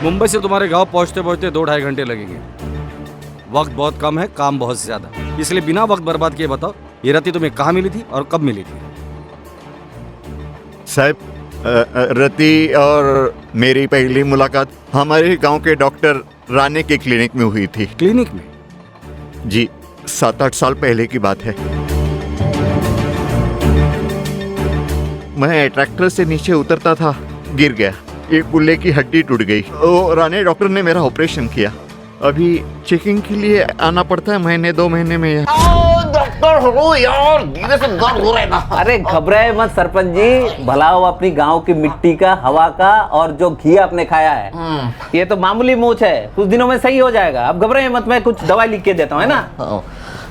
मुंबई से तुम्हारे गांव पहुंचते पहुंचते 2-2.5 घंटे लगेंगे। वक्त बहुत कम है, काम बहुत ज्यादा, इसलिए बिना वक्त बर्बाद किए बताओ, ये रति तुम्हें कहाँ मिली थी और कब मिली थी? साहब, रति और मेरी पहली मुलाकात हमारे गांव के डॉक्टर राणे के क्लिनिक में हुई थी। क्लिनिक में? जी, 7-8 साल पहले की बात है। मैं ट्रैक्टर से नीचे उतरता था, गिर गया, एक गुल्ले की हड्डी टूट गई। वो राणे डॉक्टर ने मेरा ऑपरेशन किया। अभी चेकिंग के लिए आना पड़ता है महीने 2 महीने में। डॉक्टर हो यार, धीरे से दर्द हो रहा है ना। अरे घबराए मत सरपंच जी, भला हो अपनी गांव की मिट्टी का, हवा का और जो घी आपने खाया है, ये तो मामूली मोच है, कुछ दिनों में सही हो जाएगा। अब घबराए मत, मैं कुछ दवाई लिख के देता हूँ, है ना?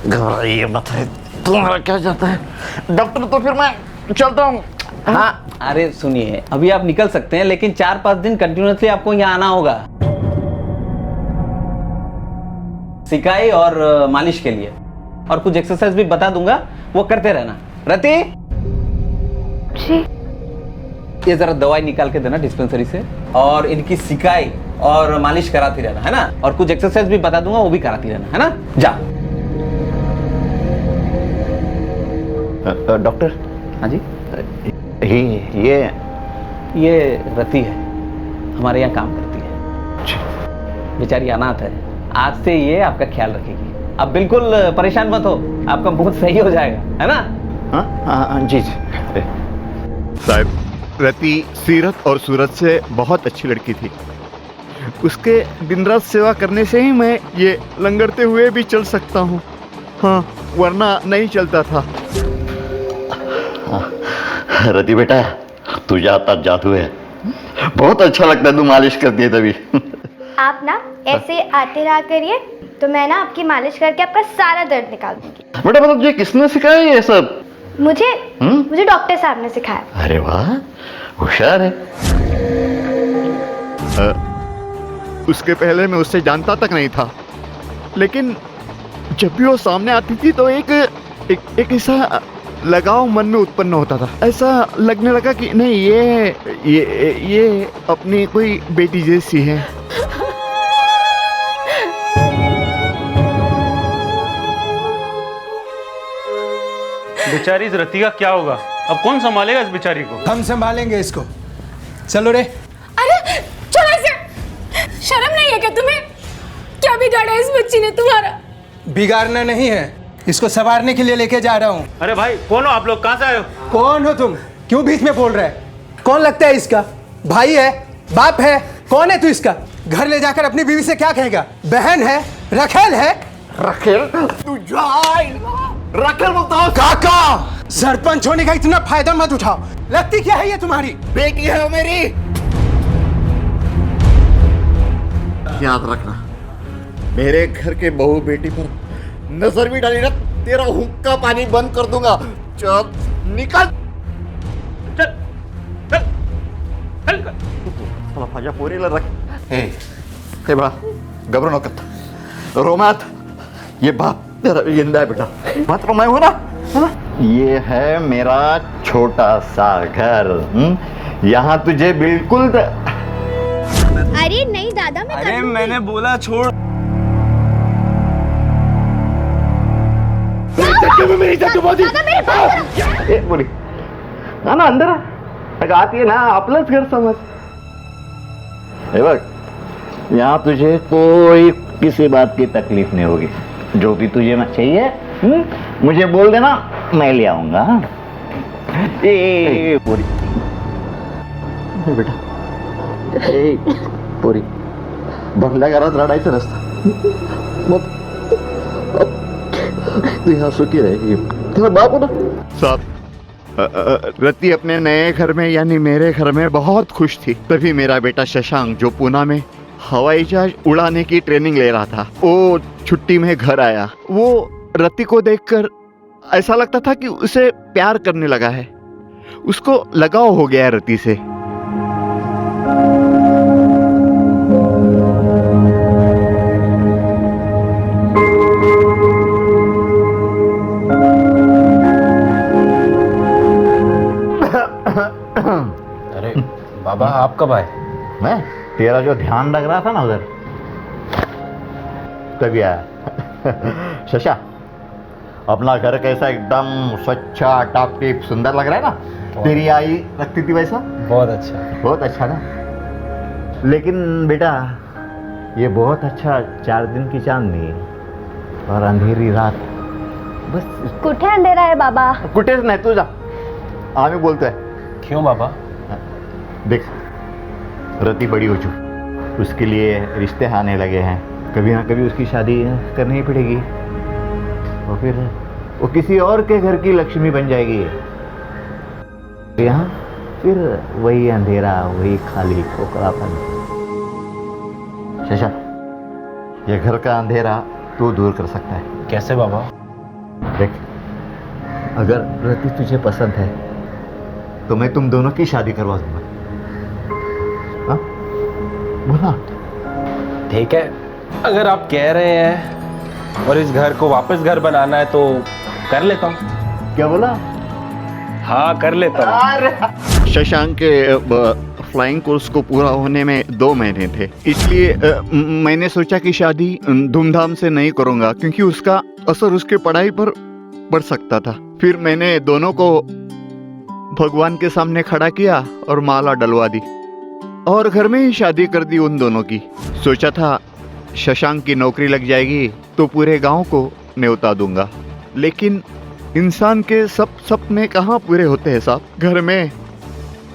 घबराइए मत, है तुम्हारा क्या जाता है डॉक्टर, तो फिर मैं चलता हूँ। हाँ, अरे सुनिए, अभी आप निकल सकते हैं, लेकिन 4-5 दिन कंटिन्यूसली आपको यहाँ आना होगा, सिकाई और मालिश के लिए, और कुछ एक्सरसाइज भी बता दूंगा, वो करते रहना। रति जी, ये जरा दवाई निकाल के देना डिस्पेंसरी से, और इनकी सिकाई और मालिश कराती रहना, है ना? और कुछ एक्सरसाइज भी बता दूंगा, वो भी कराती रहना, है ना? जा। डॉक्टर। हाँ जी। ये रति है, हमारे यहाँ काम करती है, बेचारी अनाथ है। आज से ये आपका ख्याल रखेगी, अब बिल्कुल परेशान मत हो, आपका मूड सही हो जाएगा, है ना? हाँ जी। साहब, रति सीरत और सूरत से बहुत अच्छी लड़की थी। उसके दिन रात सेवा करने से ही मैं ये लंगड़ते हुए भी चल सकता हूँ, हाँ, वरना नहीं चलता था। रति बेटा, तुझे आता जादू है, बहुत अच्छा लगता है तू मालिश करती है तभी। आप ना ऐसे आते रहा करिए, तो मैं ना आपकी मालिश करके आपका सारा दर्द निकाल दूंगी। बेटा मतलब तुझे किसने सिखाया ये सब? मुझे डॉक्टर साहब ने सिखाया। अरे वाह, होशियार है। उसके पहले मैं उससे जानता तक नहीं था, लेकिन जब भी वो सामने आती थी तो एक ऐसा लगाव मन में उत्पन्न होता था। ऐसा लगने लगा कि नहीं, ये अपनी कोई बेटी जैसी है। बेचारी इस रति का क्या होगा? अब कौन संभालेगा इस बेचारी को? हम संभालेंगे इसको, चलो रे। अरे चलो ऐसे, शर्म नहीं है क्या तुम्हें? क्या बिगाड़ा इस बच्ची ने तुम्हारा? बिगाड़ना नहीं है, इसको संवारने के लिए लेके जा रहा हूँ। अरे भाई, कौन हो आप लोग? कहाँ से आए हो? कौन हो तुम? क्यों बीच में बोल रहे? कौन लगता है इसका? भाई है? बाप है? कौन है तू इसका? घर ले जाकर अपनी बीवी से क्या कहेगा? बहन है? रखेल है? रखेल? तू रखेल बोलता हो? काका, सरपंच होने का इतना फायदा मत उठाओ। लगती क्या है ये तुम्हारी? बेटी है मेरी। याद रखना, मेरे घर के बहू बेटी पर नजर भी डाली ना, तेरा हुक्का पानी बंद कर दूंगा। चल निकल, चल चल चल। साला भाजा पोरीला रख। हे बा, घबरो नका, रो मत। ये बाप तेरा जिंदा है बेटा, मत रो, मैं हूं ना, है ना? ये है मेरा छोटा सा घर, यहाँ तुझे बिल्कुल अरे नहीं दादा, मैं अरे मैंने बोला छोड़। मेरी बोली ना अंदर आती है ना, आपलंच घर समझ। हे बघ, यहाँ तुझे कोई किसी बात की तकलीफ नहीं होगी। जो भी तुझे चाहिए मुझे बोल देना, मैं ले आऊंगा। पूरी बेटा, पूरी बंगल्या घरात रडायचं नसतं, मग तू यहाँ सुखी रहेगी, तेरा बाप हो ना। साहब, रति अपने नए घर में यानी मेरे घर में बहुत खुश थी। तभी मेरा बेटा शशांक, जो पूना में हवाई जहाज उड़ाने की ट्रेनिंग ले रहा था, वो छुट्टी में घर आया। वो रति को देखकर ऐसा लगता था कि उसे प्यार करने लगा है, उसको लगाव हो गया रति से। अरे बाबा, आप कब आए? मैं तेरा जो ध्यान लग रहा था ना उधर, तभी आया। शशा, अपना घर कैसा एकदम स्वच्छ टाप टिप सुंदर लग रहा है ना? तेरी आई रखती थी वैसा? बहुत अच्छा ना। लेकिन बेटा, ये बहुत अच्छा 4 दिन की चांदनी और अंधेरी रात, बस कुठे अंधेरा है बाबा? कुठेच नाही, तू जा, आम्ही बोलतोय। क्यों बाबा? देख, रति बड़ी हो चुकी, उसके लिए रिश्ते आने लगे हैं, कभी ना कभी उसकी शादी करनी ही पड़ेगी, और फिर वो किसी और के घर की लक्ष्मी बन जाएगी। यहाँ फिर वही अंधेरा, वही खाली खोखलापन। शशा, ये घर का अंधेरा तू दूर कर सकता है। कैसे बाबा? देख, अगर रति तुझे पसंद है तो मैं तुम दोनों की शादी करवा दूंगा। हाँ? बोला। ठीक है, अगर आप कह रहे हैं और इस घर को वापस घर बनाना है तो कर लेता हूँ। क्या बोला? हाँ, कर लेता हूँ। शशांक के फ्लाइंग कोर्स को पूरा होने में 2 महीने थे, इसलिए मैंने सोचा कि शादी धूमधाम से नहीं करूंगा, क्योंकि उसका असर उसकी पढ़ाई पर पड़ सकता था। फिर मैंने दोनों को भगवान के सामने खड़ा किया और माला डलवा दी और घर में ही शादी कर दी उन दोनों की। सोचा था शशांक की नौकरी लग जाएगी तो पूरे गांव को न्योता दूंगा, लेकिन इंसान के सब सपने कहाँ पूरे होते हैं साहब। घर में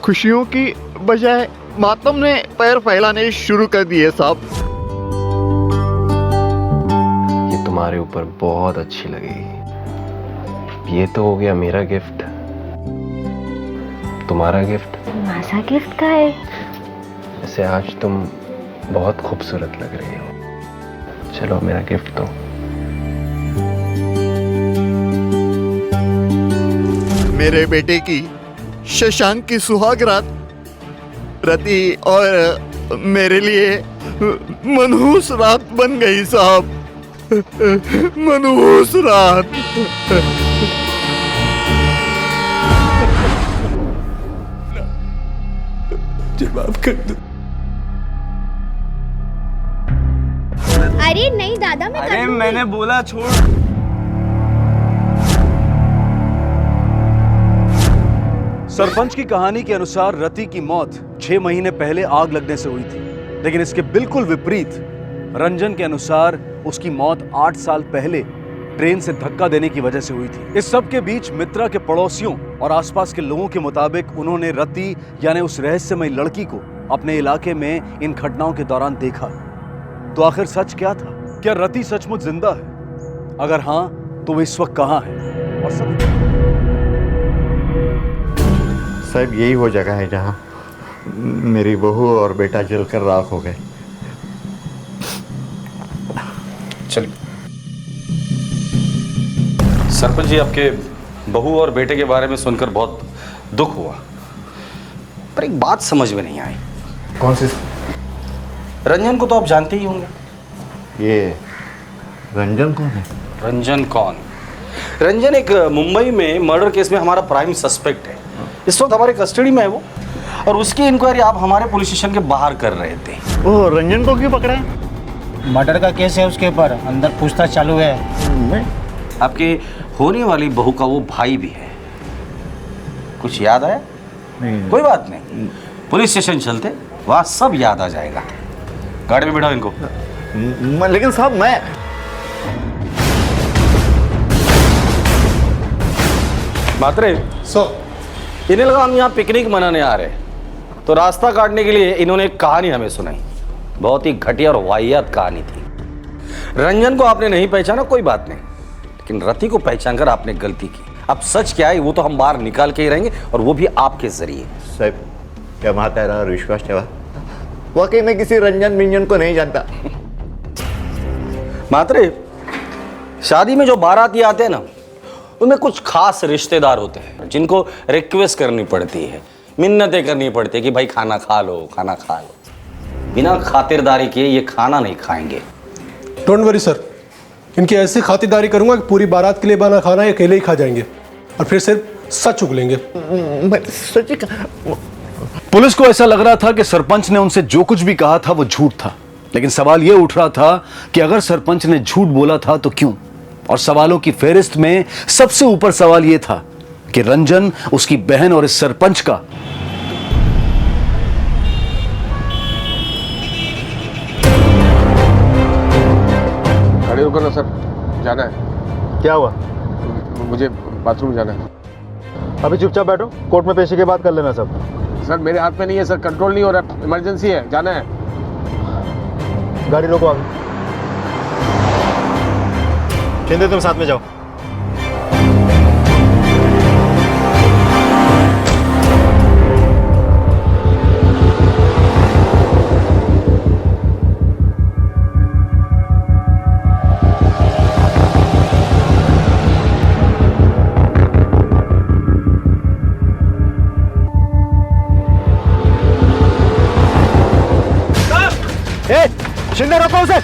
खुशियों की बजाय मातम ने पैर फैलाने शुरू कर दिए साहब। ये तुम्हारे ऊपर बहुत अच्छी लगेगी। ये तो हो गया मेरा गिफ्ट, तुम्हारा गिफ्ट। माझा गिफ्ट का है? वैसे आज तुम बहुत खूबसूरत लग रही हो। चलो मेरा गिफ्ट दो। मेरे बेटे की शशांक की सुहाग रात रति और मेरे लिए मनहूस रात बन गई साहब। मनहूस रात। जवाब कर दो। अरे नहीं दादा, मैं अरे मैंने बोला छोड़। सरपंच की कहानी के अनुसार रति की मौत 6 महीने पहले आग लगने से हुई थी, लेकिन इसके बिल्कुल विपरीत रंजन के अनुसार उसकी मौत 8 साल पहले ट्रेन से धक्का देने की वजह से हुई थी। इस सब के बीच मित्रा के पड़ोसियों और आसपास के लोगों के मुताबिक उन्होंने रति यानी उस रहस्यमय लड़की को अपने इलाके में इन घटनाओं के दौरान देखा। तो आखिर सच क्या था? क्या रति सचमुच जिंदा है? अगर हाँ, तो वो इस वक्त कहाँ है? और साहब, यही वो जगह है जहाँ मेरी बहू और बेटा जलकर राख हो गए। चलिए। सरपंच जी, आपके बहू और बेटे के बारे में सुनकर बहुत दुख हुआ, पर एक बात समझ में नहीं आई। कौन सी? रंजन को तो आप जानते ही होंगे। ये रंजन कौन है? रंजन कौन? रंजन एक मुंबई में मर्डर केस में हमारा प्राइम सस्पेक्ट है। इस वक्त हमारे कस्टडी में है वो, और उसकी इंक्वायरी आप हमारे पुलिस स्टेशन के बाहर कर रहे थे। ओ, रंजन को क्यों पकड़ा? मर्डर का केस है उसके ऊपर, अंदर पूछताछ चालू है। आपके होने वाली बहू का वो भाई भी है। कुछ याद आया? नहीं। कोई बात नहीं, पुलिस स्टेशन चलते, वहाँ सब याद आ जाएगा। गाड़ी में बिठाओ इनको। लेकिन साहब, मैं मात्रे इन्हें लगा हम यहाँ पिकनिक मनाने आ रहे हैं, तो रास्ता काटने के लिए इन्होंने एक कहानी हमें सुनाई। बहुत ही घटिया और वाहियात कहानी थी। रंजन को आपने नहीं पहचाना, कोई बात नहीं, लेकिन रति को पहचान कर आपने गलती की। अब सच क्या है वो तो हम बाहर निकाल के ही रहेंगे, और वो भी आपके जरिए। साहब, क्या माता है और विश्वास ठेवा, वाकई में किसी रंजन मिंजन को नहीं जानता। मात्रे, शादी में जो बाराती आते हैं ना, उनमें कुछ खास रिश्तेदार होते हैं जिनको रिक्वेस्ट करनी पड़ती है, मिन्नतें करनी पड़ती है कि भाई खाना खा लो, खाना खा लो। बिना खातिरदारी के ये खाना नहीं खाएंगे। डोंट वरी सर, इनकी ऐसी खातिरदारी करूंगा कि पूरी बारात के लिए बना खाना अकेले ही खा जाएंगे और फिर सिर्फ सच उगलेंगे। मैं सच पुलिस को ऐसा लग रहा था कि सरपंच ने उनसे जो कुछ भी कहा था वो झूठ था, लेकिन सवाल यह उठ रहा था कि अगर सरपंच ने झूठ बोला था तो क्यों। और सवालों की फेहरिस्त में सबसे ऊपर सवाल यह था कि रंजन, उसकी बहन और इस सरपंच का गाड़ी रुको ना सर, जाना है। क्या हुआ? मुझे बाथरूम जाना है। अभी चुपचाप बैठो, कोर्ट में पेशी के बाद कर लेना सब। सर मेरे हाथ में नहीं है सर, कंट्रोल नहीं हो रहा, इमरजेंसी है, जाना है। गाड़ी रोको आगे। शिंदे तुम साथ में जाओ। शिंदे रोको उसे।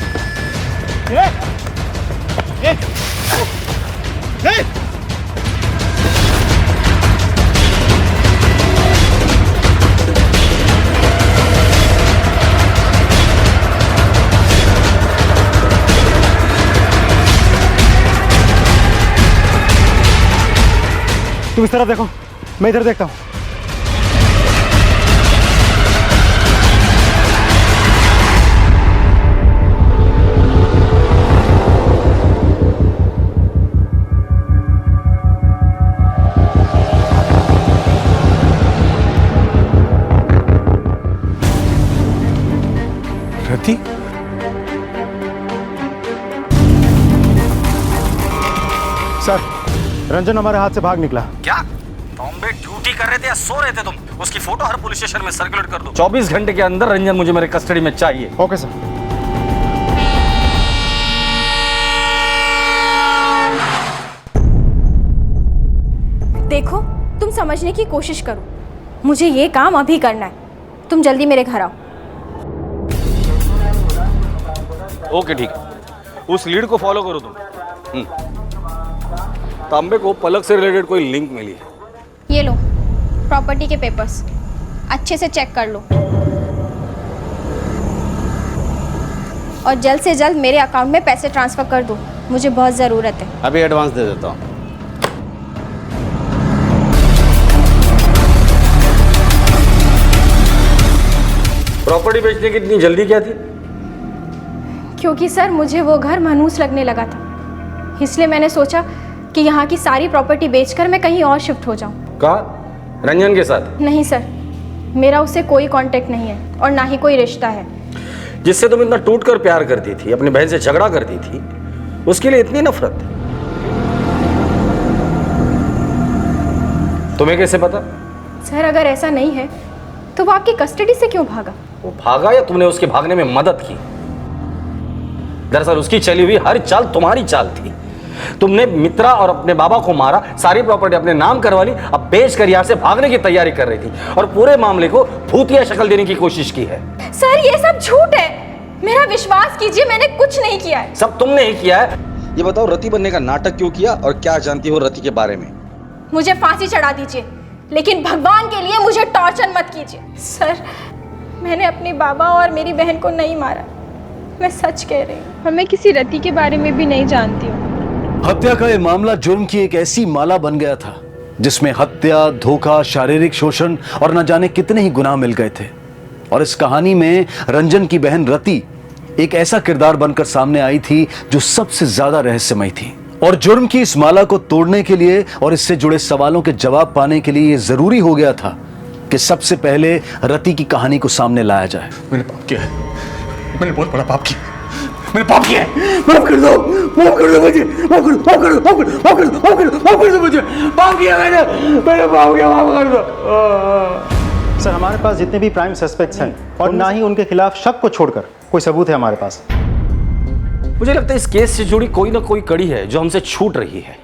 तुम इस तरफ देखो, मैं इधर देखता हूं। रति? सर, रंजन हमारे हाथ से भाग निकला। क्या बॉम्बे ड्यूटी कर रहे थे या सो रहे थे तुम? उसकी फोटो हर पुलिस स्टेशन में सर्कुलेट कर दो। 24 घंटे के अंदर रंजन मुझे मेरे कस्टडी में चाहिए। Okay sir. देखो, तुम समझने की कोशिश करो, मुझे ये काम अभी करना है। तुम जल्दी मेरे घर आओ। ओके ठीक है, उस लीड को फॉलो करो तुम। तांबे को पलक से रिलेटेड कोई लिंक मिली है? ये लो प्रॉपर्टी के पेपर्स, अच्छे से चेक कर लो और जल्द से जल्द मेरे अकाउंट में पैसे ट्रांसफर कर दो, मुझे बहुत ज़रूरत है। अभी एडवांस दे देता हूँ। प्रॉपर्टी बेचने की इतनी जल्दी क्या थी? क्योंकि सर मुझे वो घर मनहूस लगने लगा था, इसलिए मैंने सोचा कि यहाँ की सारी प्रॉपर्टी बेचकर मैं कहीं और शिफ्ट हो जाऊँ। कहा रंजन के साथ? नहीं सर, मेरा उससे कोई कांटेक्ट नहीं है और ना ही कोई रिश्ता है। जिससे तुम इतना टूट कर प्यार करती थी, अपनी बहन से झगड़ा करती थी, उसके लिए इतनी नफरत? तुम्हें कैसे पता? सर अगर ऐसा नहीं है तो वो आपकी कस्टडी से क्यों भागा? वो भागा या तुमने उसके भागने में मदद की? दरअसल उसकी चली हुई हर चाल तुम्हारी चाल थी। तुमने मित्रा और अपने बाबा को मारा, सारी प्रॉपर्टी अपने नाम करवा ली, अब बेच कर यहाँ से भागने की तैयारी कर रही थी और पूरे मामले को भूतिया शक्ल देने की कोशिश की है। सर ये सब झूठ है, मेरा विश्वास कीजिए, मैंने कुछ नहीं किया है। सब तुमने ही किया है। ये बताओ रति बनने का नाटक क्यों किया और क्या जानती हो रति के बारे में? मुझे फांसी चढ़ा दीजिए, लेकिन भगवान के लिए मुझे टॉर्चर मत कीजिए। सर मैंने अपने बाबा और मेरी बहन को नहीं मारा, मैं सच कह रही हूँ, और मैं किसी रति के बारे में भी नहीं जानती हूँ। हत्या का यह मामला जुर्म की एक ऐसी माला बन गया था जिसमें हत्या, धोखा, शारीरिक शोषण और न जाने कितने ही गुनाह मिल गए थे। और इस कहानी में रंजन की बहन रति एक ऐसा किरदार बनकर सामने आई थी जो सबसे ज्यादा रहस्यमय थी। और जुर्म की इस माला को तोड़ने के लिए और इससे जुड़े सवालों के जवाब पाने के लिए यह जरूरी हो गया था कि सबसे पहले रति की कहानी को सामने लाया जाए। मैंने पाप किया है, मैंने बहुत बड़ा पाप किया, मैंने पाप किया है, माफ कर दो, माफ कर दो मुझे, माफ कर दो, माफ कर दो, माफ कर दो, माफ कर दो, माफ कर दो, माफ कर दो मुझे, पाप किया मैंने पाप किया, माफ कर दो। सर हमारे पास जितने भी प्राइम सस्पेक्ट्स हैं और ना ही उनके खिलाफ शक को छोड़कर कोई सबूत है हमारे पास। मुझे लगता है इस केस से जुड़ी कोई ना कोई कड़ी है जो हमसे छूट रही है।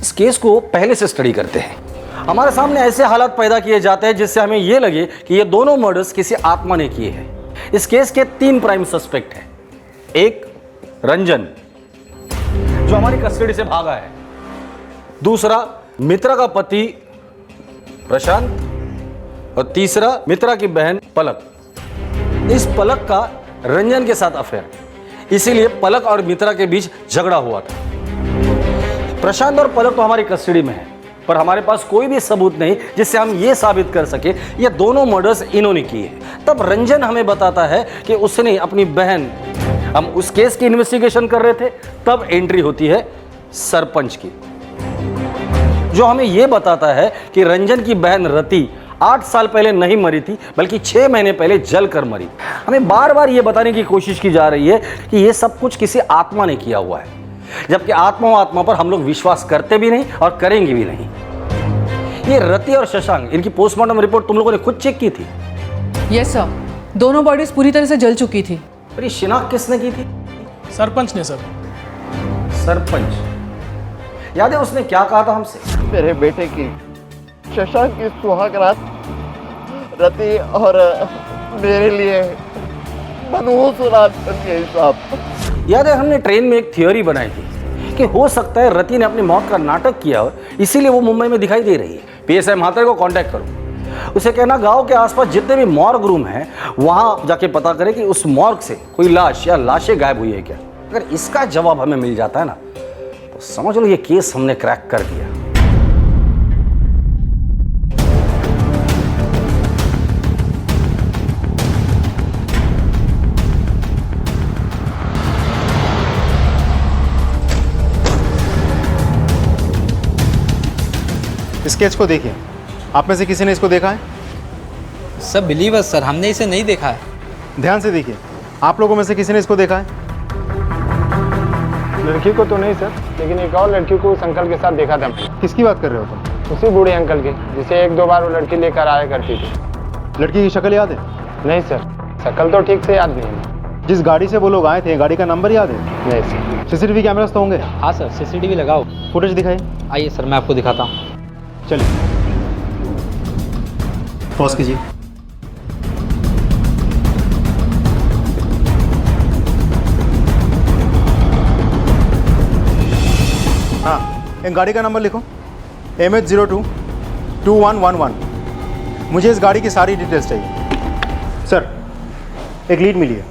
इस केस को पहले से स्टडी करते हैं। हमारे सामने ऐसे हालात पैदा किए जाते हैं जिससे हमें यह लगे कि ये दोनों मर्डर्स किसी आत्मा ने किए हैं। इस केस के 3 प्राइम सस्पेक्ट हैं। एक रंजन जो हमारी कस्टडी से भागा है, दूसरा मित्रा का पति प्रशांत, और तीसरा मित्रा की बहन पलक। इस पलक का रंजन के साथ अफेयर, इसीलिए पलक और मित्रा के बीच झगड़ा हुआ था। प्रशांत और पलक तो हमारी कस्टडी में है, पर हमारे पास कोई भी सबूत नहीं जिससे हम ये साबित कर सके ये दोनों मर्डर्स इन्होंने किए हैं। तब रंजन हमें बताता है कि उसने अपनी बहन, हम उस केस की इन्वेस्टिगेशन कर रहे थे, तब एंट्री होती है सरपंच की, जो हमें यह बताता है कि रंजन की बहन रति 8 साल पहले नहीं मरी थी, बल्कि 6 महीने पहले जल कर मरी। हमें बार बार यह बताने की कोशिश की जा रही है कि यह सब कुछ किसी आत्मा ने किया हुआ है, जबकि आत्मा पर हम लोग विश्वास करते भी नहीं और करेंगे भी नहीं। ये रति और शशांक, इनकी पोस्टमार्टम रिपोर्ट तुम लोगों ने खुद चेक की थी? यस सर, दोनों बॉडीज पूरी तरह से जल चुकी थी। पर ये शिनाख्त किसने की थी? सरपंच ने सर। सरपंच, याद है उसने क्या कहा था हमसे? मेरे बेटे की, शशांक की सुहाग रात रति और मेरे लिए मनहूस रात बन गई साहब। याद है हमने ट्रेन में एक थियोरी बनाई थी कि हो सकता है रति ने अपनी मौत का नाटक किया हो, इसीलिए वो मुंबई में दिखाई दे रही है। पीएसआई म्हात्रे को कांटेक्ट करो, उसे कहना गांव के आसपास जितने भी मॉर्ग रूम हैं वहां जाके पता करें कि उस मॉर्ग से कोई लाश या लाशें गायब हुई है क्या। अगर इसका जवाब हमें मिल जाता है ना, तो समझ लो ये केस हमने क्रैक कर दिया। स्केच को देखिए, आप में से किसी ने इसको देखा है? सब बिलीवर सर, हमने इसे नहीं देखा है। ध्यान से देखिए, आप लोगों में से किसी ने इसको देखा है? लड़की को तो नहीं सर, लेकिन एक और लड़की को उस अंकल के साथ देखा था। किसकी बात कर रहे हो तुम? उसी बूढ़े अंकल की, जिसे 1-2 बार वो लड़की लेकर आया करती थी। लड़की की शक्ल याद है? नहीं सर, शक्ल तो ठीक से याद नहीं है। जिस गाड़ी से वो लोग आए थे, गाड़ी का नंबर याद है? नहीं सर। सीसीटीवी कैमरास तो होंगे? हाँ सर, सीसीटीवी लगाओ। फुटेज दिखाइए। आइए सर, मैं आपको दिखाता हूँ। चलिए, पॉज कीजिए। हाँ, एक गाड़ी का नंबर लिखो, MH02 2111। मुझे इस गाड़ी की सारी डिटेल्स चाहिए। सर, एक लीड मिली है।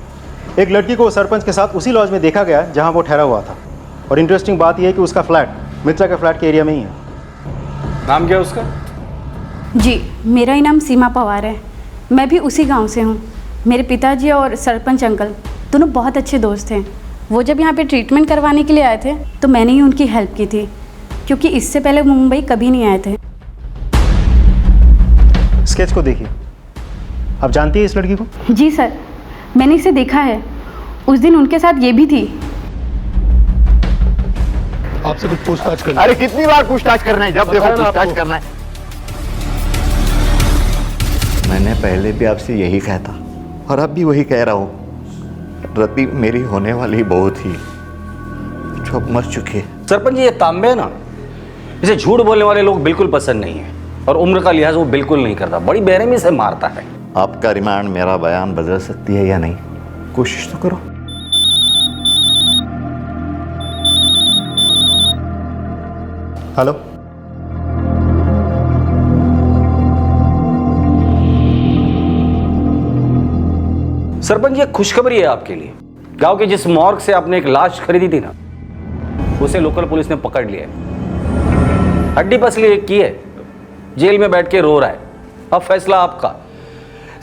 एक लड़की को सरपंच के साथ उसी लॉज में देखा गया जहां वो ठहरा हुआ था, और इंटरेस्टिंग बात यह है कि उसका फ्लैट मित्रा के फ्लैट के एरिया में ही है। नाम क्या है उसका? जी, मेरा ही नाम सीमा पवार है। मैं भी उसी गांव से हूँ। मेरे पिताजी और सरपंच अंकल दोनों बहुत अच्छे दोस्त हैं। वो जब यहाँ पे ट्रीटमेंट करवाने के लिए आए थे तो मैंने ही उनकी हेल्प की थी, क्योंकि इससे पहले मुंबई कभी नहीं आए थे। स्केच को देखिए, आप जानती है इस लड़की को? जी सर, मैंने इसे देखा है। उस दिन उनके साथ ये भी थी। आपसे कुछ पूछताछ करना। अरे कितनी बार पूछताछ करना है? जब देखो पूछताछ करना है। मैंने पहले भी आपसे यही कहा था और अब भी वही कह रहा हूँ, रति मेरी होने वाली बहू थी जो अब मर चुकी है। सरपंच जी, ये तांबे ना, इसे झूठ बोलने वाले लोग बिल्कुल पसंद नहीं है, और उम्र का लिहाज वो बिल्कुल नहीं करता, बड़ी बेरहमी से मारता है। आपका रिमांड मेरा बयान बदल सकती है या नहीं? कोशिश तो करो। हेलो, सरपंच, ये खुशखबरी है आपके लिए। गांव के जिस मॉर्ग से आपने एक लाश खरीदी थी ना, उसे लोकल पुलिस ने पकड़ लिया है। हड्डी पसली एक की है, जेल में बैठ के रो रहा है। अब फैसला आपका,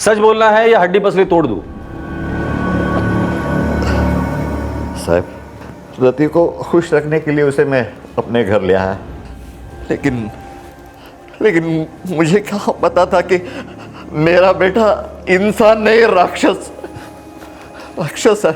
सच बोलना है या हड्डी पसली तोड़ दूं? साहब, रति को खुश रखने के लिए उसे मैं अपने घर ले आया, लेकिन मुझे क्या पता था कि मेरा बेटा इंसान नहीं, राक्षस है।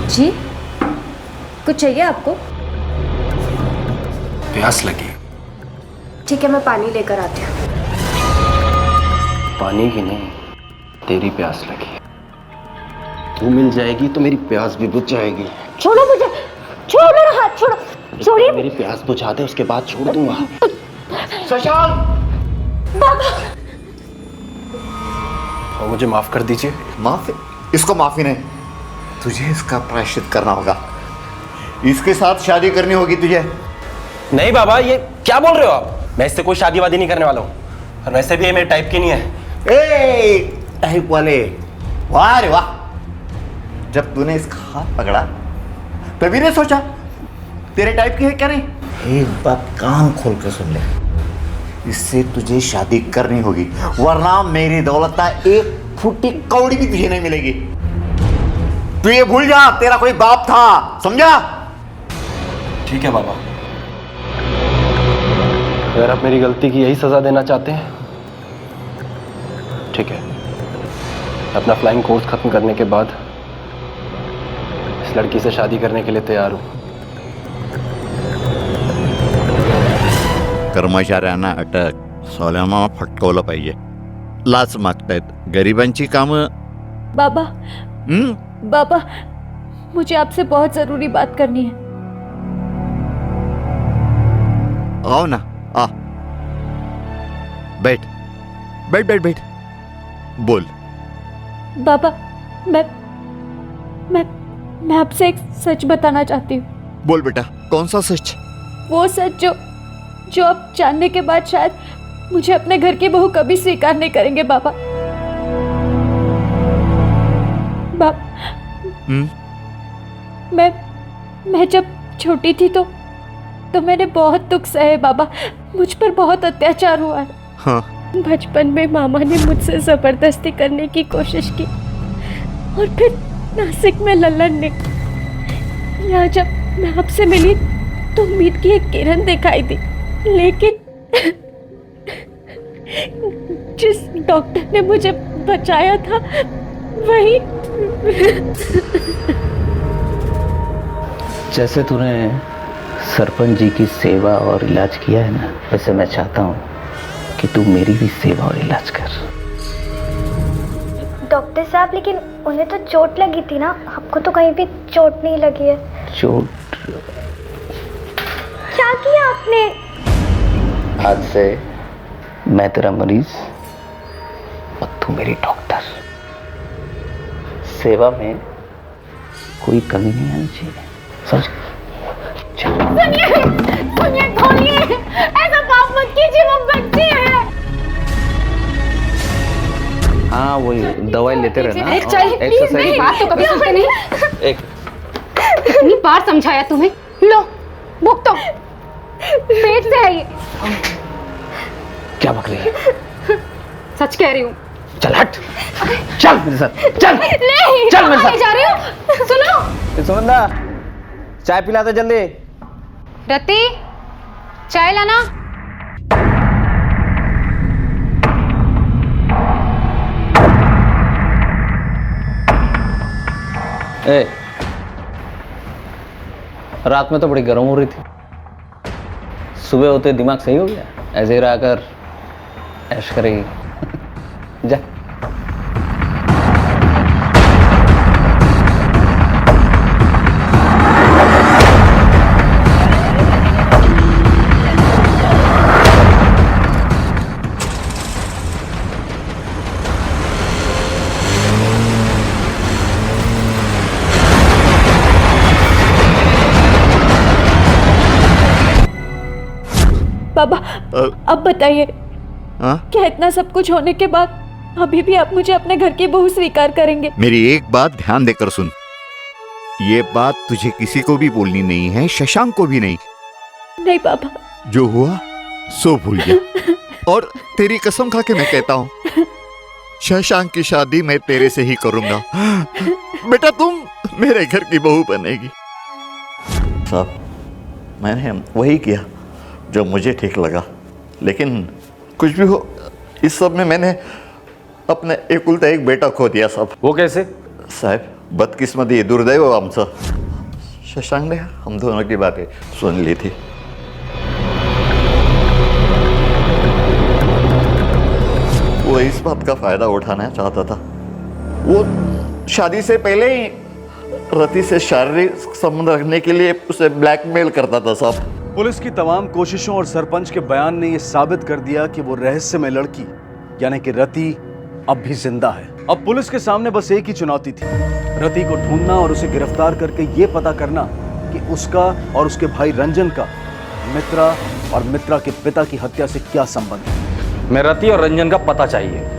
जी, कुछ चाहिए आपको? प्यास लगी। ठीक है, मैं पानी लेकर आती हूँ। पानी की नहीं, तेरी प्यास लगी है। तू मिल जाएगी तो मेरी प्यास भी बुझ जाएगी। छोड़ो मुझे, छोड़ो मेरा हाथ, छोड़ो, छोड़िए। मेरी प्यास बुझा दे, उसके बाद छोड़ दूंगा। शशांक! बाबा! और मुझे माफ कर दीजिए। माफ? इसको माफी नहीं, तुझे इसका प्रायश्चित करना होगा। इसके साथ शादी करनी होगी तुझे। नहीं बाबा, ये क्या बोल रहे हो आप? मैं इससे कोई शादी वादी नहीं करने वाला हूँ, और वैसे भी ये मेरे टाइप की नहीं है। ए टाइप वाले, वाह रे वाह। जब तूने इसका हाथ पकड़ा तभी ने सोचा तेरे टाइप की है क्या नहीं। एक बात कान खोल के सुन ले, इससे तुझे शादी करनी होगी, वरना मेरी दौलत का एक फुटी कौड़ी भी तुझे नहीं मिलेगी। तू ये भूल जा, तेरा कोई बाप था, समझा? ठीक है बाबा, अगर आप मेरी गलती की यही सजा देना चाहते हैं, ठीक है। अपना फ्लाइंग कोर्स खत्म करने के बाद इस लड़की से शादी करने के लिए तैयार हूं। कर्मचाऱ्यांना अटक, सोल्यामा फटकवलं पाहिजे। लाच मागतायत, गरिबांची कामं। बाबा, बाबा, मुझे आपसे बहुत जरूरी बात करनी है। आओ ना, आ बैठ बैठ बैठ बैठ, बोल। बाबा, मैं आपसे एक सच बताना चाहती हूँ। बोल बेटा, कौन सा सच? वो सच जो आप जानने के बाद शायद मुझे अपने घर की बहू कभी स्वीकार नहीं करेंगे बाबा। मैं जब छोटी थी तो मैंने बहुत दुख सहे बाबा, मुझ पर बहुत अत्याचार हुआ है। हाँ। बचपन में मामा ने मुझसे जबरदस्ती करने की कोशिश की, और फिर नासिक में लल्लन ने। यहाँ जब मैं आपसे मिली तो उम्मीद की एक किरण दिखाई दी, लेकिन जिस डॉक्टर ने मुझे बचाया था वही। जैसे तूने सरपंच जी की सेवा और इलाज किया है ना, वैसे मैं चाहता हूँ कि तू मेरी भी सेवा और इलाज कर। डॉक्टर साहब, लेकिन उन्हें तो चोट लगी थी ना, आपको तो कहीं भी चोट नहीं लगी है। चोट? क्या किया आपने? आज से मैं तेरा मरीज और तू मेरी डॉक्टर। सेवा में कोई कमी नहीं आनी चाहिए, समझ? सुनिए, खोलिए, ऐसा पाप मत कीजिए, वो बच्ची है। हाँ, वही दवाई लेते रहना। एक चाहिए, एक्सरसाइज। बात तो कभी सुनते नहीं। एक कितनी बार समझाया तुम्हें? लो, भुगतो, पेट से है ये। क्या बक रही है? सच कह रही हूँ। चल हट, चल मेरे साथ, चल नहीं, चल मेरे साथ। जा रही हूँ। सुनो सुनंदा, चाय पिला दे जल्दी। रति, चाय लाना। ए, रात में तो बड़ी गर्म हो रही थी, सुबह होते दिमाग सही हो गया, ऐसे ही रहा कर, ऐश करेगी। जा। बाबा, अब बताइए, क्या इतना सब कुछ होने के बाद अभी भी आप मुझे अपने घर की बहू स्वीकार करेंगे? मेरी एक बात ध्यान देकर सुन, ये बात तुझे किसी को भी बोलनी नहीं है, शशांक को भी नहीं। नहीं बाबा, जो हुआ सो भूल जा। और तेरी कसम खा के मैं कहता हूँ, शशांक की शादी मैं तेरे से ही करूंगा। बेटा, तुम मेरे घर की बहू बनेगी। साहब, मैंने वही किया जो मुझे ठीक लगा, लेकिन कुछ भी हो, इस सब में मैंने अपने एकुलता एक बेटा खो दिया साहब। वो कैसे? साहब, बदकिस्मती, दुर्दैव आमचं। शशांक ने हम दोनों की बातें सुन ली थी। वो इस बात का फायदा उठाना चाहता था। वो शादी से पहले ही रति से शारीरिक संबंध रखने के लिए उसे ब्लैकमेल करता था साहब। पुलिस की तमाम कोशिशों और सरपंच के बयान ने यह साबित कर दिया कि वो रहस्यमय लड़की यानी कि रति अब भी जिंदा है। अब पुलिस के सामने बस एक ही चुनौती थी, रति को ढूंढना और उसे गिरफ्तार करके यह पता करना कि उसका और उसके भाई रंजन का मित्रा और मित्रा के पिता की हत्या से क्या संबंध है। मैं रति और रंजन का पता चाहिए।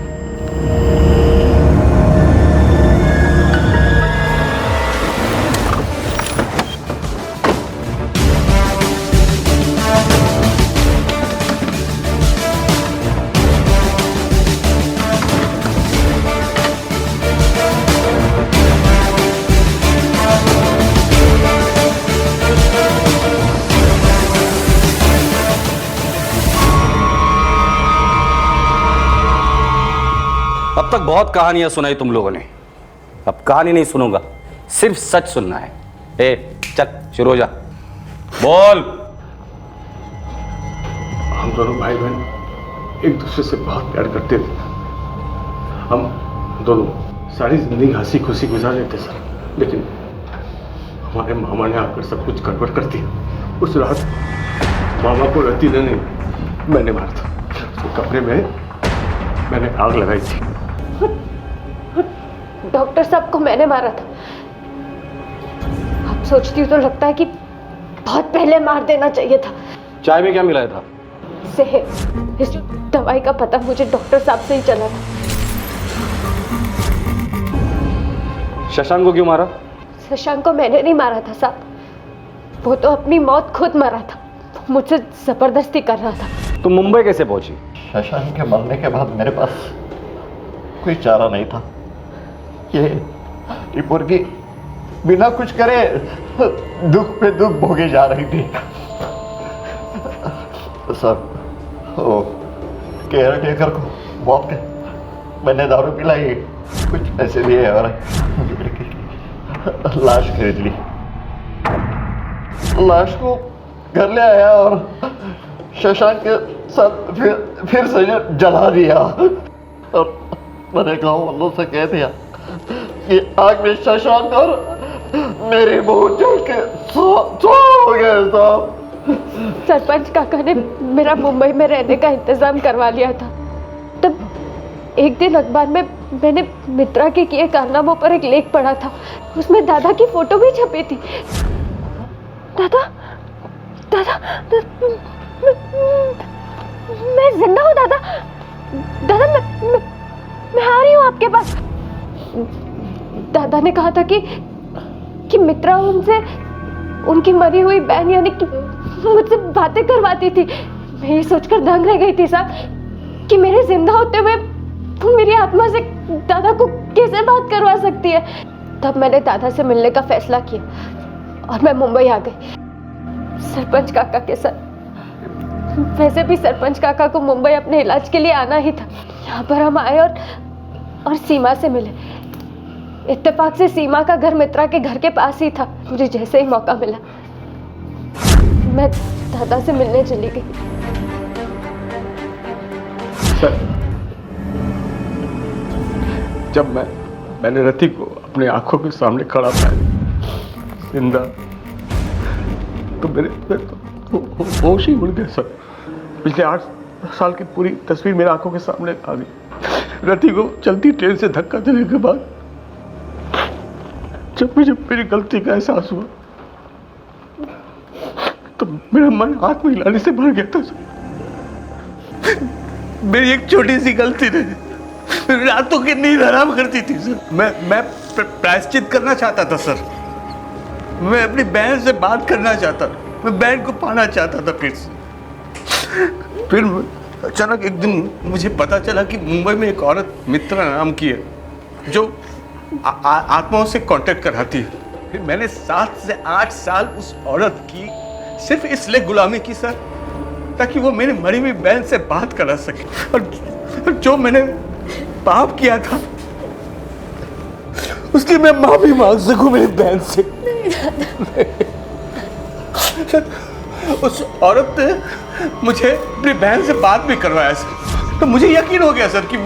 अब तक बहुत कहानियां सुनाई तुम लोगों ने, अब कहानी नहीं सुनूंगा, सिर्फ सच सुनना है। ए चल शुरू हो जा, बोल। हम दोनों भाई बहन एक दूसरे से बहुत प्यार करते थे। हम दोनों सारी जिंदगी हंसी खुशी गुजार लेते सर, लेकिन हमारे मामा ने आकर सब कुछ गड़बड़ कर दिया। उस रात मामा को रति ने नहीं, मैंने मारा था। उसके कमरे में मैंने आग लगाई थी। डॉक्टर साहब को मैंने मारा था। अब सोचती हूँ तो लगता है कि बहुत पहले मार देना चाहिए था। चाय में क्या मिलाया था? जहर। इस दवाई का पता मुझे डॉक्टर साहब से ही चला था। शशांक को क्यों मारा? शशांक को मैंने नहीं मारा था साहब, वो तो अपनी मौत खुद मरा था, मुझसे जबरदस्ती कर रहा था। तुम मुंबई कैसे पहुंची? शशांक के मरने के बाद मेरे पास कोई चारा नहीं था। ये मुर्गी बिना कुछ करे दुख पे दुख भोगे जा रही थी। सब वो केयर टेकर को मौत के मैंने दारू पिलाई, कुछ पैसे लिए और लाश खरीद ली। लाश को घर ले आया और शशांक के साथ फिर से जला दिया और मैंने गाँव वालों से कह दिया कि आग में शशांक और मेरी बहू जल के हो गए साहब। सरपंच काका ने मेरा मुंबई में रहने का इंतजाम करवा लिया था। तब एक दिन अखबार में मैंने मित्रा के किए कारनामों पर एक लेख पढ़ा था, उसमें दादा की फोटो भी छपी थी। दादा दादा, मैं जिंदा हूँ दादा। दादा मैं आ रही हूँ आपके पास। दादा ने कहा था कि मित्रा उनसे उनकी मरी हुई बहन यानी कि मुझसे बातें करवाती थी। मैं ये सोचकर दंग रह गई थी साहब कि मेरे जिंदा होते हुए वो मेरी आत्मा से दादा को कैसे बात करवा सकती है। तब मैंने दादा से मिलने का फैसला किया और मैं मुंबई आ गई सरपंच काका के साथ। वैसे भी सरपंच काका को मुंबई अपने इलाज के लिए आना ही था। यहाँ पर हम आए और सीमा से मिले। इत्तेफाक से सीमा का घर मित्रा के घर के पास ही था। मुझे जैसे ही मौका मिला मैं दादा से मिलने चली गई। जब मैंने रति को अपनी आंखों के सामने खड़ा पाया जिंदा, तो मेरे होश ही उड़ गए सर। पिछले 8 साल की पूरी तस्वीर मेरे आंखों के सामने आ गई। रति को चलती ट्रेन से धक्का देने के बाद जब मुझे मेरी गलती का एहसास हुआ तो मेरा मन हाथ में हिलाने से भर गया था सर। मेरी एक छोटी सी गलती ने रातों की नींद हराम करती थी सर। मैं प्रायश्चित करना चाहता था सर। मैं अपनी बहन से बात करना चाहता था, मैं बहन को पाना चाहता था फिर से। फिर अचानक एक दिन मुझे पता चला कि मुंबई में एक औरत मित्रा नाम की है जो आत्माओं से कांटेक्ट कराती है। फिर मैंने 7 से 8 साल उस औरत की सिर्फ इसलिए गुलामी की सर ताकि वो मेरी मरी हुई बहन से बात करा सके। और जो मैंने पाप किया था उसकी मैं माफी मांग सकूं मेरी बहन से। उस औरत ने मुझे अपनी बहन से बात भी करवाया सर। तो मुझे यकीन हो गया सर कि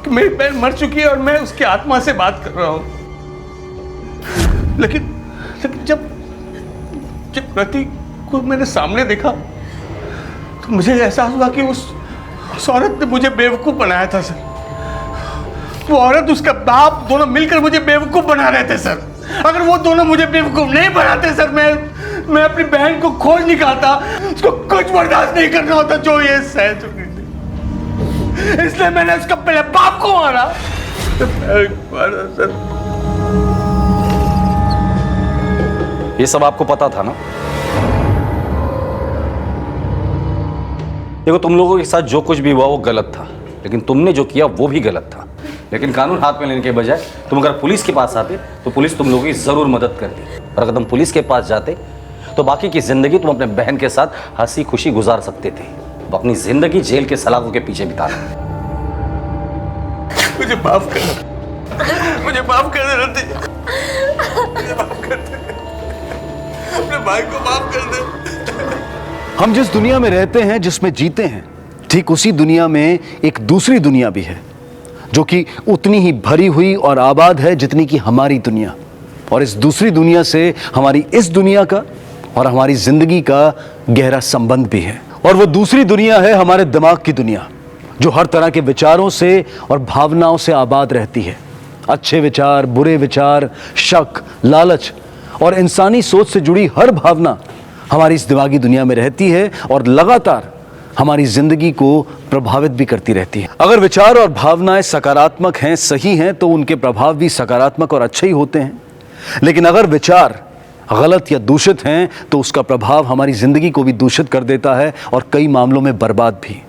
मेरी बहन मर चुकी है और मैं उसकी आत्मा से बात कर रहा हूं। लेकिन जब रति को मैंने सामने देखा तो मुझे एहसास हुआ कि उस औरत ने मुझे बेवकूफ बनाया था सर। वो औरत, उसका बाप दोनों मिलकर मुझे बेवकूफ बना रहे थे सर। अगर वो दोनों मुझे बेवकूफ नहीं बनाते सर, मैं अपनी बहन को खोज निकालता। उसको कुछ बर्दाश्त नहीं करना होता जो ये सह चुकी थी, इसलिए मैंने उसका पहले बाप को मारा सर। ये सब आपको पता था ना? देखो, तुम लोगों के साथ जो कुछ भी हुआ वो गलत था, लेकिन तुमने जो किया वो भी गलत था। लेकिन कानून हाथ में लेने के बजाय तुम अगर पुलिस के पास आते तो पुलिस तुम लोगों की जरूर मदद करती, और अगर तुम पुलिस के पास जाते तो बाकी की जिंदगी तुम अपने बहन के साथ हंसी खुशी गुजार सकते थे। वो अपनी जिंदगी जेल के सलाखों के पीछे बिताना। मुझे माफ कर, मुझे माफ कर दे रती, मुझे माफ कर दे, अपने भाई को माफ कर दे। हम जिस दुनिया में रहते हैं, जिसमें जीते हैं, ठीक उसी दुनिया में एक दूसरी दुनिया भी है जो कि उतनी ही भरी हुई और आबाद है जितनी कि हमारी दुनिया। और इस दूसरी दुनिया से हमारी इस दुनिया का और हमारी जिंदगी का गहरा संबंध भी है। और वो दूसरी दुनिया है हमारे दिमाग की दुनिया, जो हर तरह के विचारों से और भावनाओं से आबाद रहती है। अच्छे विचार, बुरे विचार, शक, लालच और इंसानी सोच से जुड़ी हर भावना हमारी इस दिमागी दुनिया में रहती है और लगातार हमारी जिंदगी को प्रभावित भी करती रहती है। अगर विचार और भावनाएं सकारात्मक हैं, सही हैं, तो उनके प्रभाव भी सकारात्मक और अच्छे ही होते हैं। लेकिन अगर विचार गलत या दूषित हैं तो उसका प्रभाव हमारी जिंदगी को भी दूषित कर देता है और कई मामलों में बर्बाद भी,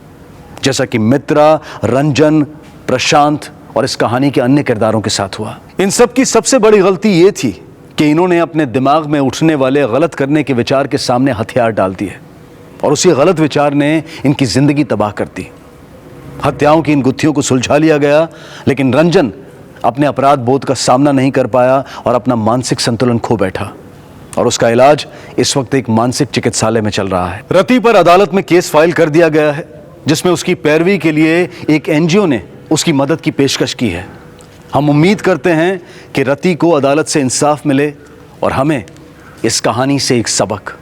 जैसा कि मित्रा, रंजन, प्रशांत और इस कहानी के अन्य किरदारों के साथ हुआ। इन सब की सबसे बड़ी गलती ये थी कि इन्होंने अपने दिमाग में उठने वाले गलत करने के विचार के सामने हथियार डाल दिए और उसी गलत विचार ने इनकी जिंदगी तबाह कर दी। हत्याओं की इन गुत्थियों को सुलझा लिया गया, लेकिन रंजन अपने अपराध बोध का सामना नहीं कर पाया और अपना मानसिक संतुलन खो बैठा, और उसका इलाज इस वक्त एक मानसिक चिकित्सालय में चल रहा है। रति पर अदालत में केस फाइल कर दिया गया है, जिसमें उसकी पैरवी के लिए एक एनजीओ ने उसकी मदद की पेशकश की है। हम उम्मीद करते हैं कि रति को अदालत से इंसाफ मिले और हमें इस कहानी से एक सबक।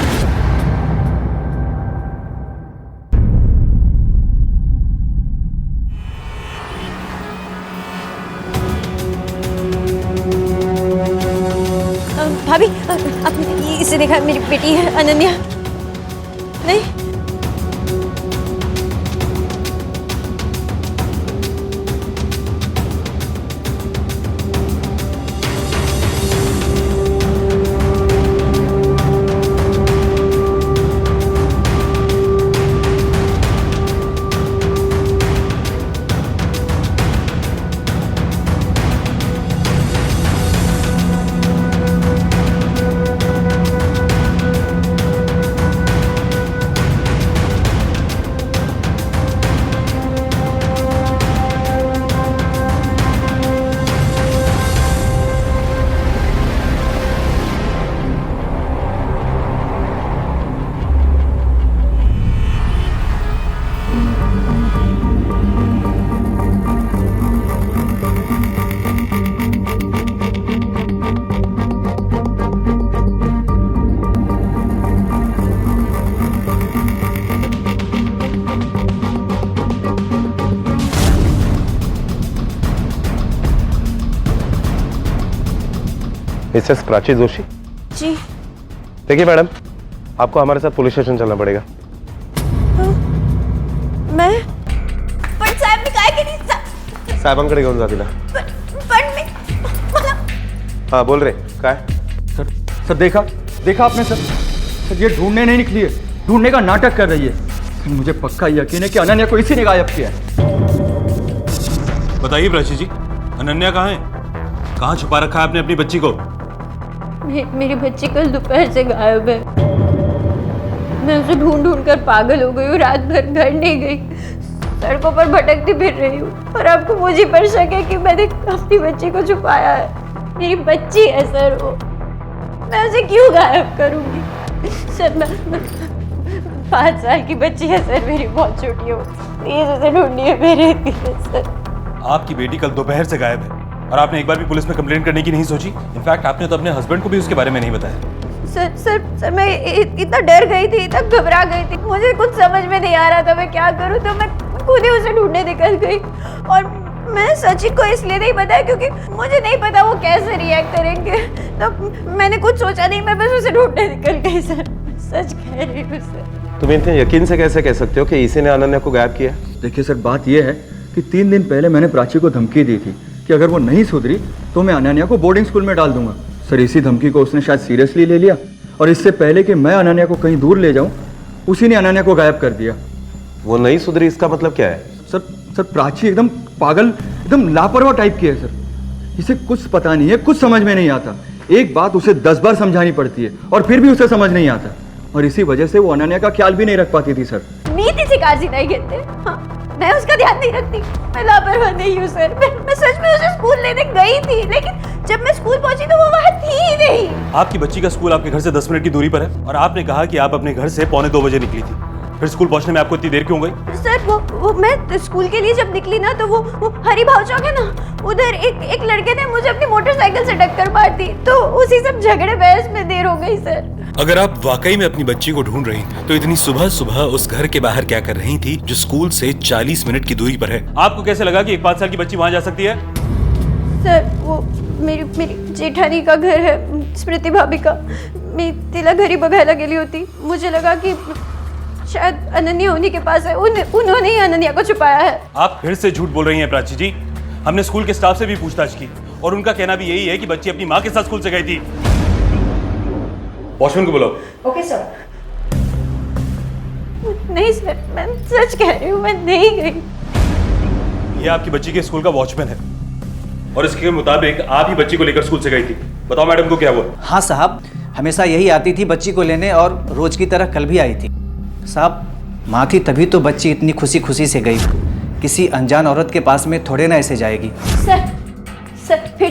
भाभी, आपने इसे देखा? मेरी बेटी है अनन्या। नहीं, मिसेस प्राची जोशी जी। देखिए मैडम, आपको हमारे साथ पुलिस स्टेशन चलना पड़ेगा। मैं पण साहेब मी काय केली? साहेबांकडे घेऊन जा तिला। पण मी हाँ बोल रहे काय? सर देखा आपने सर ये ढूंढने नहीं निकली है, ढूंढने का नाटक कर रही है। मुझे पक्का यकीन है कि अनन्या को इसी ने गायब किया है। बताइए प्राची जी, अनन्या कहाँ है? कहाँ छुपा रखा है आपने अपनी बच्ची को? मेरी बच्ची कल दोपहर से गायब है। मैं उसे ढूंढ कर पागल हो गई हूँ। रात भर घर नहीं गई, सड़कों पर भटकती फिर रही हूँ। और आपको मुझे पर शक है कि मैंने अपनी बच्ची को छुपाया है। मेरी बच्ची है सर वो, मैं उसे क्यों गायब करूँगी? सर मैं 5 साल की बच्ची है सर, मेरी बहुत छोटी हो। प्लीज उसे ढूंढिए मेरे लिए सर। आपकी बेटी कल दोपहर से गायब है और आपने एक बार भी पुलिस में कंप्लेंट करने की नहीं सोची? इनफैक्ट आपने तो अपने हस्बैंड को भी उसके बारे में नहीं बताया। सर मैं इतना डर गई थी, इतना घबरा गई थी, मुझे कुछ समझ में नहीं आ रहा था मैं क्या करूं। तो मैं खुद ही उसे ढूंढने निकल गई और मैं सचिन को इसलिए नहीं बताया क्योंकि मुझे नहीं पता वो कैसे रिएक्ट करेंगे, तो मैंने कुछ सोचा नहीं, मैं बस उसे ढूंढने निकल गई सर। सच कह रही हूँ सर। तुम इतने यकीन से कैसे कह सकते हो कि इसी ने अनन्या को गायब किया? देखिए सर, बात यह है कि 3 दिन पहले मैंने प्राची को धमकी दी थी कि अगर वो नहीं सुधरी तो मैं अनन्या को बोर्डिंग स्कूल में डाल दूंगा। सर, इसी धमकी को उसने शायद सीरियसली ले लिया और इससे पहले कि मैं अनन्या को कहीं दूर ले जाऊं, उसी ने अनन्या को गायब कर दिया। वो नहीं सुधरी, इसका मतलब क्या है? सर प्राची एकदम पागल, एकदम लापरवाह टाइप की है सर। इसे कुछ पता नहीं है, कुछ समझ में नहीं आता। एक बात उसे 10 बार समझानी पड़ती है और फिर भी उसे समझ नहीं आता, और इसी वजह से वो अनन्या का ख्याल भी नहीं रख पाती थी सर। नीति से काजी नहीं कहते। हाँ, मैं उसका ध्यान नहीं रखती, मैं लापरवाह नहीं हूँ सर। मैं सच में उसे स्कूल लेने गई थी, लेकिन जब मैं स्कूल पहुंची तो वो वहाँ थी ही नहीं। आपकी बच्ची का स्कूल आपके घर से 10 मिनट की दूरी पर है और आपने कहा कि आप अपने घर से 1:45 बजे निकली थी। फिर स्कूल पहुंचने में आपको इतनी देर क्यों गई? सर वो मैं स्कूल के लिए जब निकली ना, तो वो हरी भाव चौक है ना, उधर एक लड़के ने मुझे अपनी मोटरसाइकिल से टक्कर मार दी, तो उसी सब झगड़े बहस में देर हो गई सर। अगर आप वाकई में अपनी बच्ची को ढूंढ रही तो इतनी सुबह सुबह उस घर के बाहर क्या कर रही थी जो स्कूल से 40 मिनट की दूरी पर है? आपको कैसे लगा कि एक 5 साल की बच्ची वहां जा सकती है? सर वो मेरी जेठानी का घर है, स्मृति भाभी का। मैं तिला घरी बघायला गेली होती, मुझे लगा कि शायद अनन्या उन्हीं के पास है, उन्होंने ही अनन्या को छुपाया है। आप फिर से झूठ बोल रही हैं प्राची जी। हमने स्कूल के स्टाफ से भी पूछताछ की और उनका कहना भी यही है कि बच्ची अपनी माँ के साथ स्कूल से गई थी। वॉचमैन को बुलाओ। Okay sir. नहीं सर, मैं सच कह रही हूँ, मैं नहीं गई। ये आपकी बच्ची के स्कूल का वॉचमैन है और इसके मुताबिक आप ही बच्ची को लेकर स्कूल से गई थी। बताओ मैडम को क्या हुआ? हाँ साहब, हमेशा यही आती थी बच्ची को लेने और रोज की तरह कल भी आई थी। साहब, माँ थी तभी तो बच्ची इतनी खुशी खुशी से गई, किसी अनजान औरत के पास में थोड़े ना ऐसे जाएगी। सर फिर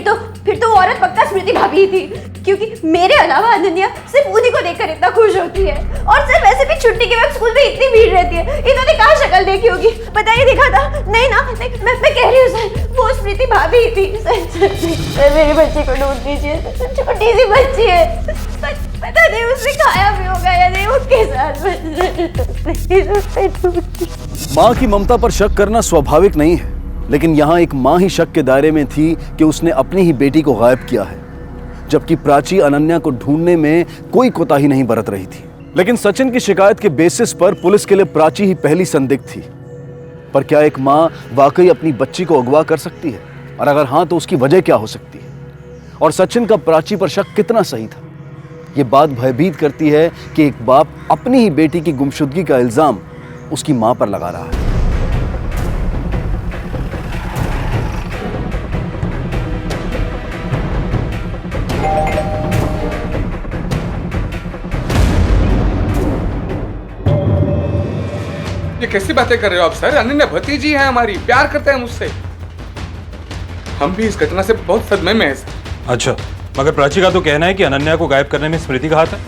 तो वो औरत पक्का स्मृति भाभी ही थी, क्योंकि मेरे अलावा अनन्या सिर्फ उन्हीं को देखकर इतना खुश होती है। और सर वैसे भी छुट्टी के वक्त स्कूल में इतनी भीड़ रहती है, इन्होंने कहाँ शक्ल देखी होगी? बताइए, देखा था? नहीं ना, नहीं, मैं कह रही हूँ सर, वो स्मृति भाभी ही थी। सर मेरी बच्ची को ढूंढ दीजिए, छोटी सी बच्ची है, पता नहीं उसने खाया भी होगा या नहीं, उसके साथ। माँ की ममता पर शक करना स्वाभाविक नहीं है, लेकिन यहाँ एक माँ ही शक के दायरे में थी कि उसने अपनी ही बेटी को गायब किया है, जबकि प्राची अनन्या को ढूंढने में कोई कोताही नहीं बरत रही थी। लेकिन सचिन की शिकायत के बेसिस पर पुलिस के लिए प्राची ही पहली संदिग्ध थी। पर क्या एक माँ वाकई अपनी बच्ची को अगवा कर सकती है? और अगर हाँ, तो उसकी वजह क्या हो सकती है? और सचिन का प्राची पर शक कितना सही था? ये बात भयभीत करती है कि एक बाप अपनी ही बेटी की गुमशुदगी का इल्जाम उसकी माँ पर लगा रहा है। ये कैसी बातें कर रहे हो आप सर? अनन्या भतीजी है हमारी, प्यार करते हैं मुझसे। हम भी इस घटना से बहुत सदमे में हैं सर। अच्छा, मगर प्राची का तो कहना है कि अनन्या को गायब करने में स्मृति का हाथ है।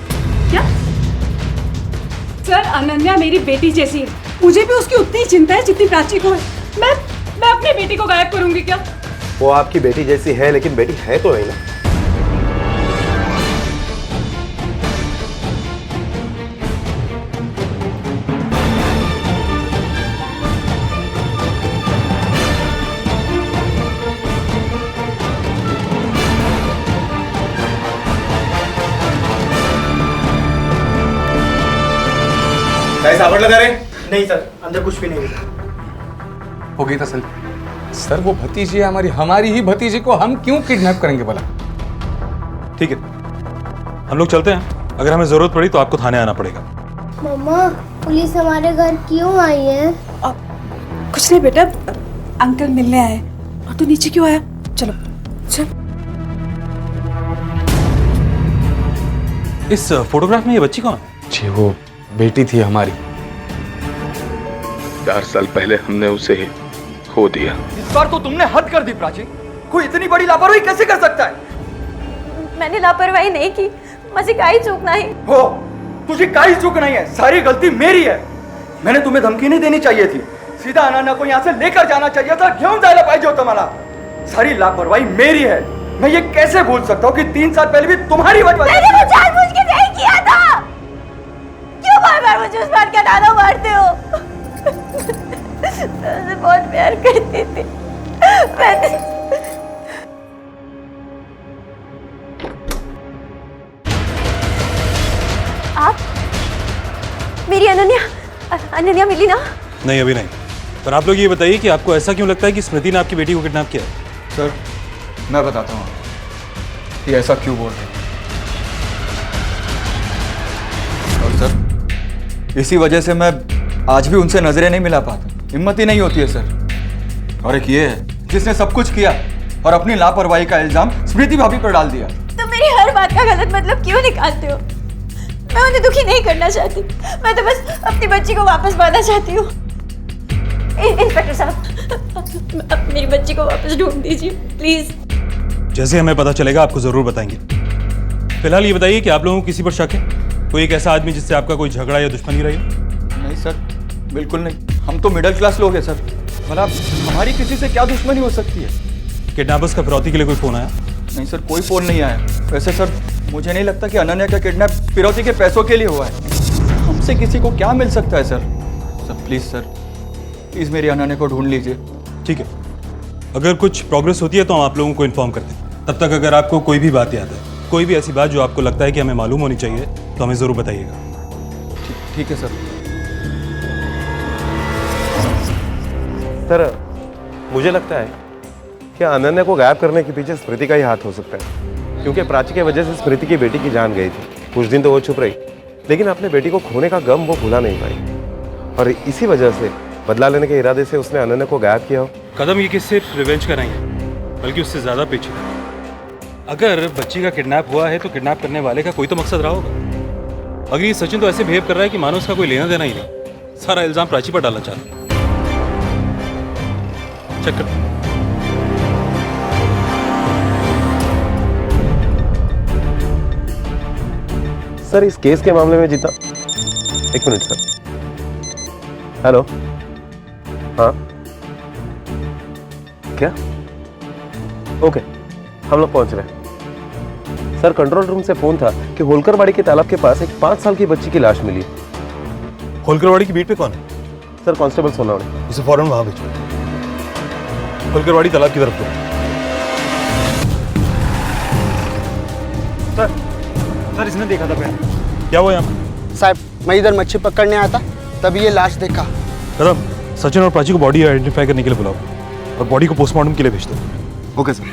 क्या? सर, अनन्या मेरी बेटी जैसी है, मुझे भी उसकी उतनी चिंता है जितनी प्राची को है। मैं अपनी बेटी को गायब करूंगी क्या? वो आपकी बेटी जैसी है, लेकिन बेटी है तो नहीं ना। साबड़ लगा रहे? नहीं सर, अंदर कुछ भी नहीं है। हो गई तसल्ली। सर वो भतीजी है हमारी ही भतीजी को हम क्यों किडनैप करेंगे भला? ठीक है, हम लोग चलते हैं। अगर हमें जरूरत पड़ी तो आपको थाने आना पड़ेगा। मम्मा, पुलिस हमारे घर क्यों आई है? कुछ नहीं बेटा, अंकल मिलने आए। और तू नीचे क्यों आया? चलो चल। इस फोटोग्राफ में ये बच्ची कौन? जी वो बेटी थी हमारी। 4 साल पहले हमने उसे खो दिया। इस बार तो तुमने हद कर दी प्राची। कोई इतनी बड़ी लापरवाही कैसे कर सकता है? मैंने लापरवाही नहीं की, मुझे काई चूक नहीं हो। तुझे काई चूक नहीं है, सारी गलती मेरी है। मैंने तुम्हें धमकी नहीं देनी चाहिए थी, सीधा अनन्या को यहाँ से लेकर जाना चाहिए था, घेऊन जायला पाहिजे होतं मला। सारी लापरवाही मेरी है। मैं ये कैसे भूल सकता हूँ कि 3 साल पहले भी तुम्हारी वजह से। मैंने वो जानबूझ के नहीं किया था। क्यों बार-बार मुझे उस बात का ताना मारते हो? मैं बहुत प्यार करती थी। आप मेरी अनन्या अनन्या मिली ना? नहीं अभी नहीं, पर आप लोग ये बताइए कि आपको ऐसा क्यों लगता है कि स्मृति ने आपकी बेटी को किडनैप किया? सर मैं बताता हूँ ये ऐसा क्यों बोल रहे हैं। और सर इसी वजह से मैं आज भी उनसे नजरें नहीं मिला पाता, हिम्मत ही नहीं होती है सर। और एक ये है जिसने सब कुछ किया और अपनी लापरवाही का इल्जाम स्मृति भाभी पर डाल दिया। तुम मेरी हर बात का गलत मतलब क्यों निकालते हो? मैं उन्हें दुखी नहीं करना चाहती, मैं तो बस अपनी बच्ची को वापस पाना चाहती हूँ। इंस्पेक्टर साहब, अब मेरी बच्ची को वापस ढूंढ दीजिए प्लीज। जैसे हमें पता चलेगा आपको जरूर बताएंगे। फिलहाल ये बताइए कि आप लोगों को किसी पर शक है? कोई एक ऐसा आदमी जिससे आपका कोई झगड़ा या दुश्मनी रही? नहीं सर, बिल्कुल नहीं। हम तो मिडिल क्लास लोग हैं सर, मतलब हमारी किसी से क्या दुश्मनी हो सकती है? किडनैपर्स का फिरौती के लिए कोई फोन आया? नहीं सर, कोई फोन नहीं आया। वैसे सर मुझे नहीं लगता कि अनन्या का किडनैप फिरौती के पैसों के लिए हुआ है। हमसे किसी को क्या मिल सकता है सर? सर प्लीज मेरी अनन्या को ढूंढ लीजिए। ठीक है, अगर कुछ प्रोग्रेस होती है तो हम आप लोगों को इन्फॉर्म करते हैं। तब तक अगर आपको कोई भी बात याद है, कोई भी ऐसी बात जो आपको लगता है कि हमें मालूम होनी चाहिए, तो हमें ज़रूर बताइएगा। ठीक है सर। सर मुझे लगता है कि अनन्या को गायब करने के पीछे स्मृति का ही हाथ हो सकता है, क्योंकि प्राची की वजह से स्मृति की बेटी की जान गई थी। कुछ दिन तो वो चुप रही, लेकिन अपने बेटी को खोने का गम वो भुला नहीं पाई, और इसी वजह से बदला लेने के इरादे से उसने अनन्या को गायब किया हो। कदम ये कि सिर्फ रिवेंज का नहीं है, बल्कि उससे ज़्यादा पेचीदा। अगर बच्ची का किडनैप हुआ है तो किडनैप करने वाले का कोई तो मकसद रहा होगा। अगर ये सचिन तो ऐसे बिहेव कर रहा है कि मानो उसका कोई लेना देना ही नहीं, सारा इल्जाम प्राची पर डालना चाहता है। चेक कर। सर इस केस के मामले में जितना, एक मिनट सर। हेलो, हाँ क्या? ओके, हम लोग पहुंच रहे हैं। सर कंट्रोल रूम से फोन था कि होलकरवाड़ी के तालाब के पास एक 5 साल की बच्ची की लाश मिली। होलकरवाड़ी की बीट पे कौन है? Sir constable Sonawade. उसे फौरन वहां भेजो, होलकरवाड़ी तालाब की तरफ। सर इसने देखा था पहले। क्या हुआ यहाँ पर? साहब मैं इधर मच्छी पकड़ने आया था, तभी ये लाश देखा। कदम, सचिन और प्राची को बॉडी आइडेंटिफाई करने के लिए बुलाओ और बॉडी को पोस्टमार्टम के लिए भेज दो। Okay sir.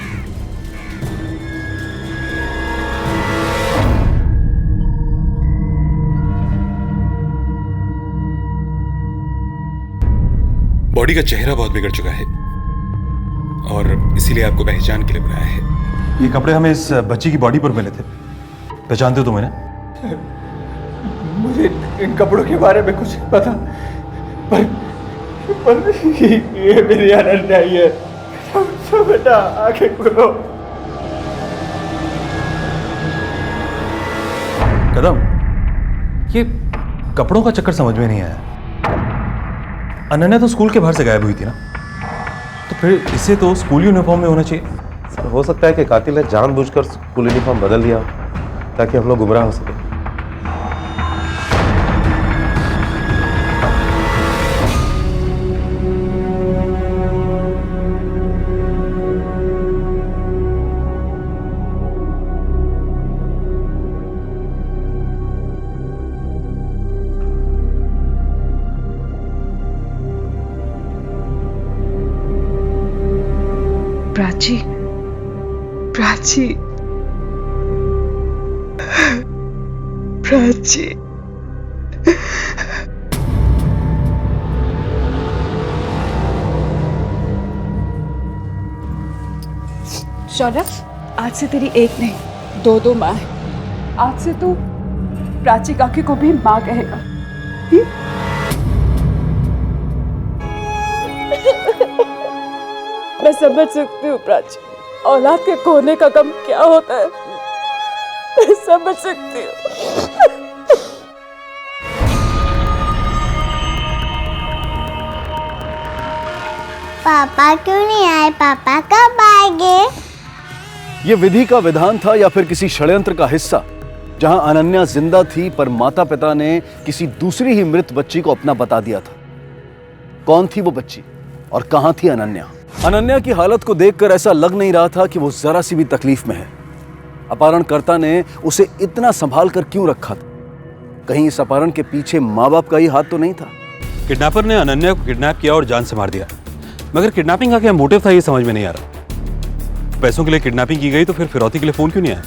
बॉडी का चेहरा बहुत बिगड़ चुका है और इसीलिए आपको पहचान के लिए बुलाया है। ये कपड़े हमें इस बच्ची की बॉडी पर मिले थे, पहचानते हो तुम इन्हें? मुझे इन कपड़ों के बारे में कुछ पता, पर ये मेरी अनन्या ही है। तो बेटा आगे खोलो। कदम, ये कपड़ों का चक्कर समझ में नहीं आया। अनन्या तो स्कूल के बाहर से गायब हुई थी ना, तो फिर इसे तो स्कूल यूनिफॉर्म में होना चाहिए। सर हो सकता है कि कातिल ने जानबूझकर स्कूल यूनिफॉर्म बदल दिया ताकि हम लोग गुमराह हो सके। प्राची, प्राची, प्राची। सौरभ, आज से तेरी एक नहीं दो माँ है। आज से तू प्राची काकी को भी माँ कहेगा। मैं समझ सकती हूँ प्राची, औलाद के खोने का गम क्या होता है, मैं समझ सकती हूँ। पापा क्यों नहीं आए? पापा कब आएंगे? ये विधि का विधान था या फिर किसी षड्यंत्र का हिस्सा, जहां अनन्या जिंदा थी पर माता पिता ने किसी दूसरी ही मृत बच्ची को अपना बता दिया था? कौन थी वो बच्ची और कहां थी अनन्या? अनन्या की हालत को देखकर ऐसा लग नहीं रहा था कि वो जरा सी भी तकलीफ में है। अपहरणकर्ता ने उसे इतना संभाल कर क्यों रखा था? कहीं इस अपहरण के पीछे माँ बाप का ही हाथ तो नहीं था? किडनैपर ने अनन्या को किडनैप किया और जान से मार दिया, मगर किडनैपिंग का क्या मोटिव था ये समझ में नहीं आ रहा। पैसों के लिए किडनैपिंग की गई तो फिर फिरौती के लिए फोन क्यों नहीं आया?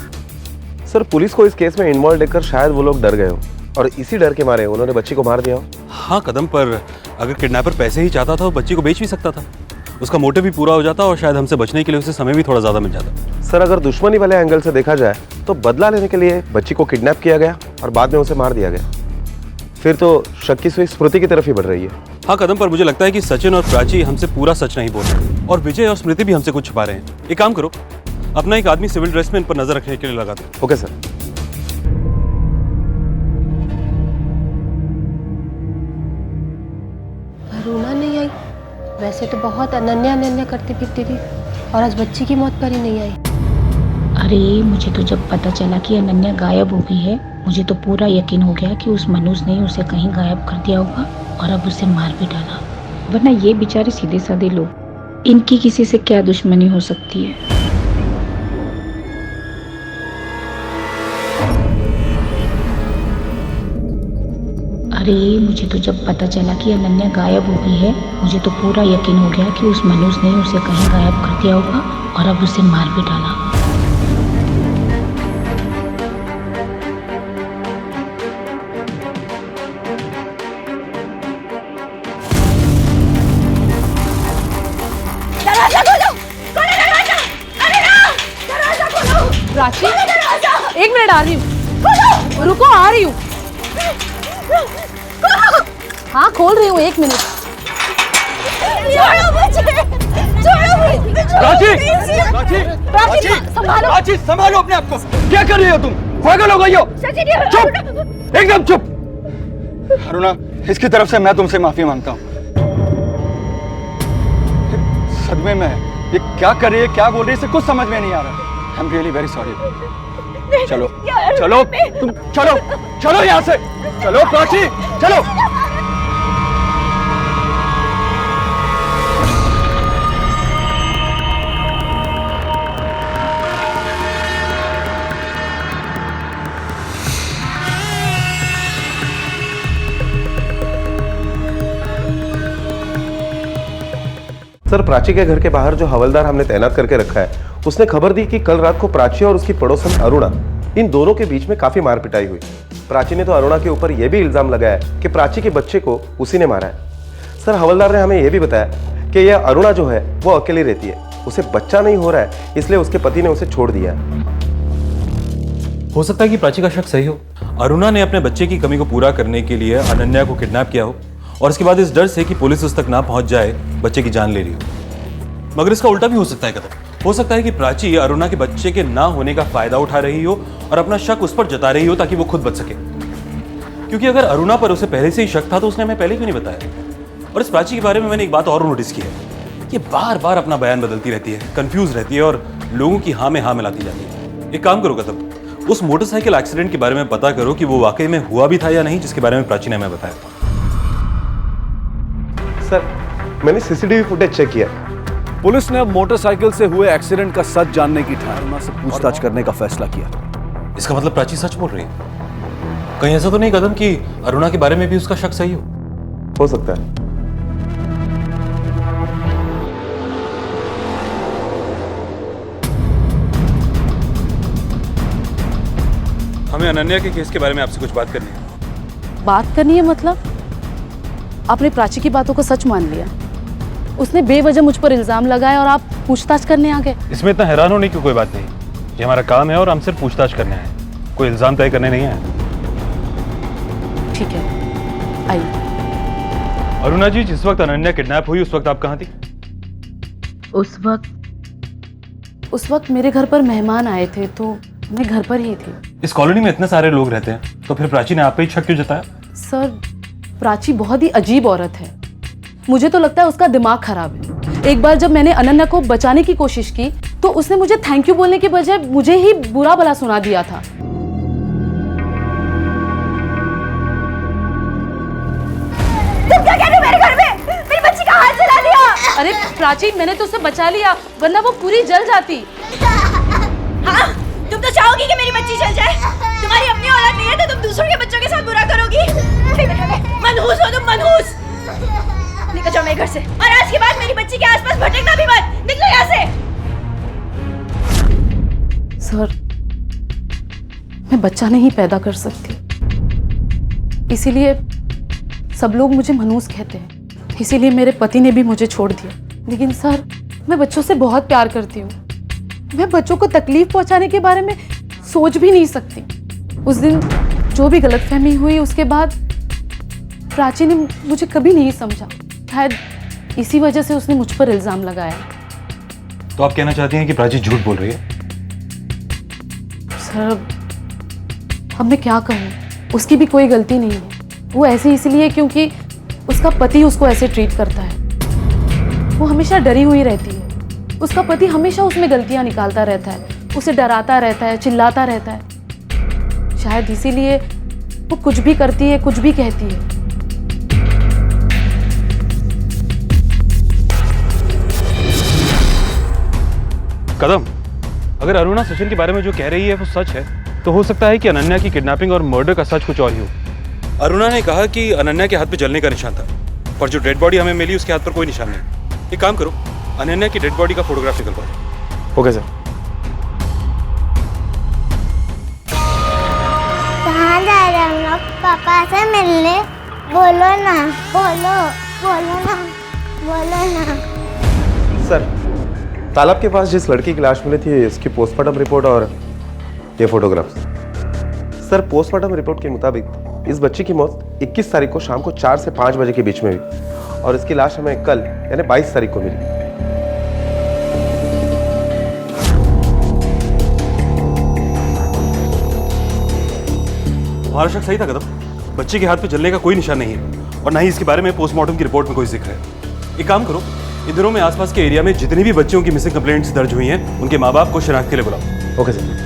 सर, पुलिस को इस केस में इन्वॉल्व देखकर शायद वो लोग डर गए हो और इसी डर के मारे उन्होंने बच्ची को मार दिया हो। हाँ कदम, पर अगर किडनैपर पैसे ही चाहता था तो बच्ची को बेच भी सकता था। उसका मोटिव भी पूरा हो जाता और शायद हमसे बचने के लिए उसे समय भी थोड़ा ज्यादा मिल जाता। सर, अगर दुश्मनी वाले एंगल से देखा जाए तो बदला लेने के लिए बच्ची को किडनैप किया गया और बाद में उसे मार दिया गया। फिर तो शक की सुई स्मृति की तरफ ही बढ़ रही है। हाँ कदम, पर मुझे लगता है कि सचिन और प्राची हमसे पूरा सच नहीं बोल रहे और विजय और स्मृति भी हमसे कुछ छुपा रहे हैं। एक काम करो, अपना एक आदमी सिविल ड्रेस में इन पर नजर रखने के लिए लगा दो। Okay sir. अरुणा नहीं आई। वैसे तो बहुत अनन्या अनन्या करती फिरती थी और आज बच्ची की मौत पर ही नहीं आई। अरे मुझे तो जब पता चला कि अनन्या गायब हो गई है, मुझे तो पूरा यकीन हो गया कि उस मनुष्य ने उसे कहीं गायब कर दिया होगा और अब उसे मार भी डाला। वरना ये बेचारे सीधे साधे लोग, इनकी किसी से क्या दुश्मनी हो सकती है। अरे मुझे तो जब पता चला कि अनन्या गायब हो गई है, मुझे तो पूरा यकीन हो गया कि उस मनुष्य ने उसे कहीं गायब कर दिया होगा और अब उसे मार भी डाला। दरवाजा खोलो! खोलो दरवाजा! अरे ना! दरवाजा खोलो! प्राची, दरवाजा! एक मिनट आ रही हूँ। रुको, आ रही हूँ। हाँ खोल रही हूँ, एक मिनट। छोड़ो मुझे! छोड़ो मुझे! प्राची! प्राची! प्राची! संभालो! प्राची, संभालो अपने आप को। क्या कर रही हो तुम? पागल हो गई हो? चुप! एकदम चुप! अरुणा, इसकी तरफ से मैं तुमसे माफी मांगता हूँ। सदमे में है। ये क्या कर रही है, क्या बोल रही है, इसे कुछ समझ में नहीं आ रहा। I am really very sorry. चलो, चलो, तुम चलो, चलो यहाँ से, चलो प्राची, चलो। सर, प्राची के घर के बाहर जो हवलदार हमने तैनात करके रखा है, उसने खबर दी कि कल रात को प्राची और उसकी पड़ोसन अरुणा, इन दोनों के बीच में काफी मार पिटाई हुई। प्राची ने तो अरुणा के ऊपर यह भी इल्जाम लगाया कि प्राची के बच्चे को उसी ने मारा है। सर, हवलदार ने हमें यह भी बताया कि यह अरुणा जो है वो अकेली रहती है, उसे बच्चा नहीं हो रहा है, इसलिए उसके पति ने उसे छोड़ दिया। हो सकता है कि प्राची का शक सही हो। अरुणा ने अपने बच्चे की कमी को पूरा करने के लिए अनन्या को किडनैप किया हो और इसके बाद इस डर से कि पुलिस उस तक ना पहुंच जाए बच्चे की जान ले रही हो। मगर इसका उल्टा भी हो सकता है कदम। हो सकता है कि प्राची अरुणा के बच्चे के ना होने का फायदा उठा रही हो और अपना शक उस पर जता रही हो ताकि वो खुद बच सके। क्योंकि अगर अरुणा पर उसे पहले से ही शक था तो उसने हमें पहले क्यों नहीं बताया। और इस प्राची के बारे में मैंने एक बात और नोटिस की है, ये बार बार अपना बयान बदलती रहती है, कंफ्यूज रहती है और लोगों की हाँ में हाँ मिलाती जाती है। एक काम करो कदम, उस मोटरसाइकिल एक्सीडेंट के बारे में पता करो कि वो वाकई में हुआ भी था या नहीं, जिसके बारे में प्राची ने हमें बताया। सर, मैंने सीसीटीवी फुटेज चेक किया। पुलिस ने अब मोटरसाइकिल से हुए एक्सीडेंट का सच जानने की ठान से पूछताछ करने का फैसला किया। इसका मतलब प्राची सच बोल रही है। कहीं ऐसा तो नहीं कदम कि अरुणा के बारे में भी उसका शक सही हो सकता है। हमें अनन्या के केस के बारे में आपसे कुछ बात करनी है। बात करनी है मतलब? आपने प्राची की बातों को सच मान लिया? उसने बेवजह मुझ पर इल्जाम लगाया और आप पूछताछ करने आ गए? इसमें इतना हैरान होने की कोई बात नहीं, ये हमारा काम है और हम सिर्फ पूछताछ करने आए, कोई इल्जाम तय करने नहीं आए। ठीक है, आइए। अरुणा जी, जिस वक्त अनन्या किडनैप हुई उस वक्त आप कहाँ थी? उस वक्त मेरे घर पर मेहमान आए थे तो मैं घर पर ही थी। इस कॉलोनी में इतने सारे लोग रहते हैं तो फिर प्राची ने आप पे ही शक क्यों जताया? सर, प्राची बहुत ही अजीब औरत है। मुझे तो लगता है उसका दिमाग खराब है। एक बार जब मैंने अनन्या को बचाने की कोशिश की तो उसने मुझे थैंक यू बोलने के बजाय मुझे ही बुरा भला सुना दिया था। तुम क्या कह रहे हो मेरे घर में? मेरी बच्ची का हाथ जला दिया। अरे प्राची, मैंने तो उसे बचा लिया, वरना वो पूरी जल जाती। हाँ, तुम तो चाहोगी कि मेरी बच्ची जल जाए। तुम्हारी अपनी औलाद नहीं है तो तुम दूसरों के बच्चों के साथ बुरा करोगी। मनहूस हो तुम, मनहूस। निकल जाओ मेरे घर से, और आज के बाद मेरी बच्ची के आसपास भटकना भी मत। निकलो यहाँ से। सर, मैं बच्चा नहीं पैदा कर सकती, इसीलिए सब लोग मुझे मनहूस कहते हैं। इसीलिए मेरे पति ने भी मुझे छोड़ दिया। लेकिन सर, मैं बच्चों से बहुत प्यार करती हूँ। मैं बच्चों को तकलीफ पहुंचाने के बारे में सोच भी नहीं सकती। उस दिन जो भी गलतफहमी हुई, उसके बाद प्राची ने मुझे कभी नहीं समझा। शायद इसी वजह से उसने मुझ पर इल्जाम लगाया। तो आप कहना चाहती हैं कि प्राची झूठ बोल रही है? सर, अब मैं क्या कहूँ, उसकी भी कोई गलती नहीं है। वो ऐसे इसलिए क्योंकि उसका पति उसको ऐसे ट्रीट करता है। वो हमेशा डरी हुई रहती है। उसका पति हमेशा उसमें गलतियां निकालता रहता है, उसे डराता रहता है, चिल्लाता रहता है। शायद इसीलिए वो कुछ भी करती है, कुछ भी कहती है। कदम, अगर अरुणा सचिन के बारे में जो कह रही है वो सच है, तो हो सकता है कि अनन्या की किडनैपिंग और मर्डर का सच कुछ और ही हो। अरुणा ने कहा कि अनन्या के हाथ पे जलने का निशान था, पर जो डेड बॉडी हमें मिली उसके हाथ पर कोई निशान नहीं। एक काम करो, अनन्या की डेड बॉडी का फोटोग्राफ निकलवाओ। Okay sir. कहाँ जा रहे हम लोग? पापा से मिलने। बोलो ना, बोलो बोलो ना, बोलो ना। सर, तालाब के पास जिस लड़की की लाश मिली थी उसकी पोस्टमार्टम रिपोर्ट और ये फोटोग्राफ्स। सर, पोस्टमार्टम रिपोर्ट के मुताबिक इस बच्ची की मौत 21 तारीख को शाम को 4 से 5 बजे के बीच में हुई और इसकी लाश हमें कल यानी 22 तारीख को मिली। हमारा शक सही था कदम। बच्चे के हाथ पे जलने का कोई निशान नहीं है और ना ही इसके बारे में पोस्टमार्टम की रिपोर्ट में कोई जिक्र है। एक काम करो, इन दिनों में आसपास के एरिया में जितनी भी बच्चों की मिसिंग कंप्लेंट्स दर्ज हुई हैं, उनके माँ बाप को शिनाख्त के लिए बुलाओ। Okay sir.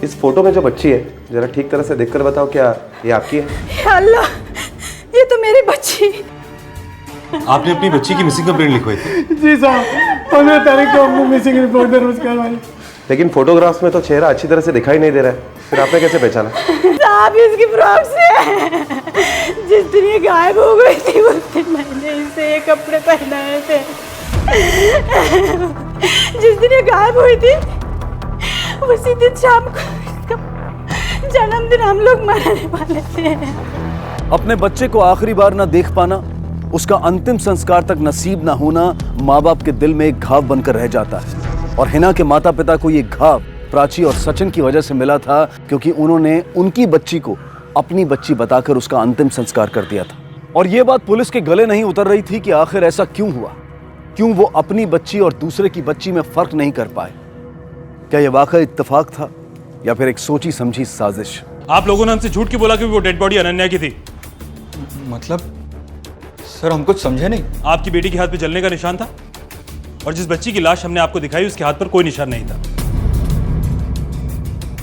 इस फोटो में जो बच्ची है, जरा ठीक तरह से देखकर बताओ, क्या ये आपकी है? या अल्लाह, ये तो मेरी बच्ची। आपने अपनी बच्ची की मिसिंग कंप्लेंट लिखवाई थी? जी साहब, 15 तारीख को हमने मिसिंग रिपोर्ट दर्ज करवाई। लेकिन फोटोग्राफ्स में तो चेहरा अच्छी तरह से दिखाई नहीं दे रहा है, फिर आपने कैसे पहचाना? साहब, इसकी फ्रॉक से जिस दिन ये गायब हो गई थी उस दिन मैंने इसे ये कपड़े पहनाए थे। जिस दिन ये गायब हुई थी उसी दिन शाम को इसका जन्मदिन हम लोग मनाने वाले थे। अपने बच्चे को आखिरी बार ना देख पाना, उसका अंतिम संस्कार तक नसीब ना होना माँ बाप के दिल में एक घाव बनकर रह जाता है। और हिना के माता पिता को ये घाव प्राची और सचिन की वजह से मिला था, क्योंकि उन्होंने उनकी बच्ची को अपनी बच्ची बताकर उसका अंतिम संस्कार कर दिया था। और ये बात पुलिस के गले नहीं उतर रही थी कि आखिर ऐसा क्यों हुआ, क्यों वो अपनी बच्ची और दूसरे की बच्ची में फर्क नहीं कर पाए। क्या यह वाकई इत्तेफाक था या फिर एक सोची समझी साजिश? आप लोगों ने हमसे झूठ क्यों बोला कि वो डेड बॉडी अनन्या की थी? मतलब सर, हम कुछ समझे नहीं। आपकी बेटी के हाथ पे जलने का निशान था और जिस बच्ची की लाश हमने आपको दिखाई उसके हाथ पर कोई निशान नहीं था।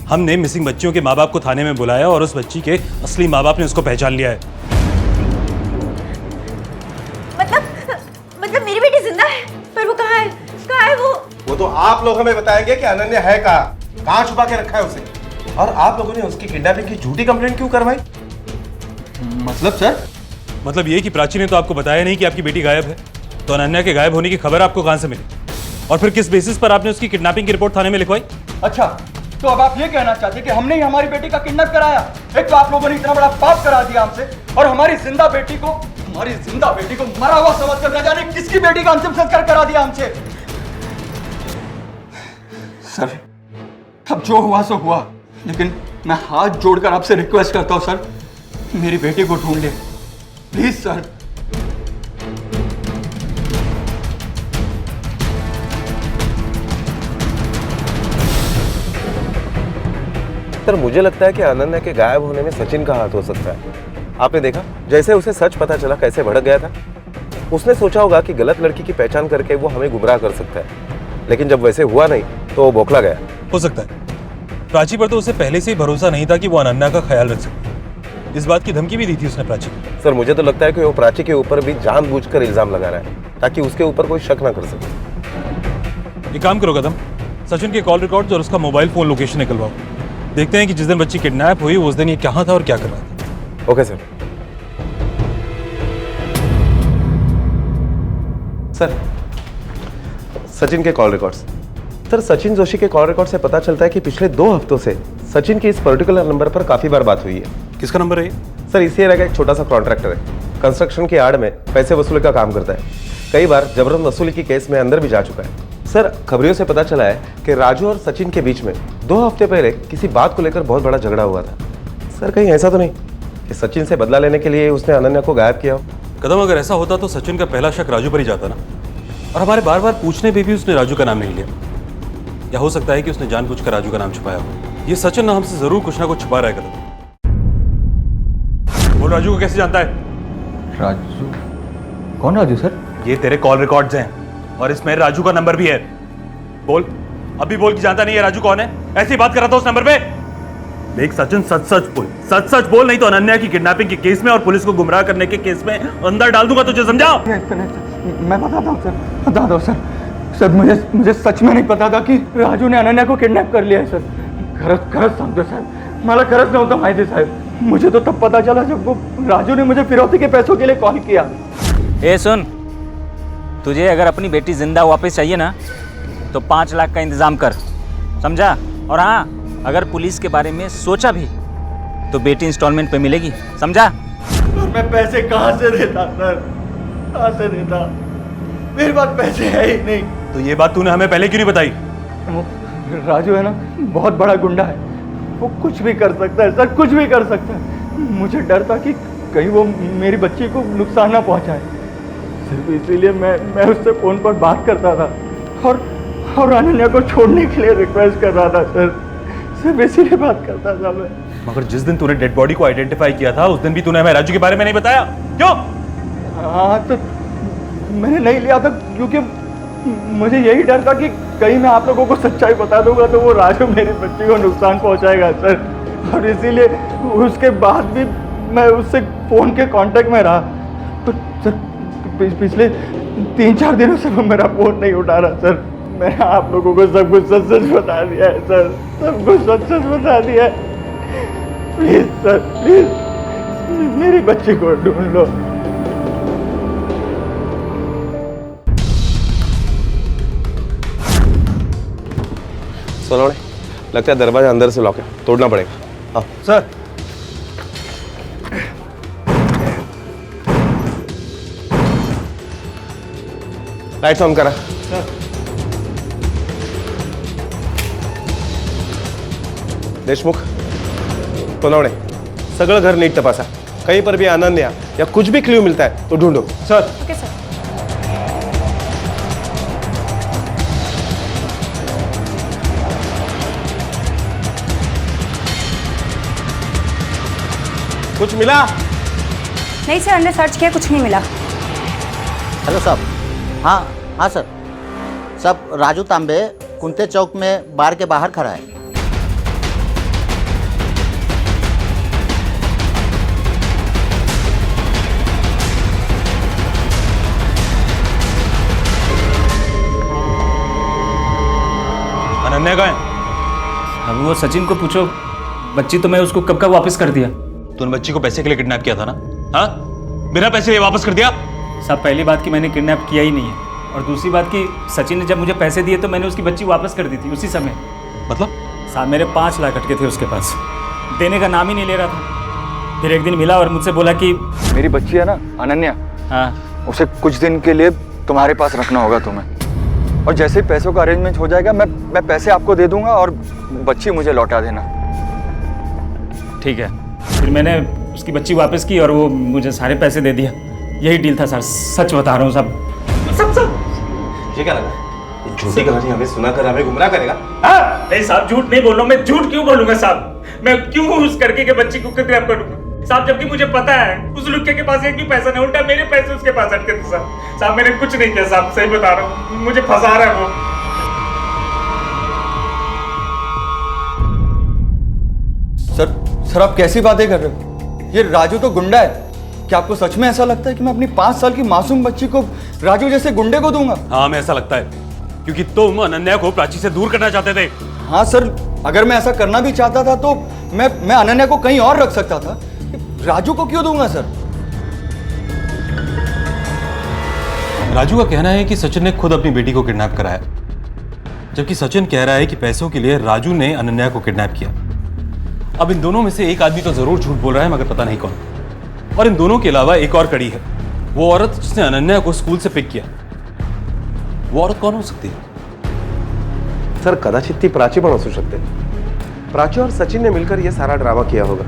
हमने मिसिंग बच्चियों के माँ बाप को थाने में बुलाया और उस बच्ची के असली माँ बाप ने उसको पहचान लिया है। मतलब मेरी बेटी जिंदा है, पर वो कहाँ है? कहाँ है वो? वो तो आप लोग हमें बताएंगे कि अनन्या है कहाँ छुपा के रखा है उसे। और आप लोगों ने उसकी किडनैपिंग की झूठी कंप्लेंट क्यों करवाई? मतलब सर? मतलब ये कि प्राची ने तो आपको बताया नहीं कि आपकी बेटी गायब है, तो अनन्या के गायब होने की खबर आपको कहां से मिली? और फिर किस बेसिस पर आपने उसकी किडनैपिंग की रिपोर्ट थाने में लिखवाई? अच्छा, तो अब आप ये कहना चाहते कि हमने ही हमारी बेटी का किडनैप कराया? एक तो आप लोगों ने इतना बड़ा पाप करा दिया हमसे, और हमारी जिंदा बेटी को मरा हुआ समझकर न जाने किसकी बेटी का अंतिम संस्कार करा दिया हमसे। सर, अब जो हुआ सो हुआ, लेकिन मैं हाथ जोड़कर आपसे रिक्वेस्ट करता हूं सर, मेरी बेटी को ढूंढ ले प्लीज सर। सर मुझे लगता है कि अनन्या के गायब होने में सचिन का हाथ हो सकता है। आपने देखा जैसे उसे सच पता चला कैसे भड़क गया था। उसने सोचा होगा कि गलत लड़की की पहचान करके वो हमें गुमराह कर सकता है, लेकिन जब वैसे हुआ नहीं तो वो बौखला गया। हो सकता है प्राची पर तो उसे पहले से ही भरोसा नहीं था कि वो अनन्या का ख्याल रख सके। इस बात की धमकी भी दी थी उसने प्राची को। सर मुझे तो लगता है कि वो प्राची के ऊपर भी जानबूझकर इल्जाम लगा रहा है ताकि उसके ऊपर कोई शक ना कर सके। एक काम करो कदम, सचिन के कॉल रिकॉर्ड्स और उसका मोबाइल फोन लोकेशन निकलवाओ। देखते हैं कि जिस दिन बच्ची किडनैप हुई उस दिन ये कहाँ था और क्या कर रहा था। Okay sir. सर सचिन के call records. Sir Sachin Joshi के कॉल रिकॉर्ड से पता चलता है कि पिछले 2 हफ्तों से सचिन की इस पर्टिकुलर नंबर पर काफी बार बात हुई है। किसका नंबर है? सर इसी एरिया का एक छोटा सा कॉन्ट्रैक्टर है, कंस्ट्रक्शन की आड़ में पैसे वसूली का काम करता है। कई बार जबरन वसूली की केस में अंदर भी जा चुका है। सर खबरों से पता चला है कि राजू और सचिन के बीच में 2 हफ्ते पहले किसी बात को लेकर बहुत बड़ा झगड़ा हुआ था। सर कहीं ऐसा तो नहीं कि सचिन से बदला लेने के लिए उसने अनन्या को गायब किया हो? कदम अगर ऐसा होता तो सचिन का पहला शक राजू पर ही जाता ना, और हमारे बार बार पूछने पे भी उसने राजू का नाम नहीं लिया। या हो सकता है कि उसने जानबूझकर राजू का नाम छुपाया हो। ये सचिन ना हमसे जरूर कुछ ना कुछ छुपा रहा है। कदम वो राजू को कैसे जानता है? राजू? कौन राजू सर? ये तेरे कॉल रिकॉर्ड्स हैं और इसमें राजू का नंबर भी है। बोल, अभी बोल कि जानता नहीं है राजू कौन है। ऐसी बात कर रहा था उस नंबर पे। देख सचिन, सच सच बोल, नहीं तो अनन्या की किडनैपिंग के केस में और पुलिस को गुमराह करने के केस में अंदर डाल दूंगा तुझे, समझा? मैं बताता हूँ सर, बताता हूँ सर। सर मुझे सच में नहीं पता था कि राजू ने अनन्या को किडनैप कर लिया है सर। खरंच सांगतो साहेब, मला खरंच नव्हतं माहिती साहेब। मुझे तो तब पता चला जब वो राजू ने मुझे फिरौती के पैसों के लिए कॉल किया। ए सुन, तुझे अगर अपनी बेटी जिंदा वापस चाहिए ना तो 5 लाख का इंतजाम कर, समझा? और हाँ, अगर पुलिस के बारे में सोचा भी तो बेटी इंस्टॉलमेंट पे मिलेगी, समझा? और मैं पैसे कहाँ से देता सर, कहाँ से देता? मेरे पास पैसे है ही नहीं। तो ये बात तूने हमें पहले क्यों नहीं बताई? राजू है ना, बहुत बड़ा गुंडा है, वो कुछ भी कर सकता है सर, कुछ भी कर सकता है। मुझे डर था कि कहीं वो मेरी बच्ची को नुकसान ना पहुंचाए, सिर्फ इसीलिए मैं उससे फोन पर बात करता था और अनन्या को छोड़ने के लिए रिक्वेस्ट कर रहा था सर, सिर्फ इसीलिए बात करता था मैं। मगर जिस दिन तूने डेड बॉडी को आइडेंटिफाई किया था उस दिन भी तूने हमें राजू के बारे में नहीं बताया, क्यों? हाँ तो मैंने नहीं लिया था क्योंकि मुझे यही डर था कि कहीं मैं आप लोगों को सच्चाई बता दूंगा तो वो राजू मेरी बच्ची को नुकसान पहुंचाएगा सर, और इसीलिए उसके बाद भी मैं उससे फ़ोन के कांटेक्ट में रहा। तो सर पिछले 3-4 दिनों से वो मेरा फ़ोन नहीं उठा रहा सर। मैंने आप लोगों को सब कुछ सच बता दिया है सर, सब कुछ सच बता दिया है। प्लीज़ सर, प्लीज़ मेरी बच्ची को ढूंढ लो। सोनोने, लगता है दरवाजा अंदर से लॉक है, तोड़ना पड़ेगा। हाँ सर। लाइट्स ऑन करा। देशमुख, सोनवणे, सगळं घर नीट तपासा। कहीं पर भी अनन्या या कुछ भी क्ल्यू मिलता है तो ढूंढो। सर। Okay sir. कुछ मिला? नहीं सर, हमने सर्च किया, कुछ नहीं मिला। हेलो साहब। हाँ सर, सब राजू तांबे कुंते चौक में बार के बाहर खड़ा है। अनन्या कहाँ है? अब वो सचिन को पूछो, बच्ची तो मैं उसको कब का वापस कर दिया। तूने बच्ची को पैसे के लिए किडनैप किया था ना? हाँ, बिना पैसे लिए वापस कर दिया। साहब पहली बात कि मैंने किडनैप किया ही नहीं है, और दूसरी बात कि सचिन ने जब मुझे पैसे दिए तो मैंने उसकी बच्ची वापस कर दी थी उसी समय। मतलब? साहब मेरे 5 लाख अटके थे उसके पास, देने का नाम ही नहीं ले रहा था। फिर एक दिन मिला और मुझसे बोला कि मेरी बच्ची है ना अनन्या, हाँ, उसे कुछ दिन के लिए तुम्हारे पास रखना होगा तुम्हें, और जैसे ही पैसों का अरेंजमेंट हो जाएगा मैं पैसे आपको दे दूंगा और बच्ची मुझे लौटा देना। ठीक है। फिर मैंने उसकी बच्ची वापस की और वो मुझे सारे पैसे दे दिया। यही डील था सर, सच बता रहा हूँ सब। ये क्या लगा? झूठी कहानी हमें सुनाकर हमें गुमराह करेगा? नहीं साहब, झूठ नहीं बोल रहा हूँ मैं। झूठ क्यों बोलूंगा साहब? मैं क्यों उस करके के बच्ची को किडनैप करूंगा साहब, जबकि मुझे पता है उस लुक्के के पास एक भी पैसा नहीं, उल्टा मेरे पैसे उसके पास अटके थे साहब। साहब मैंने कुछ नहीं किया साहब, सही बता रहा हूँ, मुझे फंसा रहा है वो। सर आप कैसी बातें कर रहे हो? ये राजू तो गुंडा है। क्या आपको सच में ऐसा लगता है कि मैं अपनी 5 साल की मासूम बच्ची को राजू जैसे गुंडे को दूंगा? हाँ, हमें ऐसा लगता है, क्योंकि तुम अनन्या को प्राची से दूर करना चाहते थे। हाँ सर, अगर मैं ऐसा करना भी चाहता था तो मैं अनन्या को कहीं और रख सकता था, राजू को क्यों दूंगा सर? राजू का कहना है कि सचिन ने खुद अपनी बेटी को किडनैप कराया, जबकि सचिन कह रहा है कि पैसों के लिए राजू ने अनन्या को किडनैप किया। अब इन दोनों में से एक आदमी तो जरूर झूठ बोल रहा है, मगर पता नहीं कौन। और इन दोनों के अलावा एक और कड़ी है, वो औरत जिसने अनन्या को स्कूल से पिक किया। वो औरत कौन हो सकती है? सर कदाचित ती प्राची पण असू शकते। प्राची और सचिन ने मिलकर यह सारा ड्रामा किया होगा,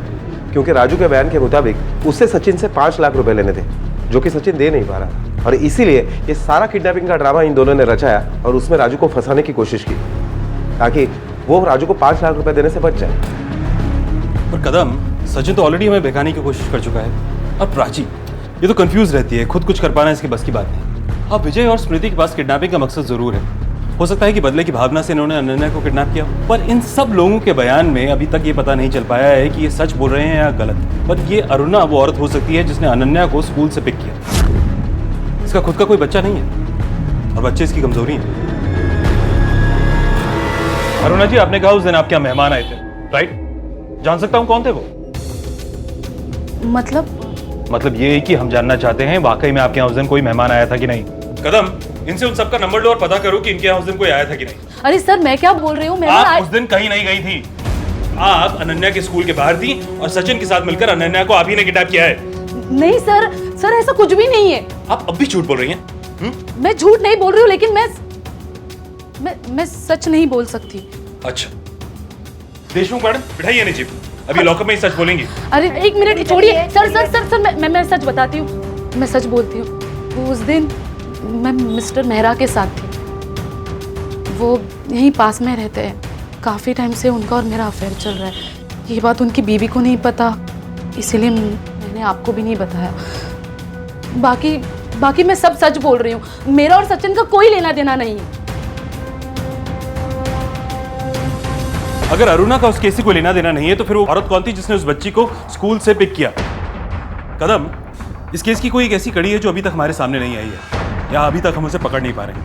क्योंकि राजू के बयान के मुताबिक उससे सचिन से 5 लाख रुपए लेने थे, जो कि सचिन दे नहीं पा रहा था, और इसीलिए ये सारा किडनैपिंग का ड्रामा इन दोनों ने रचाया और उसमें राजू को फंसाने की कोशिश की, ताकि वो राजू को 5 लाख रुपए देने से बच जाए। पर कदम, सचिन तो ऑलरेडी हमें बहकाने की कोशिश कर चुका है, और प्राची ये तो कंफ्यूज रहती है, खुद कुछ कर पाना इसके बस की बात नहीं। हाँ, विजय और स्मृति के पास किडनैपिंग का मकसद जरूर है। हो सकता है कि बदले की भावना से इन्होंने अनन्या को किडनैप किया, पर इन सब लोगों के बयान में अभी तक ये पता नहीं चल पाया है कि ये सच बोल रहे हैं या गलत। पर ये अरुणा वो औरत हो सकती है जिसने अनन्या को स्कूल से पिक किया। इसका खुद का कोई बच्चा नहीं है, और बच्चे इसकी कमजोरी है। अरुणा जी, आपने कहा उस दिन आपके यहाँ मेहमान आए थे, राइट? जान सकता हूँ कौन थे वो? मतलब ये कि हम जानना चाहते हैं वाकई में आपके यहाँ उस दिन कोई मेहमान आया था कि नहीं। कदम, इनसे उन सबका नंबर लो और पता करो कि इनके यहाँ उस दिन कोई आया था कि नहीं। अरे सर, मैं क्या बोल रही हूँ, आप उस दिन कहीं नहीं गई थी। आप अनन्या के स्कूल के बाहर थी और सचिन के साथ मिलकर अनन्या को आप ही ने किडनैप किया है। नहीं सर ऐसा कुछ भी नहीं है। आप अब भी झूठ बोल रही हैं? मैं झूठ नहीं बोल रही हूँ, लेकिन मैं सच नहीं बोल सकती। अच्छा, देशमुख मैडम, बिठाइए नहीं जीप, अभी लॉकअप में ही सच बोलेंगी। अरे एक मिनट छोड़िए सर, मैं सच बताती हूँ, मैं सच बोलती हूँ। उस दिन मैं मिस्टर मेहरा के साथ थी, वो यहीं पास में रहते हैं। काफ़ी टाइम से उनका और मेरा अफेयर चल रहा है। ये बात उनकी बीवी को नहीं पता, इसीलिए मैंने आपको भी नहीं बताया। बाकी मैं सब सच बोल रही हूँ। मेरा और सचिन का कोई लेना देना नहीं है। अगर अरुणा का उस केस से कोई लेना देना नहीं है, तो फिर वो औरत कौन थी जिसने उस बच्ची को स्कूल से पिक किया? कदम, इस केस की कोई एक ऐसी कड़ी है जो अभी तक हमारे सामने नहीं आई है, या अभी तक हम उसे पकड़ नहीं पा रहे हैं।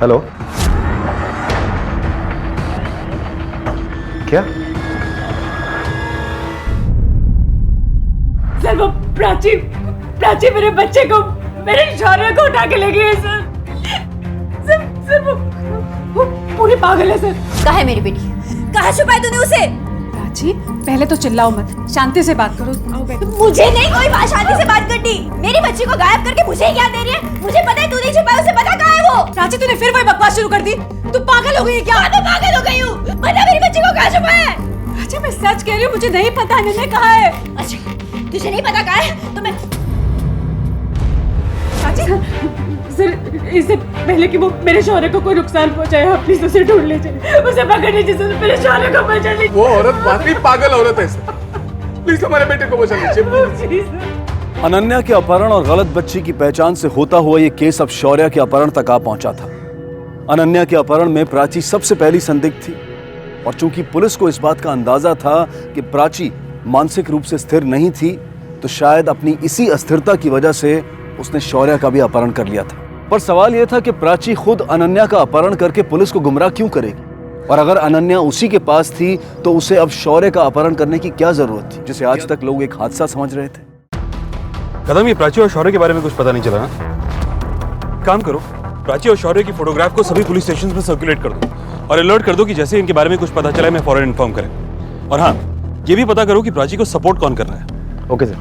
हेलो, क्या? सर वो प्राची मेरे बच्चे को, मेरे शौर्य को उठा के ले गई है सर। सर वो पूरी पागल है सर। कहाँ है मेरी बेटी? कहाँ छुपाई तूने उसे? प्राची, पहले तो चिल्लाओ मत, शांति से बात करो। मुझे नहीं कोई बात शांति से बात करनी। मेरी बच्ची को गायब करके मुझे क्या दे रही है? मुझे पता है तू नहीं छुपाया, उसे पता कहाँ है वो? प्राची, तूने फिर वही बकवास शुरू कर दी। तू पागल हो गई है क्या? मैं पागल हो गई हूँ। बता मेरी बच्ची को कहाँ छुपाया है? प्राची, मैं सच कह रही हूँ, मुझे नहीं पता अनन्या कहाँ है। अच्छा, तुझे नहीं पता कहाँ है तो मैं सर, इससे पहले कि वो मेरे शौर्य को कोई नुकसान पहुंचाए, आप प्लीज उसे ढूंढ लीजिए, उसे पकड़ लीजिए सर, मेरे शौर्य को बचा लीजिए। वो औरत वाकई पागल औरत है सर, प्लीज हमारे बेटे को बचा लीजिए। अनन्या के अपहरण और गलत बच्ची की पहचान से होता हुआ ये केस अब शौर्य के अपहरण तक आ पहुंचा था। अनन्या के अपहरण में प्राची सबसे पहली संदिग्ध थी, और चूंकि पुलिस को इस बात का अंदाजा था कि प्राची मानसिक रूप से स्थिर नहीं थी, तो शायद अपनी इसी अस्थिरता की वजह से उसने शौर्य का भी अपहरण कर लिया था। पर सवाल यह था कि प्राची खुद अनन्या का अपहरण करके पुलिस को गुमराह क्यों करेगी? और अगर अनन्या उसी के पास थी तो उसे अब शौर्य का अपहरण करने की क्या जरूरत थी, जिसे आज तक लोग एक हादसा समझ रहे थे? कदम, ये प्राची और शौर्य के बारे में कुछ पता नहीं चला ना? काम करो, प्राची और शौर्य की फोटोग्राफ को सभी पुलिस स्टेशन में सर्कुलेट कर दो और अलर्ट कर दो कि जैसे इनके बारे में कुछ पता चला मैं फौरन इन्फॉर्म करें। और हाँ, ये भी पता करो कि प्राची को सपोर्ट कौन कर रहा है। Okay sir.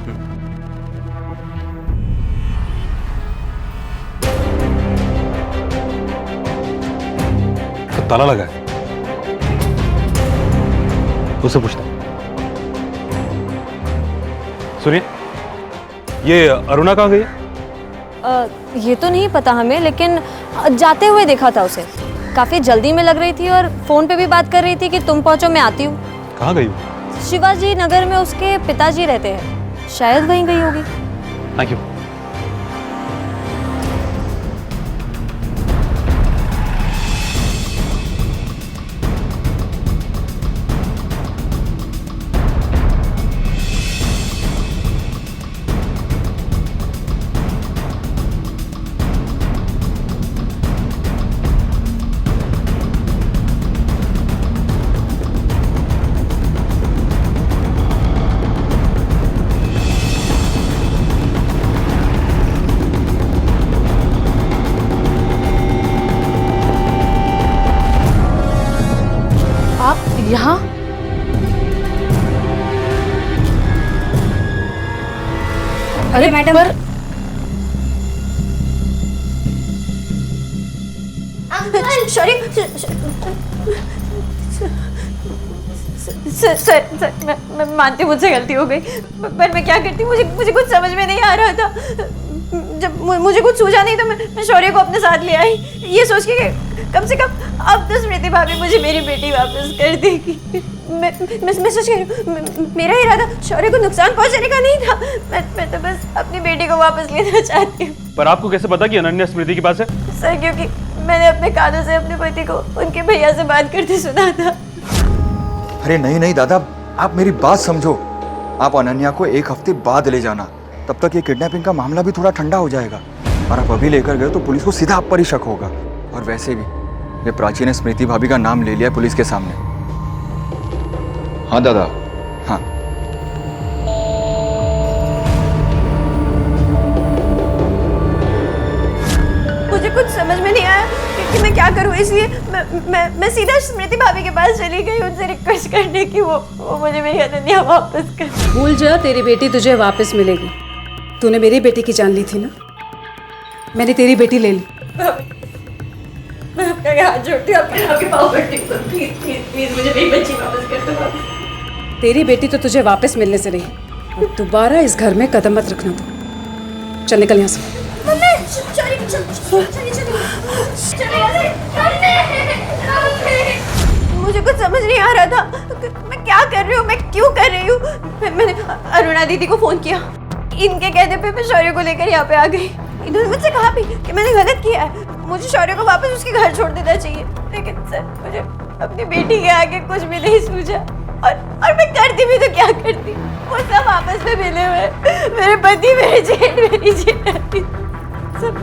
तो ताला लगा है, उससे पूछता हूं। सुनिए, ये अरुणा कहाँ गई है? ये तो नहीं पता हमें, लेकिन जाते हुए देखा था उसे। काफी जल्दी में लग रही थी और फोन पे भी बात कर रही थी कि तुम पहुंचो मैं आती हूँ। कहाँ गई वो? शिवाजी नगर में उसके पिताजी रहते हैं, शायद वहीं गई होगी। Thank you. यहाँ? अरे मैडम, सर मैं मानती हूँ मुझसे गलती हो गई, पर मैं क्या करती, मुझे कुछ समझ में नहीं आ रहा था। जब मुझे कुछ सूझा नहीं तो मैं शौर्य को अपने साथ ले आई, ये सोच के कम से कम अब तो स्मृति भाभी मुझे मेरी बेटी वापस कर देगी। मैं सच कह रही हूँ, मेरा इरादा शौर्य को नुकसान पहुंचाने का नहीं था। मैं तो बस अपनी बेटी को वापस लेना चाहती हूँ। पर आपको कैसे पता कि अनन्या स्मृति के पास है? सर, क्योंकि मैंने अपने कानों से अपने पति को उनके भैया से बात करते सुना था। अरे नहीं नहीं दादा, आप मेरी बात समझो। आप अनन्या को एक हफ्ते बाद ले जाना, तब तक ये किडनैपिंग का मामला भी थोड़ा ठंडा हो जाएगा। और आप अभी लेकर गए तो पुलिस को सीधा आप पर ही शक होगा। और वैसे भी ये प्राची ने स्मृति भाभी का नाम ले लिया पुलिस के सामने। हाँ दादा, हाँ। मुझे कुछ समझ में नहीं आया कि मैं क्या करूं, इसलिए मैं सीधा स्मृति भाभी के पास चली गई उनसे रिक्वेस्ट करने की वो मुझे मेरी अनन्या वापस कर। भूल जा, तेरी बेटी तुझे वापस मिलेगी। तूने मेरी बेटी की जान ली थी ना, मैंने तेरी बेटी ले ली। मैं आपका हाथ जोड़ती हूँ, आपके पाँव पड़ती हूँ, प्लीज प्लीज प्लीज मुझे मेरी बच्ची वापस कर दो। तेरी बेटी तो तुझे वापस मिलने से रही, और दोबारा इस घर में कदम मत रखना। तो चल निकल यहाँ से। मुझे कुछ समझ नहीं आ रहा था, मैं क्या कर रही हूँ, मैं क्यों कर रही हूँ। मैंने अरुणा दीदी को फोन किया, इनके कहने पे मैं शौर्य को लेकर यहाँ पे आ गई। इन्होंने मुझसे कहा भी कि मैंने गलत किया है, मुझे शौर्य को वापस उसके घर छोड़ देना चाहिए। लेकिन सर, मुझे अपनी बेटी के आगे कुछ भी नहीं सूझा, और मैं करती भी तो क्या करती। वो सब आपस में मिले हुए, मेरे पति, मेरे जेठ, मेरी जेठानी सब।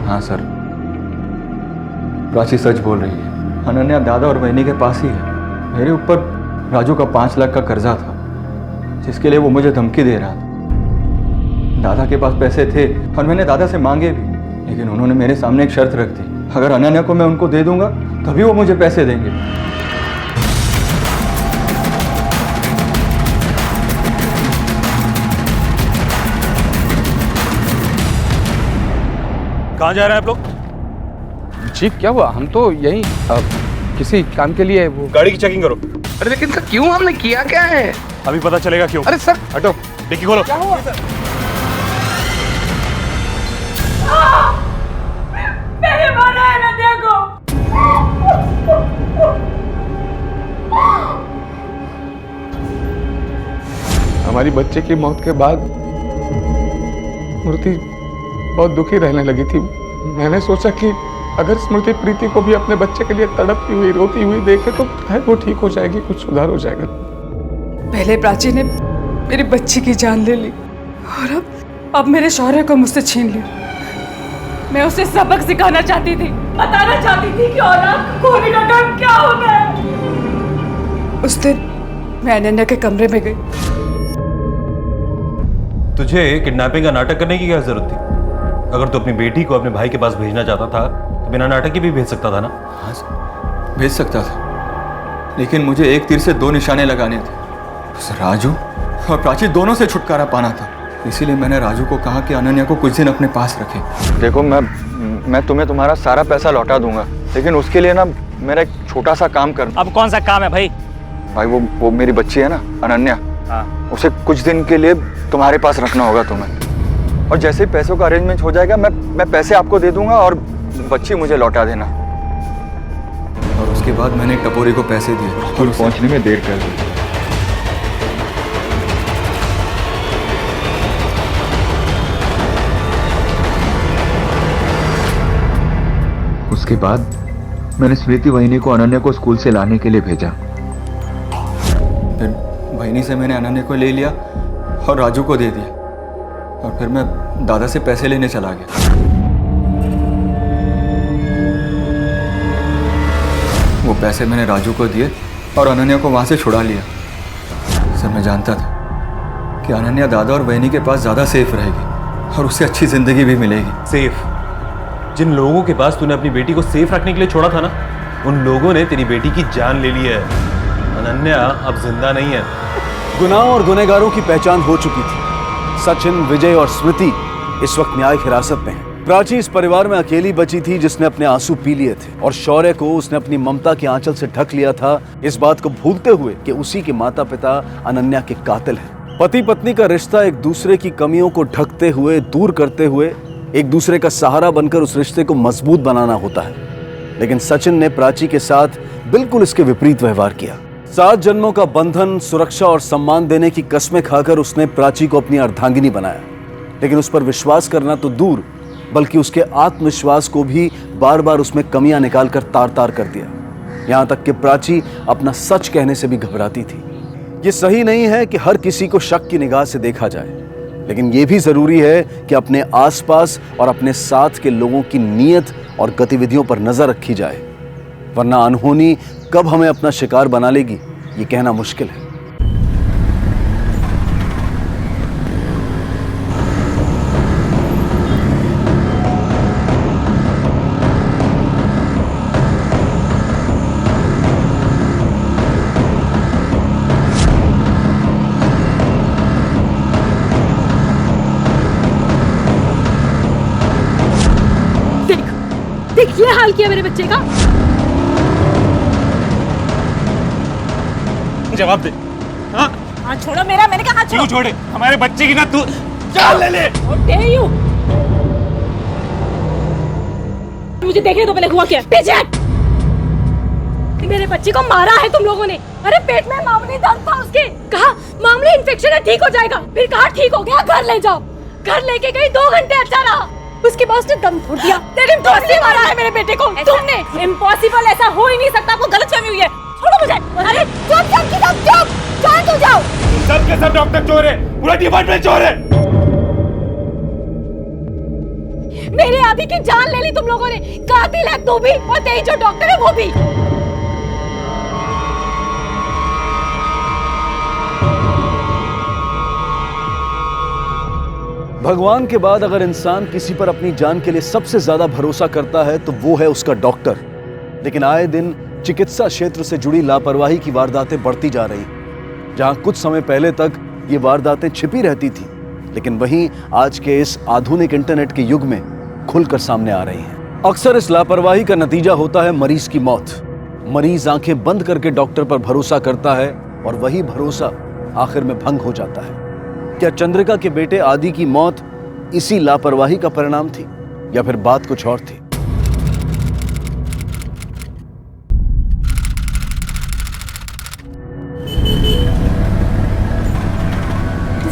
हाँ सर, प्राची सच बोल रही है। अनन्या दादा और बहनी के पास ही है। मेरे ऊपर राजू का 5 लाख का कर्जा था, जिसके लिए वो मुझे धमकी दे रहा था। दादा के पास पैसे थे और मैंने दादा से मांगे भी, लेकिन उन्होंने मेरे सामने एक शर्त रख दी, अगर अनन्या को मैं उनको दे दूंगा तभी वो मुझे पैसे देंगे। कहाँ जा रहे हैं आप लोग? जी क्या हुआ, हम तो यही किसी काम के लिए। वो गाड़ी की चेकिंग करो। अरे लेकिन सर क्यों, हमने किया क्या है? अभी पता चलेगा क्यों। अरे सर हटो, डिक्की खोलो। क्या हुआ? मैंने मारा है अनन्या को। हमारी बच्चे की मौत के बाद मूर्ति बहुत दुखी रहने लगी थी। मैंने सोचा कि अगर स्मृति प्रीति को भी अपने बच्चे के लिए तड़पती हुई रोती हुई देखे तो शायद वो ठीक हो जाएगी, कुछ सुधार हो जाएगा। पहले प्राची ने मेरी बच्ची की जान ले ली, और अब मेरे शौर्य को मुझसे छीन लिया। मैं उसे सबक सिखाना चाहती थी, बताना चाहती थी कि औलाद को खोने का काम क्या होता है। उस दिन मैं अनन्या के कमरे में गई। तुझे किडनैपिंग का नाटक करने की क्या जरूरत थी? अगर तू अपनी बेटी को अपने भाई के पास भेजना चाहता था तो बिना नाटक के भी भेज सकता था ना? हाँ सर, भेज सकता था, लेकिन मुझे एक तीर से दो निशाने लगाने थे। उस राजू और प्राची दोनों से छुटकारा पाना था। इसीलिए मैंने राजू को कहा कि अनन्या को कुछ दिन अपने पास रखे। देखो मैं तुम्हें तुम्हारा सारा पैसा लौटा दूंगा, लेकिन उसके लिए ना मेरा एक छोटा सा काम कर। अब कौन सा काम है भाई? भाई वो मेरी बच्ची है ना अनन्या, उसे कुछ दिन के लिए तुम्हारे पास रखना होगा तुम्हें। और जैसे ही पैसों का अरेंजमेंट हो जाएगा मैं पैसे आपको दे दूंगा और बच्ची मुझे लौटा देना। और उसके बाद मैंने टपोरी को पैसे दिए और पहुंचने में देर कर दी। उसके बाद मैंने स्मृति वहिनी को अनन्या को स्कूल से लाने के लिए भेजा। फिर वहिनी से मैंने अनन्या को ले लिया और राजू को दे दिया, और फिर मैं दादा से पैसे लेने चला गया। वो पैसे मैंने राजू को दिए और अनन्या को वहां से छुड़ा लिया। सर, मैं जानता था कि अनन्या दादा और वहिनी के पास ज़्यादा सेफ रहेगी और उससे अच्छी ज़िंदगी भी मिलेगी। सेफ? जिन लोगों के पास तूने अपनी बेटी को सेफ रखने के लिए छोड़ा था ना, उन लोगों ने तेरी बेटी की जान ले ली है। अनन्या अब जिंदा नहीं है। गुनाह और गुनहगारों की पहचान हो चुकी थी। सचिन, विजय और स्मृति इस वक्त न्यायिक हिरासत में हैं। प्राची इस परिवार में अकेली बची थी जिसने अपने आंसू पी लिए थे, और शौर्य को उसने अपनी ममता के आंचल से ढक लिया था, इस बात को भूलते हुए कि उसी के माता पिता अनन्या के कातिल हैं। पति पत्नी का रिश्ता एक दूसरे की कमियों को ढकते हुए, दूर करते हुए, एक दूसरे का सहारा बनकर उस रिश्ते को मजबूत बनाना होता है। लेकिन सचिन ने प्राची के साथ बिल्कुल इसके विपरीत व्यवहार किया। 7 जन्मों का बंधन, सुरक्षा और सम्मान देने की कस्में खाकर उसने प्राची को अपनी अर्धांगिनी बनाया, लेकिन उस पर विश्वास करना तो दूर, बल्कि उसके आत्मविश्वास को भी बार बार उसमें कमियां निकालकर तार तार कर दिया। यहां तक कि प्राची अपना सच कहने से भी घबराती थी। ये सही नहीं है कि हर किसी को शक की निगाह से देखा जाए, लेकिन यह भी जरूरी है कि अपने आसपास और अपने साथ के लोगों की नीयत और गतिविधियों पर नजर रखी जाए, वरना अनहोनी कब हमें अपना शिकार बना लेगी ये कहना मुश्किल है। देख ये हाल किया मेरे बच्चे का। जवाब दे। हाँ? हाथ छोड़ो मेरा, मैंने कहा हाथ छोड़ो। क्यों छोड़े? हमारे बच्चे की ना तू जान ले ले। मुझे देखने दो पहले हुआ क्या। पीछे मेरे बच्चे को मारा है तुम लोगों ने। अरे पेट में मामूली दर्द था उसके, कहा मामूली इन्फेक्शन है, ठीक हो जाएगा। फिर कहा ठीक हो गया, घर ले जाओ। घर लेके गई, 2 घंटे अच्छा रहा, उसके बाद उसने दम तोड़ दिया। तेरे तुमने मारा है मेरे बेटे को, तुमने। इम्पॉसिबल, ऐसा हो ही नहीं सकता, आपको गलतफहमी हुई है। छोड़ो मुझे। अरे चुप जान तो जाओ। सब के सब डॉक्टर चोर है, पूरा डिपार्टमेंट चोर है। मेरे आदि की जान ले ली तुम लोगों ने। कातिल है तू भी और तेरी जो डॉक्टर है वो भी। भगवान के बाद अगर इंसान किसी पर अपनी जान के लिए सबसे ज्यादा भरोसा करता है तो वो है उसका डॉक्टर। लेकिन आए दिन चिकित्सा क्षेत्र से जुड़ी लापरवाही की वारदातें बढ़ती जा रही हैं। जहां कुछ समय पहले तक ये वारदातें छिपी रहती थी, लेकिन वहीं आज के इस आधुनिक इंटरनेट के युग में खुलकर सामने आ रही हैं। अक्सर इस लापरवाही का नतीजा होता है मरीज की मौत। मरीज आंखें बंद करके डॉक्टर पर भरोसा करता है और वही भरोसा आखिर में भंग हो जाता है। क्या चंद्रिका के बेटे आदि की मौत इसी लापरवाही का परिणाम थी या फिर बात कुछ और थी?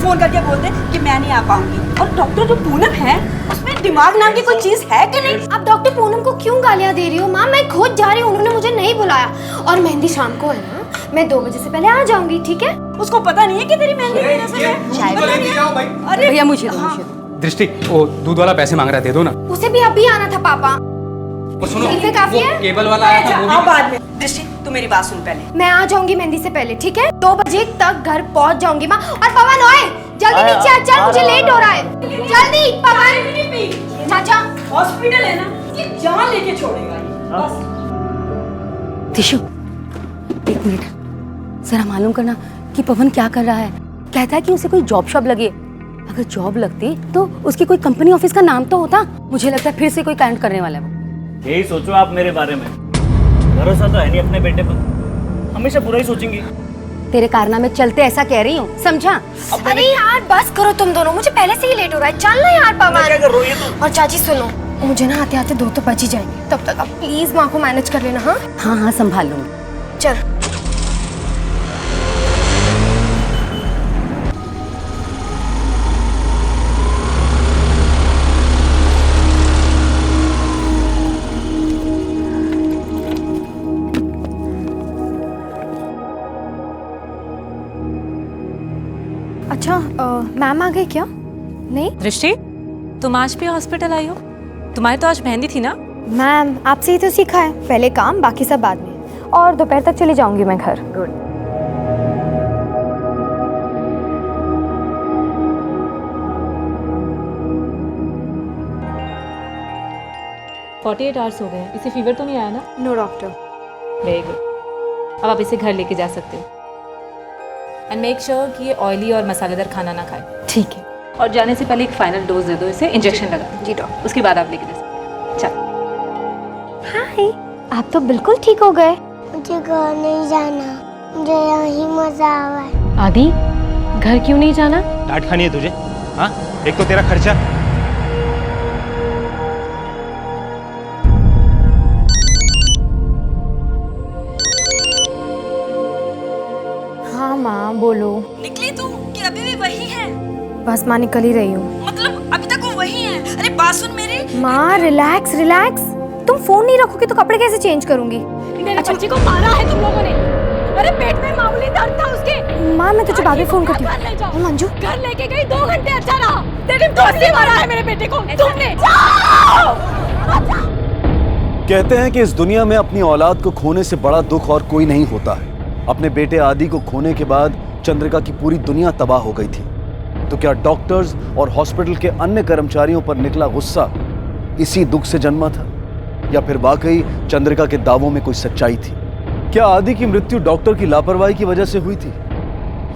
फोन करके बोल दे कि मैं नहीं आ पाऊंगी। और डॉक्टर जो पूनम है उसमें दिमाग नाम की कोई चीज है कि नहीं? आप डॉक्टर पूनम को क्यों गालियाँ दे रही हो? माँ मैं खुद जा रही हूँ, उन्होंने मुझे नहीं बुलाया। और मेहंदी शाम को है ना, मैं 2 बजे से पहले आ जाऊंगी, ठीक है? उसको पता नहीं है कि तेरी मेहंदी की रस्म है? चाय अरे भैया मुझे दो, दृष्टि, वो दूध वाला पैसे मांग रहा है, दे दो ना। उसे भी अभी आना था पापा। और सुनो, इनसे काफी वो है? केबल वाला आया था, वो भी- हाँ बाद में। दृष्टि तू मेरी बात सुन पहले। मैं आ जाऊंगी मेहंदी से पहले, ठीक है? 2 बजे तक घर पहुंच जाऊंगी माँ। और पवन ओए जल्दी नीचे आ, चल मुझे लेट हो रहा है। जल्दी पवन। चाचा हॉस्पिटल है ना, ये जान लेके छोड़ेगा ये। बस। दिशु, 1 मिनट, जरा मालूम करना कि पवन क्या कर रहा है। कहता है कि उसे कोई जॉब शॉब लगे। अगर जॉब लगती तो उसकी कोई कंपनी ऑफिस का नाम तो होता। मुझे लगता है फिर से कोई कांड करने वाला है वो। यही सोचो आप मेरे बारे में। भरोसा तो है नहीं अपने बेटे पर, हमेशा बुरा ही सोचेंगी। तेरे कारनामे चलते ऐसा कह रही हूँ, समझा? अरे यार बस करो तुम दोनों, मुझे पहले से ही लेट हो रहा है। चल ना यार पवन। और चाची सुनो, मुझे ना आते आते 2 तो बच ही जाएंगे, तब तक आप प्लीज माँ को मैनेज कर लेना। हाँ हाँ हाँ संभाल लूंगी। चल। अच्छा मैम आ गई क्या? नहीं दृष्टि, तुम आज भी हॉस्पिटल आई हो? तुम्हारी तो आज मेहंदी थी ना? मैम आपसे ही तो सीखा है, पहले काम बाकी सब बाद में। और दोपहर तक चली जाऊंगी मैं घर। गुड। आवर्स हो गए, इसे फीवर तो नहीं आया ना? No doctor. Very good. अब आप इसे घर लेके जा सकते हो। एंड मेक श्योर कि ये ऑयली और मसालेदार खाना ना खाए। ठीक है। और जाने से पहले एक फाइनल डोज दे दो इसे, इंजेक्शन लगा। जी डॉक्टर। उसके बाद आप लेके जा सकते हो। चल। हाय, आप तो बिल्कुल ठीक हो गए। मुझे घर नहीं जाना, मुझे यहीं मजा आवा है। आदि, घर क्यों नहीं जाना? डांट खानी है तुझे? हाँ, एक तो तेरा खर्चा। हाँ माँ बोलो। निकली तू कि अभी भी वही है? बस माँ निकल ही रही हूँ। मतलब अभी तक वो वही है? अरे बात सुन मेरी। माँ रिलैक्स रिलैक्स। तुम फोन नहीं रखोगे तो कपड़े कैसे चेंज करूंगी? मेरे बच्चे को मारा है तुम लोगों ने। अरे पेट में मामूली दर्द था उसके। माँ मैं तुझे बाद में फोन करती हूँ। मंजू घर लेके गई, 2 घंटे अच्छा रहा। तेरे दोस्ती मारा है मेरे बेटे को तुमने। कहते हैं कि इस दुनिया में अपनी औलाद को खोने से बड़ा दुख और कोई नहीं होता है। अपने बेटे आदि को खोने के बाद चंद्रिका की पूरी दुनिया तबाह हो गई थी। तो क्या डॉक्टर्स और हॉस्पिटल के अन्य कर्मचारियों पर निकला गुस्सा इसी दुख से जन्मा था, या फिर वाकई चंद्रिका के दावों में कोई सच्चाई थी? क्या आदि की मृत्यु डॉक्टर की लापरवाही की वजह से हुई थी?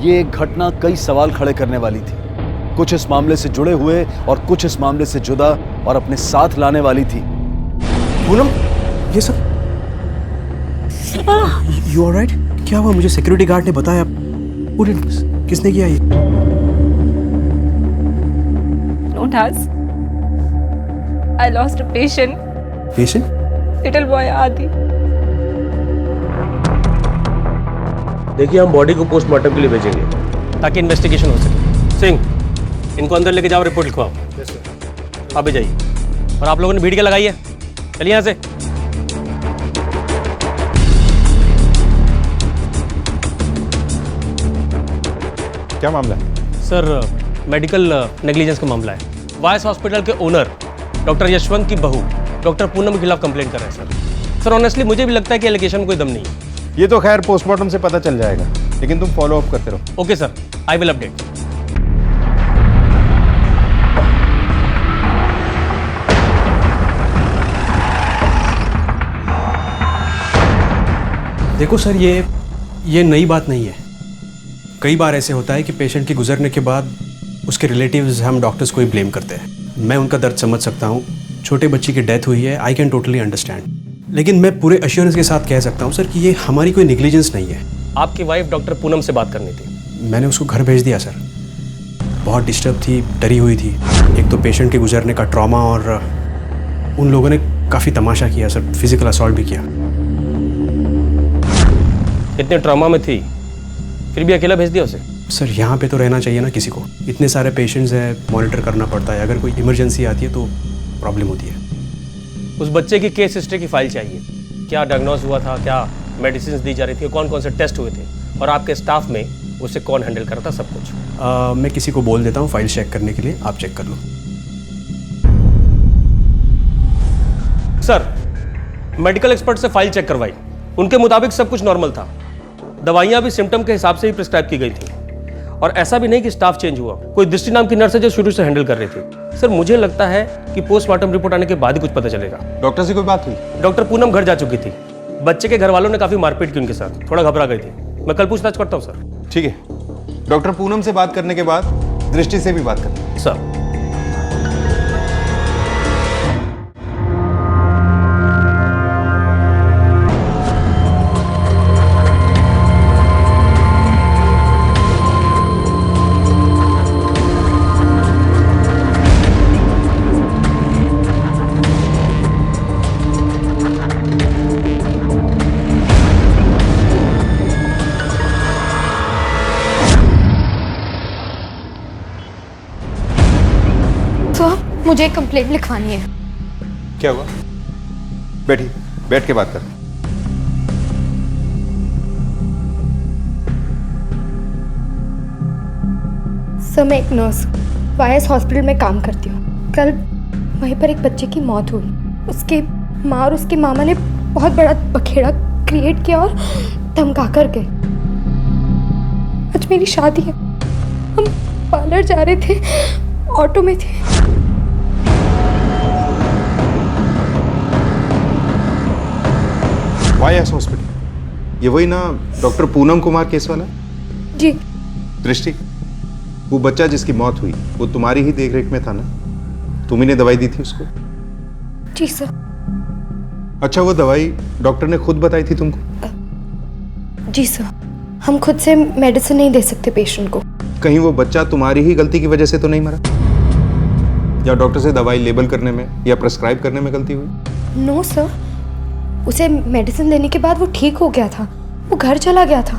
ये एक घटना कई सवाल खड़े करने वाली थी। कुछ इस मामले से जुड़े हुए और कुछ इस मामले से जुदा और अपने साथ लाने वाली थी। पूनम, ये सब यू ऑलराइट? क्या हुआ? मुझे सिक्योरिटी गार्ड ने बताया। किसने किया ये? Don't ask. I lost a patient. Patient? Little boy आदि। देखिए हम बॉडी को पोस्टमार्टम के लिए भेजेंगे ताकि इन्वेस्टिगेशन हो सके। सिंह, इनको अंदर लेके जाओ, रिपोर्ट लिखवाओ। आप भी जाइए। और आप लोगों ने भीड़ क्या लगाई है? चलिए यहाँ से। क्या मामला है? सर, मेडिकल नेग्लिजेंस का मामला है। वाइस हॉस्पिटल के ओनर डॉक्टर यशवंत की बहू डॉक्टर पूनम के खिलाफ कंप्लेंट कर रहे हैं सर। सर ऑनेस्टली मुझे भी लगता है कि एलिगेशन में कोई दम नहीं है। ये तो खैर पोस्टमार्टम से पता चल जाएगा, लेकिन तुम फॉलो अप करते रहो। Okay sir, I will update. देखो सर, ये नई बात नहीं है। कई बार ऐसे होता है कि पेशेंट के गुजरने के बाद उसके रिलेटिव्स हम डॉक्टर्स को ही ब्लेम करते हैं। मैं उनका दर्द समझ सकता हूँ। छोटे बच्ची की डेथ हुई है, आई कैन टोटली अंडरस्टैंड। लेकिन मैं पूरे एश्योरेंस के साथ कह सकता हूँ सर कि ये हमारी कोई नेग्लिजेंस नहीं है। आपकी वाइफ डॉक्टर पूनम से बात करनी थी। मैंने उसको घर भेज दिया सर। बहुत डिस्टर्ब थी, डरी हुई थी। एक तो पेशेंट के गुजरने का ट्रॉमा, और उन लोगों ने काफ़ी तमाशा किया सर, फिजिकल असॉल्ट भी किया। इतने ट्रॉमा में थी फिर भी अकेला भेज दिया उसे? सर यहाँ पे तो रहना चाहिए ना किसी को। इतने सारे पेशेंट्स हैं, मॉनिटर करना पड़ता है। अगर कोई इमरजेंसी आती है तो प्रॉब्लम होती है। उस बच्चे की केस हिस्ट्री की फाइल चाहिए। क्या डायग्नोज हुआ था, क्या मेडिसिन दी जा रही थी, कौन कौन से टेस्ट हुए थे, और आपके स्टाफ में उसे कौन हैंडल करता, सब कुछ। मैं किसी को बोल देता हूँ फाइल चेक करने के लिए, आप चेक कर लो। सर, मेडिकल एक्सपर्ट से फाइल चेक करवाई, उनके मुताबिक सब कुछ नॉर्मल था। दवाइयाँ भी सिम्टम के हिसाब से ही प्रिस्क्राइब की गई थी, और ऐसा भी नहीं कि स्टाफ चेंज हुआ। कोई दृष्टि नाम की नर्स है जो शुरू से हैंडल कर रही थी। सर, मुझे लगता है कि पोस्टमार्टम रिपोर्ट आने के बाद ही कुछ पता चलेगा। डॉक्टर से कोई बात हुई? डॉक्टर पूनम घर जा चुकी थी। बच्चे के घर वालों ने काफी मारपीट की उनके साथ, थोड़ा घबरा गई थी। मैं कल पूछताछ करता हूँ सर। ठीक है, डॉक्टर पूनम से बात करने के बाद दृष्टि से भी बात करना सर। मुझे कंप्लेंट लिखवानी है। क्या हुआ? बैठी, बैठ के बात कर। सर, मैं एक नर्स वायस हॉस्पिटल में काम करती हूँ। कल वहीं पर एक बच्चे की मौत हुई। उसके माँ और उसके मामा ने बहुत बड़ा बखेड़ा क्रिएट किया और धमका कर गए। आज मेरी शादी है, हम पार्लर जा रहे थे, ऑटो में थे। वायस हॉस्पिटल, ये वही ना डॉक्टर पूनम कुमार केस वाला? जी। दृष्टि, वो बच्चा जिसकी मौत हुई वो तुम्हारी ही देखरेख में था ना? तुम्ही ने दवाई दी थी उसको? जी सर। अच्छा, वो दवाई डॉक्टर ने खुद बताई थी तुमको? जी सर, हम खुद से मेडिसिन नहीं दे सकते पेशेंट को। कहीं वो बच्चा तुम्हारी ही गलती की वजह से तो नहीं मरा, या डॉक्टर से दवाई लेबल करने में या प्रेस्क्राइब करने में गलती हुई? नो सर, उसे मेडिसिन देने के बाद वो ठीक हो गया था, वो घर चला गया था।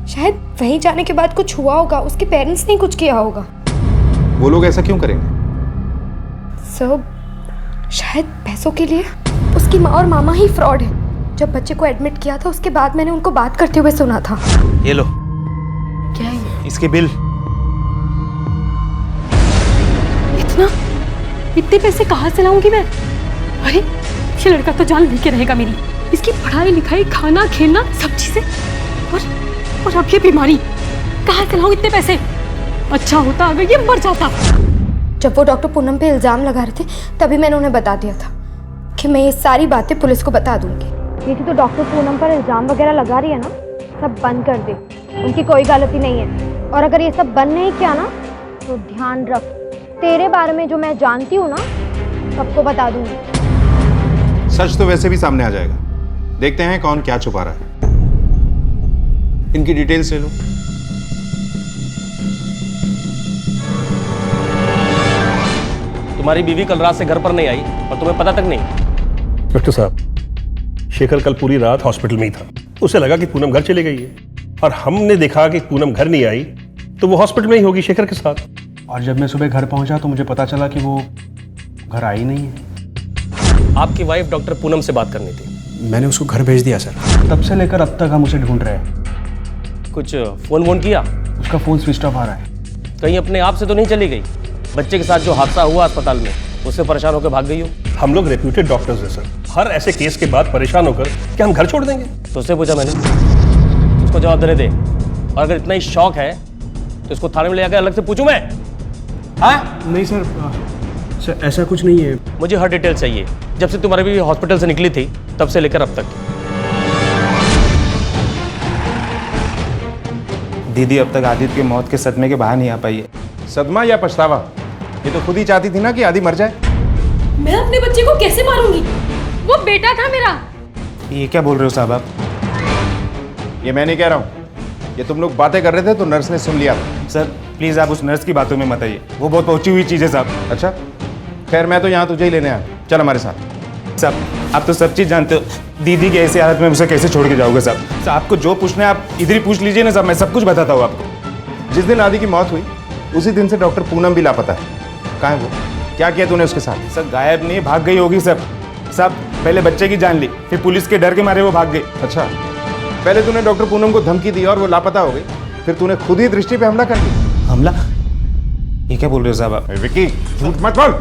शायद वहीं जाने के बाद कुछ हुआ होगा, उसके पेरेंट्स ने कुछ किया होगा। वो लोग ऐसा क्यों करेंगे? सर, शायद पैसों के लिए। उसकी माँ और मामा ही फ्रॉड है। जब बच्चे को एडमिट किया था उसके बाद मैंने उनको बात करते हुए सुना था। ये लो, क्या है इसके बिल। इतने पैसे कहाँ से लाऊंगी मैं? अरे ये लड़का तो जान लेके रहेगा मेरी। इसकी पढ़ाई लिखाई, खाना खेलना, सब चीजें, और अब ये बीमारी। कहाँ से लाऊं इतने पैसे? अच्छा होता अगर ये मर जाता। जब वो डॉक्टर पूनम पे इल्जाम लगा रहे थे तभी मैंने उन्हें बता दिया था कि मैं ये सारी बातें पुलिस को बता दूंगी। ये तो डॉक्टर पूनम पर इल्जाम वगैरह लगा रही है ना, सब बंद कर दे। उनकी कोई गलती नहीं है, और अगर ये सब बंद नहीं किया ना तो ध्यान रख, तेरे बारे में जो मैं जानती हूँ ना सबको बता दूंगी। सच तो वैसे भी सामने आ जाएगा। देखते हैं कौन क्या छुपा रहा है। इनकी डिटेल्स ले लो। तुम्हारी बीवी कल रात से घर पर नहीं आई और तुम्हें पता तक नहीं? डॉक्टर साहब, शेखर कल पूरी रात हॉस्पिटल में ही था। उसे लगा कि पूनम घर चली गई है, और हमने देखा कि पूनम घर नहीं आई तो वो हॉस्पिटल में ही होगी शेखर के साथ। और जब मैं सुबह घर पहुंचा तो मुझे पता चला कि वो घर आई नहीं है। आपकी वाइफ डॉक्टर पूनम से बात करनी थी। मैंने उसको घर भेज दिया सर। तब से लेकर अब तक हम उसे ढूंढ रहे हैं। कुछ फोन वोन किया? उसका फोन स्विच ऑफ आ रहा है। कहीं अपने आप से तो नहीं चली गई? बच्चे के साथ जो हादसा हुआ अस्पताल में, उससे परेशान होकर भाग गई हो? हम लोग रेप्यूटेड डॉक्टर्स हैं सर, हर ऐसे केस के बाद परेशान होकर क्या हम घर छोड़ देंगे? तो उससे पूछा मैंने, उसको जवाब देने दे। और अगर इतना ही शौक है तो इसको थाने में ले आकर अलग से पूछूं मैं? हाँ? नहीं सर, सर ऐसा कुछ नहीं है। मुझे हर डिटेल चाहिए, जब से तुम्हारी बीवी हॉस्पिटल से निकली थी तब से लेकर अब तक। दीदी अब तक आदित्य की मौत के सदमे के बाहर नहीं आ पाई है। सदमा या पछतावा? ये तो खुद ही चाहती थी ना कि आदि मर जाए। मैं अपने बच्चे को कैसे मारूंगी? वो बेटा था मेरा। ये क्या बोल रहे हो साहब आप? ये मैं नहीं कह रहा हूँ, ये तुम लोग बातें कर रहे थे तो नर्स ने सुन लिया। सर प्लीज़ आप उस नर्स की बातों में मत आइए, वो बहुत पहुंची हुई चीज़ है साहब। अच्छा, खैर मैं तो यहाँ तुझे ही लेने आया, चल हमारे साथ। साहब आप तो सब चीज़ जानते हो, दीदी की ऐसी हालत में उसे कैसे छोड़ के जाओगे साहब? आपको जो पूछना है आप इधर ही पूछ लीजिए ना साहब, मैं सब कुछ बताता हूँ आपको। जिस दिन आदि की मौत हुई उसी दिन से डॉक्टर पूनम भी लापता है। कहाँ है वो? क्या किया तूने उसके साथ? सर गायब नहीं, भाग गई होगी सर। सब पहले बच्चे की जान ली, फिर पुलिस के डर के मारे वो भाग गई। अच्छा, पहले तूने डॉक्टर पूनम को धमकी दी और वो लापता हो गई, फिर तूने खुद ही दृष्टि पे हमला कर दिया। हमला? ये क्या बोल रहे हो साहब आप? विकी, झूठ मत बोल।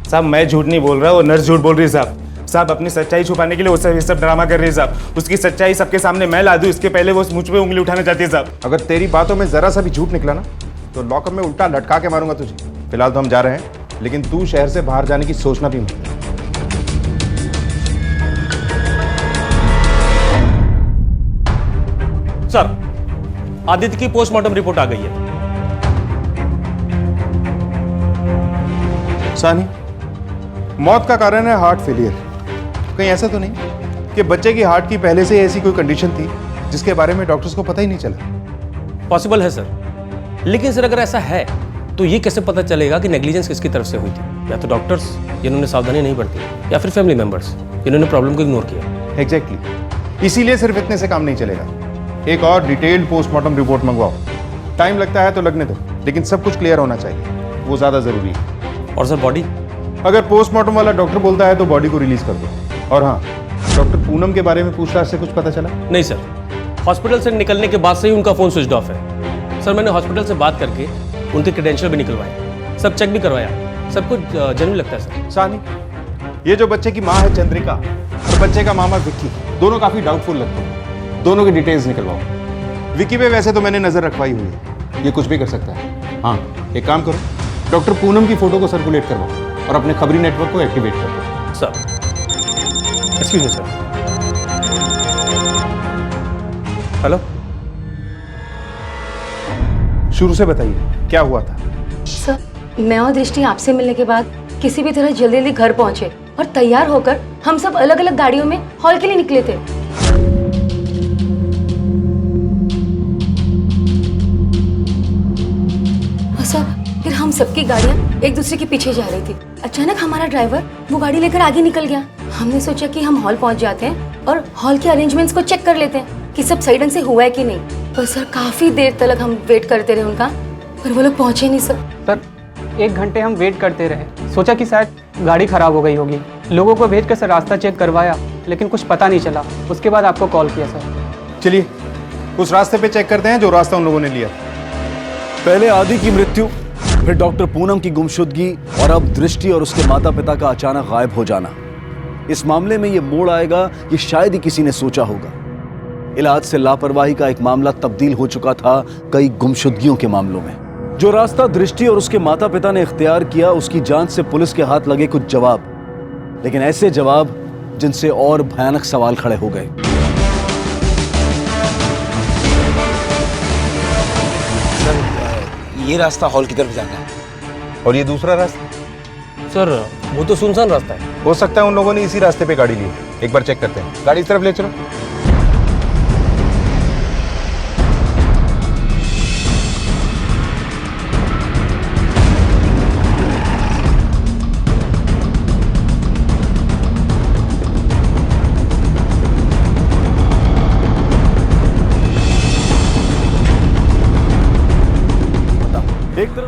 साहब मैं झूठ नहीं बोल रहा, वो नर्स झूठ बोल रही है साहब। साहब अपनी सच्चाई छुपाने के लिए वो सब ड्रामा कर रही है साहब। उसकी सच्चाई सबके सामने मैं ला दूं, इसके पहले वो मुझ पे उंगली उठाना चाहती है साहब। अगर तेरी बातों में जरा सा भी झूठ निकला ना तो लॉकअप में उल्टा लटका के मारूंगा तुझे। फिलहाल तो हम जा रहे हैं, लेकिन तू शहर से बाहर जाने की सोचना भी मत। सर, आदित्य की पोस्टमार्टम रिपोर्ट आ गई है। सानी, मौत का कारण है हार्ट फेलियर। कहीं ऐसा तो नहीं कि बच्चे की हार्ट की पहले से ऐसी कोई कंडीशन थी जिसके बारे में डॉक्टर्स को पता ही नहीं चला? पॉसिबल है सर, लेकिन सर अगर ऐसा है तो ये कैसे पता चलेगा कि नेग्लिजेंस किसकी तरफ से हुई थी? या तो डॉक्टर्स जिन्होंने सावधानी नहीं बरती, या फिर फैमिली मेंबर्स जिन्होंने प्रॉब्लम को इग्नोर किया। एग्जैक्टली, इसीलिए सिर्फ इतने से काम नहीं चलेगा। एक और डिटेल्ड पोस्टमार्टम रिपोर्ट मंगवाओ। टाइम लगता है तो लगने दो, लेकिन सब कुछ क्लियर होना चाहिए, वो ज्यादा जरूरी है। और सर बॉडी? अगर पोस्टमार्टम वाला डॉक्टर बोलता है तो बॉडी को रिलीज कर दो। और हाँ, डॉक्टर पूनम के बारे में पूछताछ से कुछ पता चला? नहीं सर, हॉस्पिटल से निकलने के बाद से ही उनका फोन स्विच ऑफ है। सर मैंने हॉस्पिटल से बात करके उनके क्रेडेंशियल भी निकलवाए, सब चेक भी करवाया, सब कुछ जेन्युइन लगता है सर। सानी, ये जो बच्चे की माँ है चंद्रिका और बच्चे का मामा विक्की, दोनों काफी डाउटफुल लगते हैं। दोनों की डिटेल्स निकलवाओ। विक्की पे वैसे तो मैंने नजर रखवाई हुई है, ये कुछ भी कर सकता है। हाँ, एक काम करो, डॉक्टर पूनम की फोटो को सर्कुलेट करवाओ और अपने खबरी नेटवर्क को एक्टिवेट कर दो। Sir, excuse me sir. Hello, शुरू से बताइए क्या हुआ था? सर, मैं और दृष्टि आपसे मिलने के बाद किसी भी तरह जल्दी जल्दी घर पहुंचे और तैयार होकर हम सब अलग अलग गाड़ियों में हॉल के लिए निकले थे। और सर, फिर हम सबकी गाड़ियां एक दूसरे के पीछे जा रही थी। अचानक हमारा ड्राइवर वो गाड़ी लेकर आगे निकल गया। हमने सोचा कि हम हॉल पहुंच जाते हैं और हॉल के अरेंजमेंट्स को चेक कर लेते हैं कि सब सही ढंग से हुआ है कि नहीं। पर सर काफी देर तक हम वेट करते रहे उनका, पर वो लोग पहुंचे नहीं सर। सर 1 घंटे हम वेट करते रहे, सोचा कि शायद गाड़ी खराब हो गई होगी। लोगों को भेज कर सर रास्ता चेक करवाया, लेकिन कुछ पता नहीं चला। उसके बाद आपको कॉल किया सर। चलिए उस रास्ते पे चेक करते हैं जो रास्ता उन लोगों ने लिया। पहले आदि की मृत्यु, फिर डॉक्टर पूनम की गुमशुदगी और अब दृष्टि और उसके माता पिता का अचानक गायब हो जाना। इस मामले में यह मोड़ आएगा कि शायद ही किसी ने सोचा होगा। इलाज से लापरवाही का एक मामला तब्दील हो चुका था कई गुमशुदगियों के मामलों में। जो रास्ता दृष्टि और उसके माता पिता ने इख्तियार किया, उसकी जांच से पुलिस के हाथ लगे कुछ जवाब, लेकिन ऐसे जवाब जिनसे और भयानक सवाल खड़े हो गए। सर, ये रास्ता हॉल की तरफ जाता है। और ये दूसरा रास्ता? सर वो तो सुनसान रास्ता है। हो सकता है उन लोगों ने इसी रास्ते पे गाड़ी ली। एक बार चेक करते हैं। गाड़ी इस तरफ ले चलो।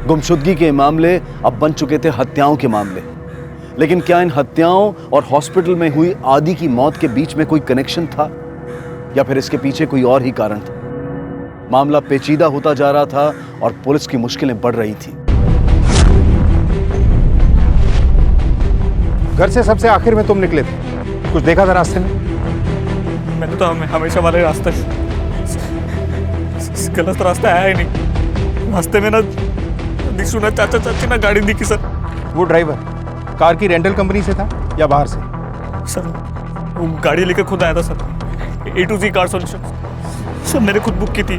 गुमशुदगी के मामले अब बन चुके थे हत्याओं के मामले। लेकिन क्या इन हत्याओं और हॉस्पिटल में हुई आदि की मौत के बीच में कोई कनेक्शन था, या फिर इसके पीछे कोई और ही कारण था? मामला पेचीदा होता जा रहा था और पुलिस की मुश्किलें बढ़ रही थी। घर से सबसे आखिर में तुम निकले थे, कुछ देखा था रास्ते में? मैंने तो हमेशा वाले रास्ते, गलत रास्ता आया ही नहीं। रास्ते में ना दिखू ना चाचा चाची ना गाड़ी दिखी सर। वो ड्राइवर कार की रेंटल कंपनी से था या बाहर से? सर वो गाड़ी लेकर खुद आया था sir, A to Z car solution. Sir मैंने खुद बुक की थी।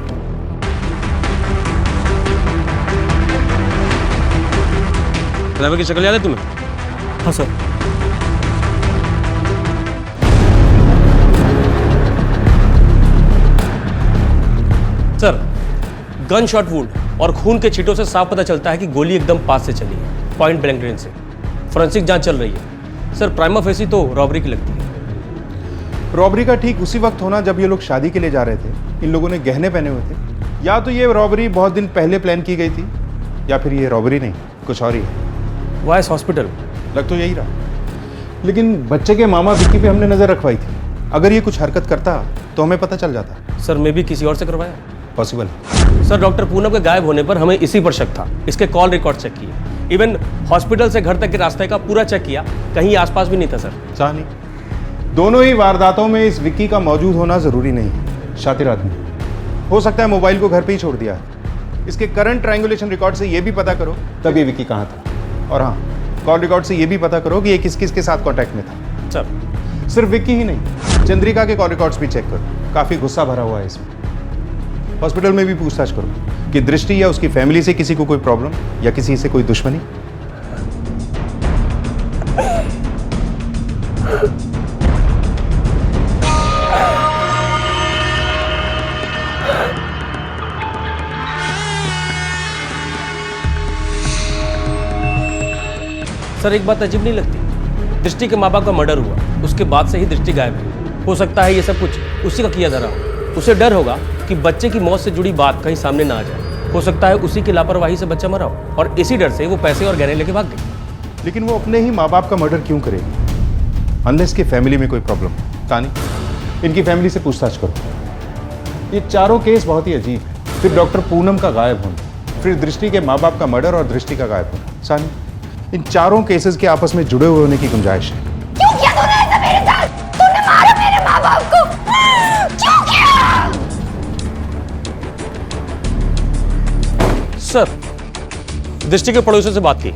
ड्राइवर की शक्ल याद है तुम्हें? हाँ sir. Sir, gun shot wound और खून के छींटों से साफ पता चलता है कि गोली एकदम पास से चली है, पॉइंट ब्लैंक रेंज से। फोरेंसिक जांच चल रही है सर। प्राइमा फेसी तो रॉबरी की लगती है। रॉबरी का ठीक उसी वक्त होना जब ये लोग शादी के लिए जा रहे थे। इन लोगों ने गहने पहने हुए थे। या तो ये रॉबरी बहुत दिन पहले प्लान की गई थी, या फिर ये रॉबरी नहीं कुछ और ही है। Vice hospital. लग तो यही रहा, लेकिन बच्चे के मामा विक्की पे हमने नजर रखवाई थी। अगर ये कुछ हरकत करता तो हमें पता चल जाता। सर मैं भी किसी और से करवाया। पॉसिबल। सर डॉक्टर पूनम के गायब होने पर हमें इसी पर शक था। इसके कॉल रिकॉर्ड चेक किए, इवन हॉस्पिटल से घर तक के रास्ते का पूरा चेक किया, कहीं आसपास भी नहीं था सर। सानी, दोनों ही वारदातों में इस विक्की का मौजूद होना जरूरी नहीं है। शातिर आदमी हो सकता है मोबाइल को घर पे ही छोड़ दिया है। इसके करंट ट्रायंगुलेशन रिकॉर्ड से ये भी पता करो तब ये विक्की कहाँ था, और हाँ कॉल रिकॉर्ड से ये भी पता करो कि ये किस किस के साथ कांटेक्ट में था। सर सिर्फ विक्की ही नहीं, चंद्रिका के कॉल रिकॉर्ड्स भी चेक करो, काफी गुस्सा भरा हुआ है इसमें। हॉस्पिटल में भी पूछताछ करो कि दृष्टि या उसकी फैमिली से किसी को कोई प्रॉब्लम या किसी से कोई दुश्मनी। सर एक बात अजीब नहीं लगती, दृष्टि के माँ बाप का मर्डर हुआ, उसके बाद से ही दृष्टि गायब है। हो सकता है ये सब कुछ उसी का किया जा रहा हो। उसे डर होगा कि बच्चे की मौत से जुड़ी बात कहीं सामने ना आ जाए। हो सकता है उसी की लापरवाही से बच्चा मरा हो और इसी डर से वो पैसे और गहने लेके भाग गई। लेकिन वो अपने ही माँ बाप का मर्डर क्यों करेगी? अनलेस की फैमिली में कोई प्रॉब्लम। तानी, इनकी फैमिली से पूछताछ करो। ये चारों केस बहुत ही अजीब है। फिर डॉक्टर पूनम का गायब होना, फिर दृष्टि के माँ बाप का मर्डर और दृष्टि का गायब होना। सानी, इन चारों केसेस के आपस में जुड़े हुए होने की गुंजाइश है। क्यों किया तूने ऐसा मेरे साथ? तूने मारा मेरे माँ बाप को, क्यों किया? सर दृष्टि के पड़ोसियों से बात की,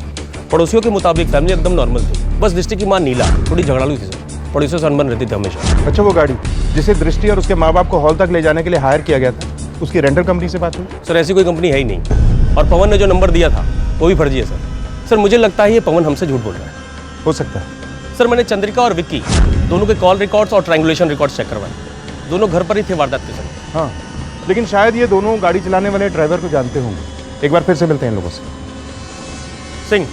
पड़ोसियों के मुताबिक फैमिली एकदम नॉर्मल थी। बस दृष्टि की मां नीला थोड़ी झगड़ालू थी सर, पड़ोसियों से अनबन रहती थी हमेशा। अच्छा, वो गाड़ी जिसे दृष्टि और उसके माँ बाप को हॉल तक ले जाने के लिए हायर किया गया था, उसकी रेंटल कंपनी से बात हुई? सर ऐसी कोई कंपनी है ही नहीं, और पवन ने जो नंबर दिया था वो भी फर्जी है सर। सर मुझे लगता है ये पवन हमसे झूठ बोल रहा है। हो सकता है। सर मैंने चंद्रिका और विक्की दोनों के कॉल रिकॉर्ड्स और ट्रायंगुलेशन रिकॉर्ड्स चेक करवाए, दोनों घर पर ही थे वारदात के समय। हाँ, लेकिन शायद ये दोनों गाड़ी चलाने वाले ड्राइवर को जानते होंगे। एक बार फिर से मिलते हैं इन लोगों से। सिंह,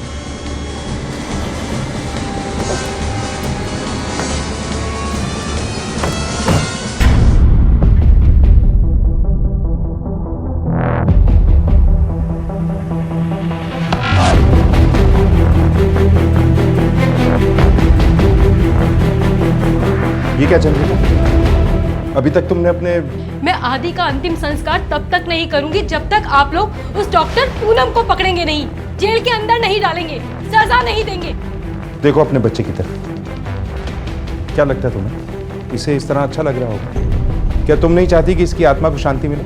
ये क्या चल रहा है? अभी तक तुमने अपने... मैं आदि का अंतिम संस्कार तब तक नहीं करूंगी जब तक आप लोग उस डॉक्टर पूनम को पकड़ेंगे नहीं, जेल के अंदर नहीं डालेंगे, सजा नहीं देंगे। देखो अपने बच्चे की तरफ। क्या लगता है तुम्हें, इसे इस तरह अच्छा लग रहा होगा? क्या तुम नहीं चाहती कि इसकी आत्मा को शांति मिले?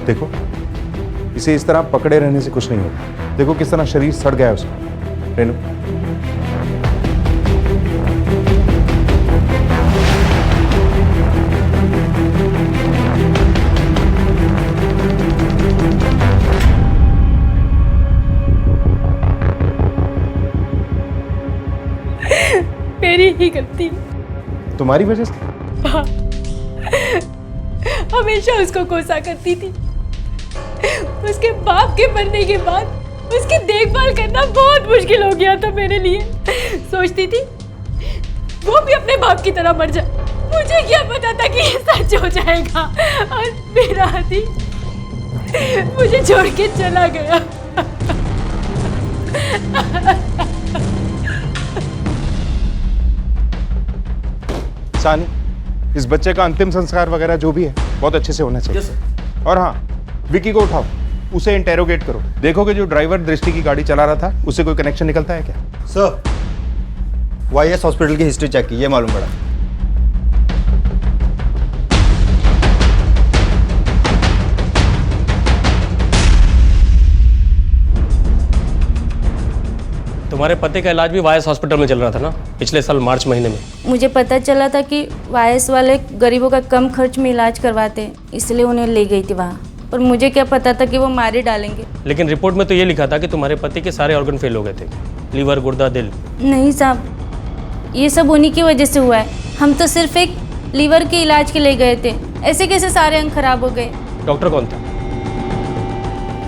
देखो, इसे इस तरह पकड़े रहने से कुछ नहीं होगा। देखो किस तरह शरीर सड़ गया है उसका। रेनू, मेरी ही गलती। तुम्हारी वजह से? हाँ, हमेशा उसको कोसा करती थी। उसके बाप के मरने के बाद उसकी देखभाल करना बहुत मुश्किल हो गया था मेरे लिए। सोचती थी वो भी अपने बाप की तरह मर जाए। मुझे क्या पता था कि ये सच हो जाएगा और मेरा आदि मुझे छोड़ के चला गया। सानी, इस बच्चे का अंतिम संस्कार वगैरह जो भी है बहुत अच्छे से होना चाहिए। और हाँ, विकी को उठाओ, उसे इंटेरोगेट करो। देखो कि जो ड्राइवर दृष्टि की गाड़ी चला रहा था उससे कोई कनेक्शन निकलता है क्या? सर, वाईएस हॉस्पिटल की हिस्ट्री चेक की, ये मालूम पड़ा। तुम्हारे पति का इलाज भी वाईएस हॉस्पिटल में चल रहा था ना, पिछले साल मार्च महीने में। मुझे पता चला था कि वाईएस वाले गरीबों का कम खर्च में इलाज करवाते हैं, इसलिए उन्हें ले गई थी वहाँ। और मुझे क्या पता था कि वो मारे डालेंगे। लेकिन रिपोर्ट में तो ये लिखा था कि तुम्हारे पति के सारे ऑर्गन फेल हो गए थे, लीवर, गुर्दा, दिल। नहीं साहब, ये सब उन्हीं की वजह से हुआ है। हम तो सिर्फ एक लीवर के इलाज के लिए गए थे, ऐसे कैसे सारे अंग खराब हो गए। डॉक्टर कौन था?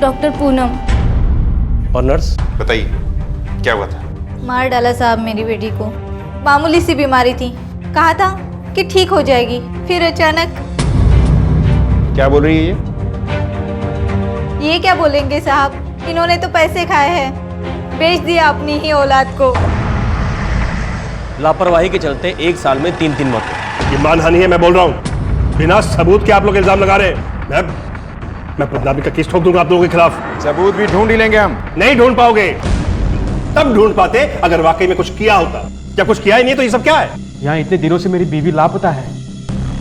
डॉक्टर पूनम। और नर्स? बताइए क्या हुआ था? मार डाला साहब मेरी बेटी को। मामूली सी बीमारी थी, कहा था कि ठीक हो जाएगी, फिर अचानक। क्या बोल रही है ये क्या बोलेंगे साहब, इन्होंने तो पैसे खाए हैं। बेच दिया अपनी ही औलाद को। लापरवाही के चलते 1 साल में 3 मौतें। ये मानहानि है, मैं बोल रहा हूँ। बिना सबूत के आप लोग इल्जाम लगा रहे हैं। मैं बदनामी का केस ठोक दूंगा आप लोगों के खिलाफ। सबूत भी ढूंढ ही लेंगे हम। नहीं ढूंढ पाओगे। तब ढूंढ पाते अगर वाकई में कुछ किया होता। जब कुछ किया ही नहीं तो ये सब क्या है? यहाँ इतने दिनों से मेरी बीवी लापता है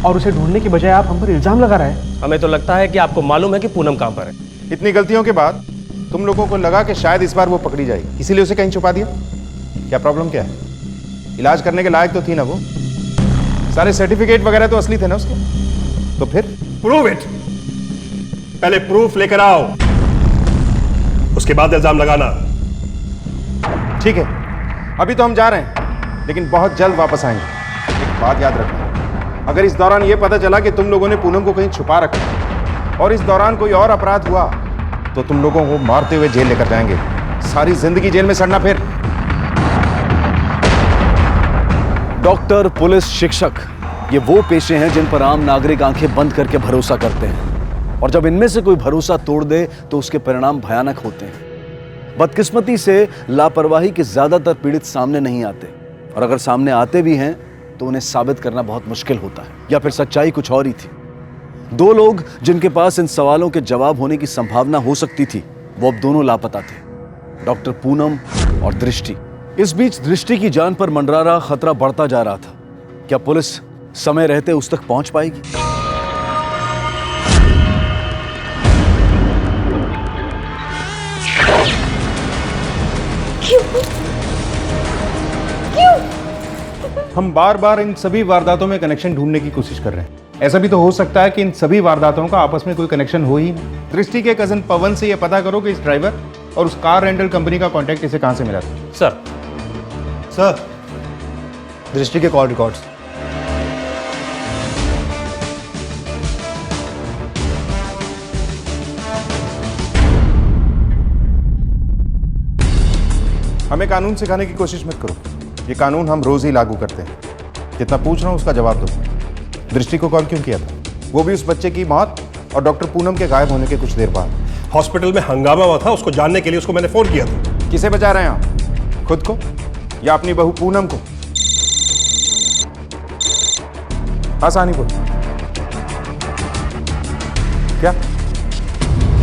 और उसे ढूंढने की बजाय आप हम पर इल्जाम लगा रहे हैं। हमें तो लगता है कि आपको मालूम है कि पूनम कहां पर है। इतनी गलतियों के बाद तुम लोगों को लगा कि शायद इस बार वो पकड़ी जाएगी, इसीलिए उसे कहीं छुपा दिया। क्या प्रॉब्लम क्या है? इलाज करने के लायक तो थी ना वो। सारे सर्टिफिकेट वगैरह तो असली थे ना उसके। तो फिर प्रूव इट। पहले प्रूफ लेकर आओ, उसके बाद इल्जाम लगाना। ठीक है, अभी तो हम जा रहे हैं, लेकिन बहुत जल्द वापस आएंगे। एक बात याद रखना, अगर इस दौरान यह पता चला कि तुम लोगों ने पूनम को कहीं छुपा रखा और इस दौरान कोई और अपराध हुआ तो तुम लोगों को मारते हुए जेल लेकर जाएंगे। सारी जिंदगी जेल में सड़ना। फिर डॉक्टर, पुलिस, शिक्षक, ये वो पेशे हैं जिन पर आम नागरिक आंखें बंद करके भरोसा करते हैं, और जब इनमें से कोई भरोसा तोड़ दे तो उसके परिणाम भयानक होते हैं। बदकिस्मती से लापरवाही के ज्यादातर पीड़ित सामने नहीं आते, और अगर सामने आते भी हैं तो उन्हें साबित करना बहुत मुश्किल होता है, या फिर सच्चाई कुछ और ही थी। 2 लोग जिनके पास इन सवालों के जवाब होने की संभावना हो सकती थी, वो अब दोनों लापता थे, डॉक्टर पूनम और दृष्टि। इस बीच दृष्टि की जान पर मंडरा रहा खतरा बढ़ता जा रहा था। क्या पुलिस समय रहते उस तक पहुंच पाएगी? हम बार बार इन सभी वारदातों में कनेक्शन ढूंढने की कोशिश कर रहे हैं। ऐसा भी तो हो सकता है कि इन सभी वारदातों का आपस में कोई कनेक्शन हो ही नहीं। दृष्टि के कजन पवन से यह पता करो कि इस ड्राइवर और उस कार रेंटल कंपनी का कांटेक्ट इसे कहां से मिला था। सर, दृष्टि के कॉल रिकॉर्ड्स। हमें कानून सिखाने की कोशिश मत करो, ये कानून हम रोज ही लागू करते हैं। जितना पूछ रहा हूं उसका जवाब दो। दृष्टि को कॉल क्यों किया था? वो भी उस बच्चे की मौत और डॉक्टर पूनम के गायब होने के कुछ देर बाद। हॉस्पिटल में हंगामा हुआ था, उसको जानने के लिए उसको मैंने फोन किया था। किसे बचा रहे हैं आप, खुद को या अपनी बहू पूनम को? आसानी बोल। क्या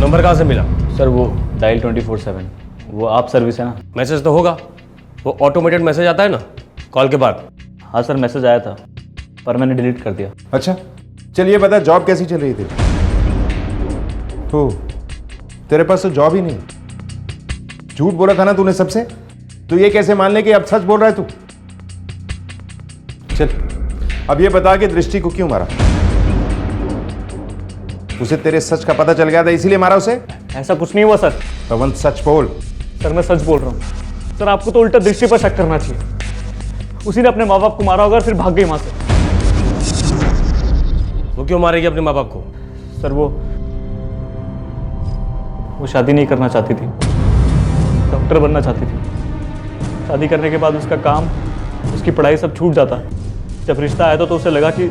नंबर कहाँ से मिला? सर वो डायल 24/7, वो आप सर्विस है ना? मैसेज तो होगा, वो ऑटोमेटेड मैसेज आता है ना कॉल के बाद। हाँ सर, मैसेज आया था पर मैंने डिलीट कर दिया। अच्छा, चलिए बता, जॉब कैसी चल रही थी? तो तेरे पास तो जॉब ही नहीं, झूठ बोला था ना तूने सबसे, तो ये कैसे मान ले कि अब सच बोल रहा है तू? चल अब ये बता कि दृष्टि को क्यों मारा? उसे तेरे सच का पता चल गया था इसीलिए मारा उसे? ऐसा कुछ नहीं हुआ सर। पवन सच बोल। सर मैं सच बोल रहा हूँ। सर आपको तो उल्टा दृष्टि पर शक करना चाहिए। उसी ने अपने माँ बाप को मारा होगा, फिर भाग गई वहां से। वो क्यों मारेगी अपने माँ बाप को? सर वो शादी नहीं करना चाहती थी, डॉक्टर बनना चाहती थी। शादी करने के बाद उसका काम, उसकी पढ़ाई सब छूट जाता। जब रिश्ता आया तो उसे लगा कि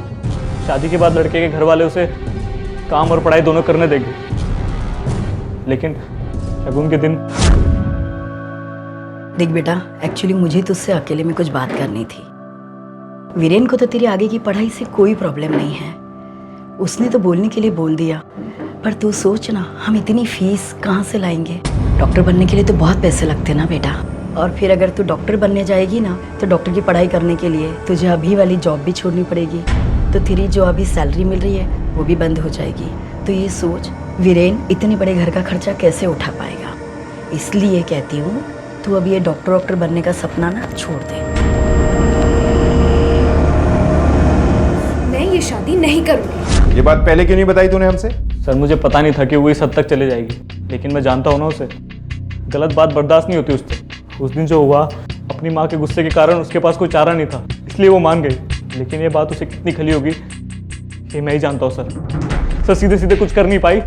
शादी के बाद लड़के के घर वाले उसे काम और पढ़ाई दोनों करने देंगे, लेकिन शगुन के दिन। देख बेटा, एक्चुअली मुझे तुझसे अकेले में कुछ बात करनी थी। वीरेन को तो तेरी आगे की पढ़ाई से कोई प्रॉब्लम नहीं है, उसने तो बोलने के लिए बोल दिया, पर तू सोच ना, हम इतनी फीस कहाँ से लाएंगे? डॉक्टर बनने के लिए तो बहुत पैसे लगते ना बेटा, और फिर अगर तू डॉक्टर बनने जाएगी ना तो डॉक्टर की पढ़ाई करने के लिए तुझे अभी वाली जॉब भी छोड़नी पड़ेगी, तो तेरी जो अभी सैलरी मिल रही है वो भी बंद हो जाएगी। तो ये सोच, वीरेन इतने बड़े घर का खर्चा कैसे उठा पाएगा? इसलिए कहती हूँ तू अभी ये डॉक्टर बनने का सपना ना छोड़ दे। मैं ये शादी नहीं करूँगी। ये बात पहले क्यों नहीं बताई तूने हमसे? सर मुझे पता नहीं था कि वो इस हद तक चले जाएगी, लेकिन मैं जानता हूँ ना उसे, गलत बात बर्दाश्त नहीं होती उससे। उस दिन जो हुआ, अपनी माँ के गुस्से के कारण उसके पास कोई चारा नहीं था, इसलिए वो मान गई। लेकिन ये बात उसे कितनी खली होगी ये मैं ही जानता हूँ सर। सीधे सीधे कुछ कर नहीं पाई,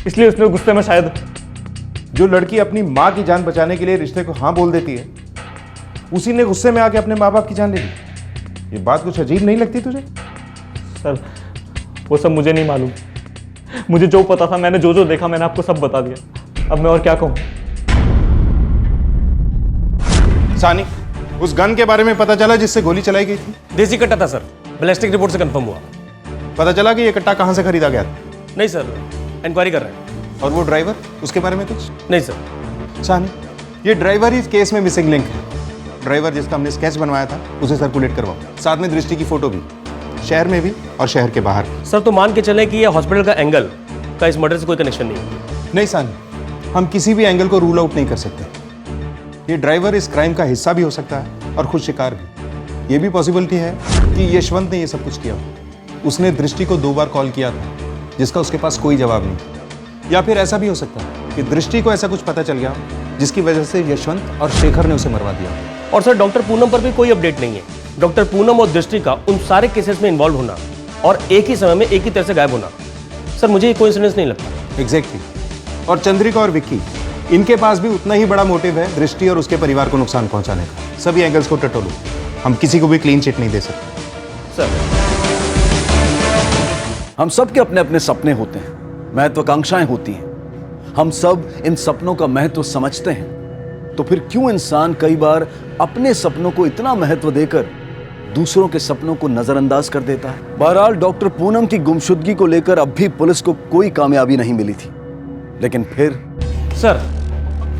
इसलिए उसने गुस्से में शायद। जो लड़की अपनी माँ की जान बचाने के लिए रिश्ते को हाँ बोल देती है, उसी ने गुस्से में आके अपने माँ बाप की जान ले ली। ये बात कुछ अजीब नहीं लगती तुझे? सर वो सब मुझे नहीं मालूम, मुझे जो पता था, मैंने जो जो देखा मैंने आपको सब बता दिया। अब मैं और क्या कहूँ? सानी, उस गन के बारे में पता चला जिससे गोली चलाई गई थी? देसी कट्टा था सर, बैलिस्टिक रिपोर्ट से कंफर्म हुआ। पता चला कि ये कट्टा कहाँ से खरीदा गया था? नहीं सर, इंक्वायरी कर रहे हैं। और वो ड्राइवर, उसके बारे में कुछ? नहीं सर। सानी, ये ड्राइवर इस केस में मिसिंग लिंक है। ड्राइवर जिसका हमने स्केच बनवाया था उसे सर्कुलेट करवाओ, साथ में दृष्टि की फोटो भी, शहर में भी और शहर के बाहर। सर तो मान के चलें कि ये हॉस्पिटल का एंगल का इस मर्डर से कोई कनेक्शन नहीं है। नहीं सानी, हम किसी भी एंगल को रूल आउट नहीं कर सकते। ये ड्राइवर इस क्राइम का हिस्सा भी हो सकता है और खुद शिकार भी। ये भी पॉसिबिलिटी है कि यशवंत ने ये सब कुछ किया। उसने दृष्टि को 2 बार कॉल किया था जिसका उसके पास कोई जवाब नहीं। या फिर ऐसा भी हो सकता है कि दृष्टि को ऐसा कुछ पता चल गया जिसकी वजह से यशवंत और शेखर ने उसे मरवा दिया। और सर डॉक्टर पूनम पर भी कोई अपडेट नहीं है। डॉक्टर पूनम और दृष्टि का उन सारे केसेस में इन्वॉल्व होना और एक ही समय में एक ही तरह से गायब होना, सर मुझे ये कोइंसिडेंस नहीं लगता। एग्जैक्टली। और चंद्रिका और विक्की, इनके पास भी उतना ही बड़ा मोटिव है दृष्टि और उसके परिवार को नुकसान पहुंचाने का। सभी एंगल्स को टटोलो, हम किसी को भी क्लीन चिट नहीं दे सकते। सर हम सब के अपने अपने सपने होते हैं, महत्वाकांक्षाएं होती हैं। हम सब इन सपनों का महत्व समझते हैं, तो फिर क्यों इंसान कई बार अपने सपनों को इतना महत्व देकर दूसरों के सपनों को नजरअंदाज कर देता है। बहरहाल डॉक्टर पूनम की गुमशुदगी को लेकर अब भी पुलिस को कोई कामयाबी नहीं मिली थी, लेकिन फिर सर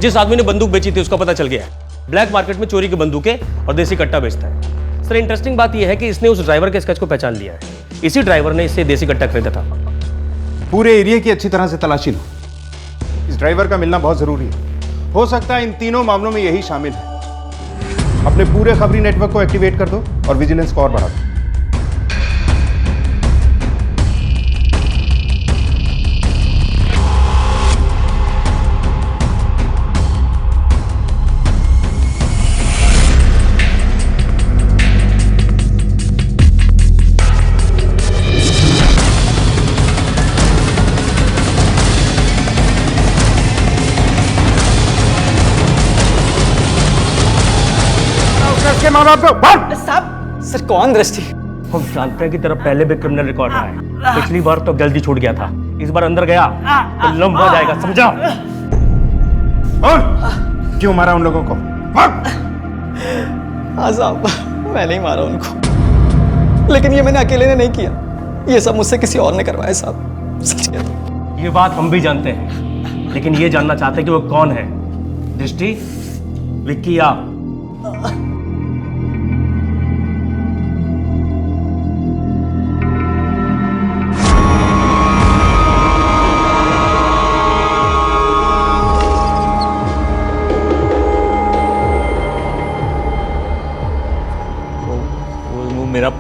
जिस आदमी ने बंदूक बेची थी उसका पता चल गया है। ब्लैक मार्केट में चोरी की बंदूकें और देसी कट्टा बेचता है। सर इंटरेस्टिंग बात यह है कि इसने उस ड्राइवर के स्केच को पहचान लिया है। इसी ड्राइवर ने इससे देसी कट्टा खरीदा था। पूरे एरिया की अच्छी तरह से तलाशी लो, इस ड्राइवर का मिलना बहुत जरूरी है। हो सकता है इन तीनों मामलों में यही शामिल है। अपने पूरे खबरी नेटवर्क को एक्टिवेट कर दो और विजिलेंस को और बढ़ा दो। के माँ बाप को साहब। सर कौन दृष्टि? हम जानते हैं कि तेरा पहले भी क्रिमिनल रिकॉर्ड रहा है। पिछली बार तो जल्दी छूट गया था, इस बार अंदर गया तो लंबा जाएगा, समझा? क्यों मारा उन लोगों को? हाँ साहब, मैं नहीं मारा उनको, लेकिन ये मैंने अकेले ने नहीं किया। ये सब मुझसे किसी और ने करवाया साहब। ये बात हम भी जानते हैं, लेकिन ये जानना चाहते हैं कि वो कौन है। दृष्टि, विक्की या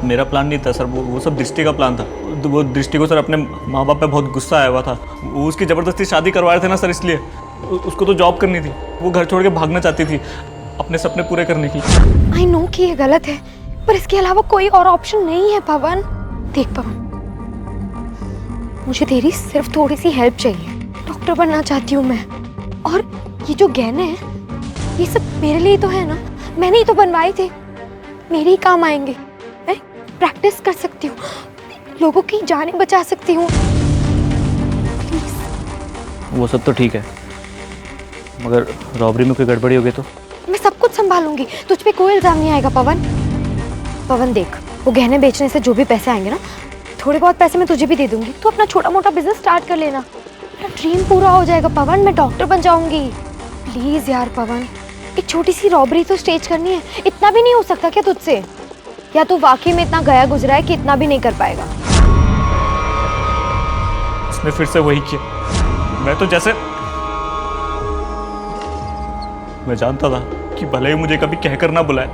मेरा प्लान नहीं था सर, वो सब दृष्टि का प्लान था। वो दृष्टि को सर अपने माँ बाप पे बहुत गुस्सा आया हुआ था। वो उसकी ज़बरदस्ती शादी करवाए थे ना सर, इसलिए उसको तो जॉब करनी थी। वो घर छोड़ के भागना चाहती थी अपने सपने पूरे करने की। आई नो कि ये गलत है, पर इसके अलावा कोई और ऑप्शन नहीं है पवन। देख पवन, मुझे तेरी सिर्फ थोड़ी सी हेल्प चाहिए। डॉक्टर बनना चाहती हूँ मैं, और ये जो गहने हैं ये सब मेरे लिए तो है ना, मैंने ही तो बनवाए थे, मेरे ही काम आएंगे। मैं प्रैक्टिस कर सकती हूँ, लोगों की जानें बचा सकती हूँ। वो सब तो ठीक है, मगर रॉबरी में कोई गड़बड़ी हो गई तो? मैं सब कुछ संभालूंगी, तुझ पे कोई इल्जाम नहीं आएगा पवन। पवन देख, वो गहने बेचने से जो भी पैसे आएंगे ना, थोड़े बहुत पैसे मैं तुझे भी दे दूंगी। तू अपना छोटा मोटा बिजनेस स्टार्ट कर लेना, मेरा ड्रीम पूरा हो जाएगा पवन, मैं डॉक्टर बन जाऊंगी। प्लीज यार पवन, एक छोटी सी रॉबरी तो स्टेज करनी है, इतना भी नहीं हो सकता क्या तुझसे? या तू वाकई में इतना गया गुजरा है कि इतना भी नहीं कर पाएगा? उसने फिर से वही किया। मैं तो जैसे मैं जानता था कि भले ही मुझे कभी कहकर ना बुलाए,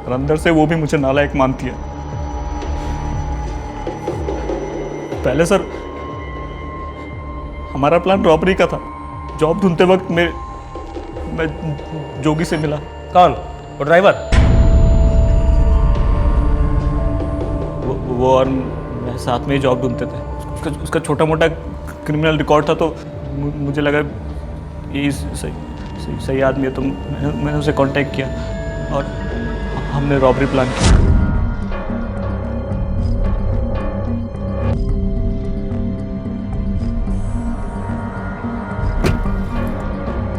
पर अंदर से वो भी मुझे नालायक मानती है। पहले सर हमारा प्लान रॉबरी का था। जॉब ढूंढते वक्त मैं जोगी से मिला। कौन? वो ड्राइवर? वो और मैं साथ में ही जॉब ढूंढते थे। उसका छोटा मोटा क्रिमिनल रिकॉर्ड था, तो मुझे लगा ये सही आदमी है, तो मैंने उसे कांटेक्ट किया और हमने रॉबरी प्लान किया।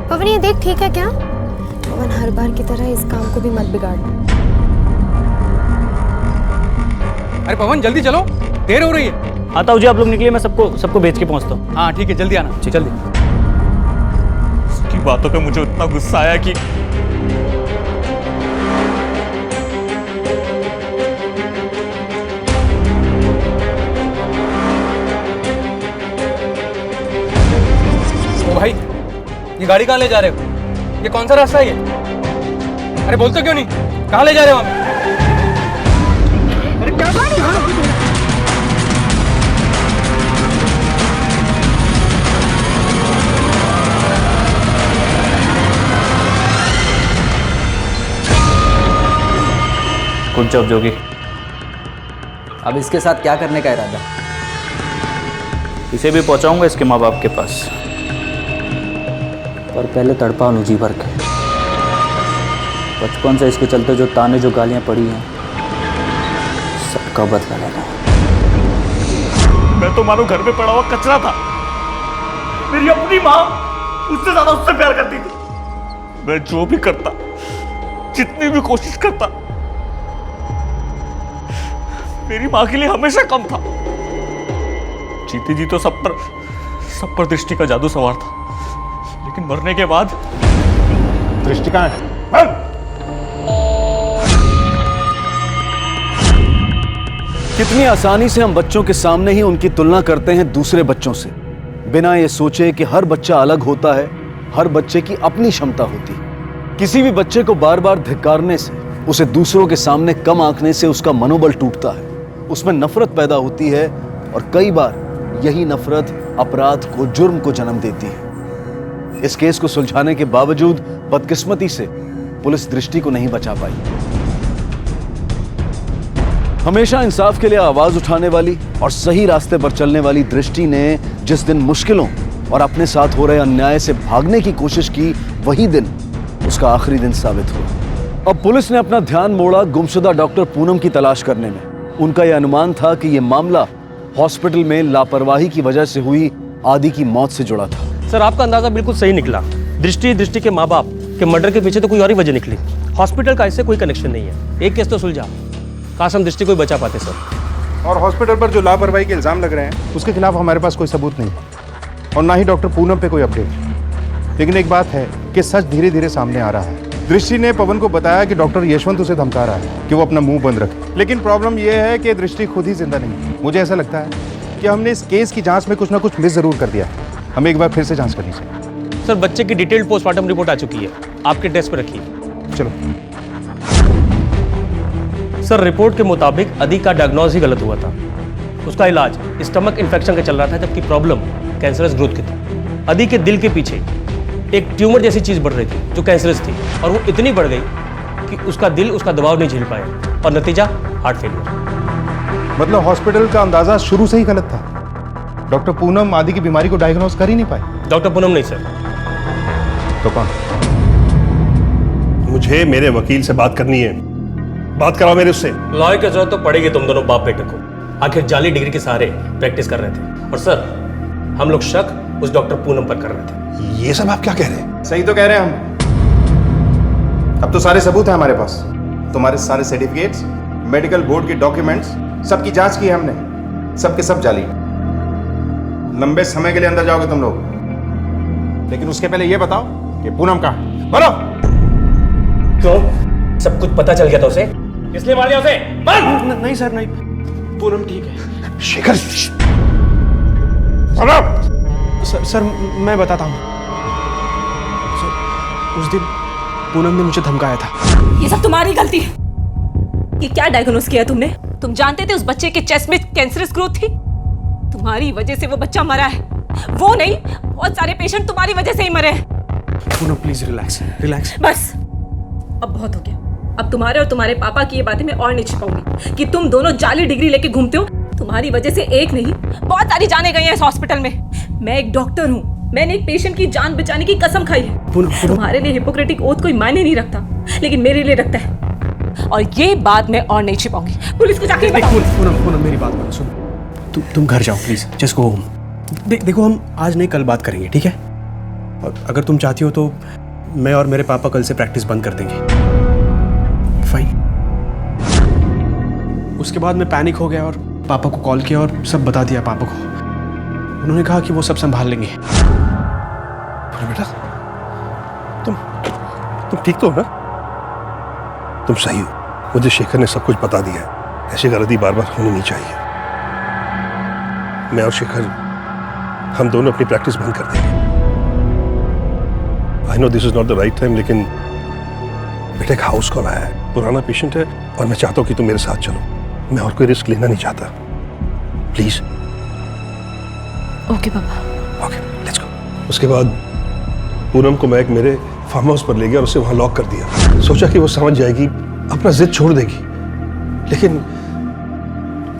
पवन ये देख, ठीक है क्या? पवन हर बार की तरह इस काम को भी मत बिगाड़। अरे पवन जल्दी चलो, देर हो रही है। आता हूँ जी, आप लोग निकलिए, मैं सबको भेज के पहुँचता हूँ। हाँ ठीक है, जल्दी आना, जल्दी। उसकी बातों पे मुझे इतना गुस्सा आया कि ओ भाई, ये गाड़ी कहाँ ले जा रहे हो? ये कौन सा रास्ता है ये? अरे बोलते क्यों नहीं? कहाँ ले जा रहे हो आप? अरे क्या बात है? गुड जॉब जोगी। अब इसके साथ क्या करने का इरादा? इसे भी पहुंचाऊंगा इसके माँ बाप के पास, पर पहले तड़पा अनुजी भर के। बचपन से इसके चलते जो ताने जो गालियां पड़ी हैं सबका बदला लेना। मैं तो मानो घर में पड़ा हुआ कचरा था। मेरी अपनी माँ उससे ज्यादा उससे प्यार करती थी। मैं जो भी करता, जितनी भी कोशिश करता, मेरी माँ के लिए हमेशा कम था। जीती जी तो सब पर दृष्टि का जादू सवार था, लेकिन मरने के बाद दृष्टि कहाँ है? कितनी आसानी से हम बच्चों के सामने ही उनकी तुलना करते हैं दूसरे बच्चों से, बिना ये सोचे कि हर बच्चा अलग होता है, हर बच्चे की अपनी क्षमता होती है। किसी भी बच्चे को बार बार धिक्कारने से, उसे दूसरों के सामने कम आंकने से उसका मनोबल टूटता है, उसमें नफरत पैदा होती है और कई बार यही नफरत अपराध को, जुर्म को जन्म देती है। इस केस को सुलझाने के बावजूद बदकिस्मती से पुलिस दृष्टि को नहीं बचा पाई। हमेशा इंसाफ के लिए आवाज उठाने वाली और सही रास्ते पर चलने वाली दृष्टि ने जिस दिन मुश्किलों और अपने साथ हो रहे अन्याय से भागने की कोशिश की, वही दिन उसका आखिरी दिन साबित हुआ। अब पुलिस ने अपना ध्यान मोड़ा गुमशुदा डॉक्टर पूनम की तलाश करने में। उनका यह अनुमान था कि यह मामला हॉस्पिटल में लापरवाही की वजह से हुई आदि की मौत से जुड़ा था। सर, आपका अंदाजा बिल्कुल सही निकला। दृष्टि के माँ बाप के मर्डर के पीछे तो कोई और ही वजह निकली। हॉस्पिटल का इससे कोई कनेक्शन नहीं है। एक केस तो सुलझा, काश हम दृष्टि को ही बचा पाते सर। और हॉस्पिटल पर जो लापरवाही के इल्जाम लग रहे हैं उसके खिलाफ हमारे पास कोई सबूत नहीं और ना ही डॉक्टर पूनम पे कोई अपडेट। लेकिन एक बात है कि सच धीरे धीरे सामने आ रहा है। दृष्टि ने पवन को बताया कि डॉक्टर यशवंत उसे धमका रहा है कि वो अपना मुंह बंद रखे, लेकिन प्रॉब्लम यह है कि दृष्टि खुद ही जिंदा नहीं है। मुझे ऐसा लगता है कि हमने इस केस की जांच में कुछ ना कुछ मिस जरूर कर दिया। हमें एक बार फिर से जांच करनी चाहिए। सर, बच्चे की डिटेल्ड पोस्टमार्टम रिपोर्ट आ चुकी है, आपके डेस्क पर रखिए। चलो। सर, रिपोर्ट के मुताबिक अदी का डायग्नोज ही गलत हुआ था। उसका इलाज स्टमक इन्फेक्शन का चल रहा था, जबकि प्रॉब्लम कैंसरस ग्रोथ की थी। अदी के दिल के पीछे एक ट्यूमर जैसी चीज बढ़ रही थी जो कैंसरस थी, और वो इतनी बढ़ गई कि उसका दिल उसका दबाव नहीं झेल पाया और नतीजा हार्ट फेलियर। मतलब हॉस्पिटल का अंदाजा शुरू से ही गलत था। डॉक्टर पूनम आदि की बीमारी को डायग्नोज कर ही नहीं पाए। डॉक्टर पूनम नहीं सर। तो कौन? मुझे मेरे वकील से बात करनी है। बात कराओ मेरे उससे। लॉयर की जरूरत तो पड़ेगी तुम दोनों बाप बेटे को। आखिर जाली डिग्री के सहारे प्रैक्टिस कर रहे थे, और सर हम लोग शक उस डॉक्टर पूनम पर कर रहे थे। ये सब आप क्या कह रहे हैं? सही तो कह रहे हैं हम। अब तो सारे सबूत हैं हमारे पास। तुम्हारे सारे सर्टिफिकेट्स, मेडिकल बोर्ड के डॉक्यूमेंट्स, सबकी जांच की है हमने। सब के सब जाली। लंबे समय के लिए अंदर जाओगे तुम लोग, लेकिन उसके पहले ये बताओ कि पूनम कहाँ है? बोलो। क्यों? सब कुछ पता चल गया था उसे, इसलिए मार दिया उसे? नहीं सर, नहीं, पूनम ठीक है। शेखर, सर मैं बताता हूँ। सर, उस दिन पूनम ने मुझे धमकाया था। ये सब तुम्हारी गलती है। ये क्या डायग्नोस किया तुमने? तुम जानते थे उस बच्चे के चेस्ट में कैंसरस ग्रोथ थी। तुम्हारी वजह से वो बच्चा मरा है। वो नहीं, बहुत सारे पेशेंट तुम्हारी वजह से ही मरे हैं। Poonam please relax, relax. बस अब बहुत हो गया। अब तुम्हारे और तुम्हारे पापा की ये बातें मैं और नहीं छिपाऊंगी कि तुम दोनों जाली डिग्री लेके घूमते हो। तुम्हारी वजह से एक नहीं, बहुत सारी जानें गई हैं इस हॉस्पिटल में। मैं एक डॉक्टर हूँ, मैंने एक पेशेंट की जान बचाने की कसम खाई है। तुम्हारे लिए हिपोक्रेटिक ओथ कोई मायने नहीं रखता, लेकिन मेरे लिए रखता है, और ये बात मैं और नहीं छिपाऊंगी। पुलिस को जाके बताओ। पूनम मेरी बात मानो, सुनो। तुम घर जाओ प्लीज, जस्ट गो होम। देखो हम आज नहीं कल बात करेंगे, ठीक है? और अगर तुम चाहती हो तो मैं और मेरे पापा कल से प्रैक्टिस बंद कर देंगे। फाइन। उसके बाद मैं पैनिक हो गया और पापा को कॉल किया और सब बता दिया पापा को। उन्होंने कहा कि वो सब संभाल लेंगे। अरे बेटा, तुम ठीक तो हो ना? तुम सही हो। मुझे शेखर ने सब कुछ बता दिया है। ऐसी गलती बार बार होनी नहीं चाहिए। मैं और शेखर हम दोनों अपनी प्रैक्टिस बंद कर देंगे। I know this is not the right time, लेकिन बेटा एक हाउस कॉल आया है, पुराना पेशेंट है और मैं चाहता हूँ कि तुम मेरे साथ चलो। मैं और कोई रिस्क लेना नहीं चाहता। प्लीज। ओके पापा। Okay, let's go. उसके बाद पूनम को मैं एक मेरे फार्म हाउस पर ले गया और उसे वहां लॉक कर दिया। सोचा कि वो समझ जाएगी, अपना जिद छोड़ देगी, लेकिन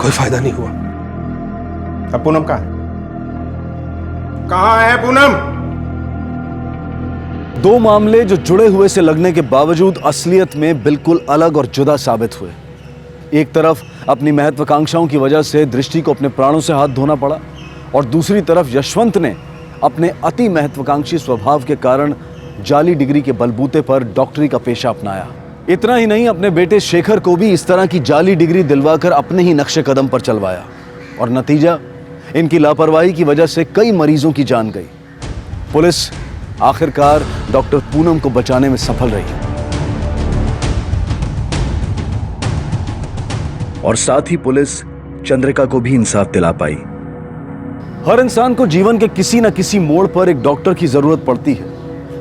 कोई फायदा नहीं हुआ। अब पूनम कहाँ है पूनम? दो मामले जो जुड़े हुए से लगने के बावजूद असलियत में बिल्कुल अलग और जुदा साबित हुए। एक तरफ अपनी महत्वाकांक्षाओं की वजह से दृष्टि को अपने प्राणों से हाथ धोना पड़ा और दूसरी तरफ यशवंत ने अपने अति महत्वाकांक्षी स्वभाव के कारण जाली डिग्री के बलबूते पर डॉक्टरी का पेशा अपनाया। इतना ही नहीं, अपने बेटे शेखर को भी इस तरह की जाली डिग्री दिलवाकर अपने ही नक्शे कदम पर चलवाया और नतीजा, इनकी लापरवाही की वजह से कई मरीजों की जान गई। पुलिस आखिरकार डॉक्टर पूनम को बचाने में सफल रही और साथ ही पुलिस चंद्रिका को भी इंसाफ दिला पाई। हर इंसान को जीवन के किसी न किसी मोड़ पर एक डॉक्टर की जरूरत पड़ती है।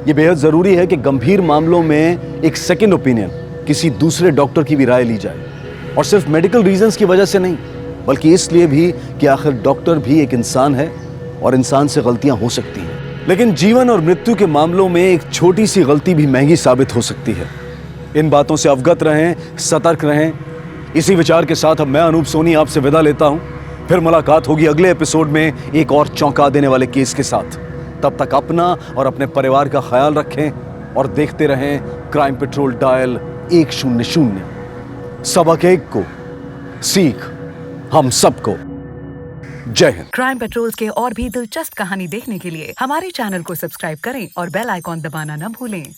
यह बेहद जरूरी है कि गंभीर मामलों में एक सेकंड ओपिनियन, किसी दूसरे डॉक्टर की भी राय ली जाए, और सिर्फ मेडिकल रीजंस की वजह से नहीं, बल्कि इसलिए भी कि आखिर डॉक्टर भी एक इंसान है और इंसान से गलतियां हो सकती हैं। लेकिन जीवन और मृत्यु के मामलों में एक छोटी सी गलती भी महंगी साबित हो सकती है। इन बातों से अवगत रहें, सतर्क रहें। इसी विचार के साथ अब मैं अनूप सोनी आपसे विदा लेता हूं। फिर मुलाकात होगी अगले एपिसोड में एक और चौंका देने वाले केस के साथ। तब तक अपना और अपने परिवार का ख्याल रखें और देखते रहें क्राइम पेट्रोल डायल 100। सबक एक को, सीख हम सबको। जय हिंद। क्राइम पेट्रोल के और भी दिलचस्प कहानी देखने के लिए हमारे चैनल को सब्सक्राइब करें और बेल आइकॉन दबाना न भूलें।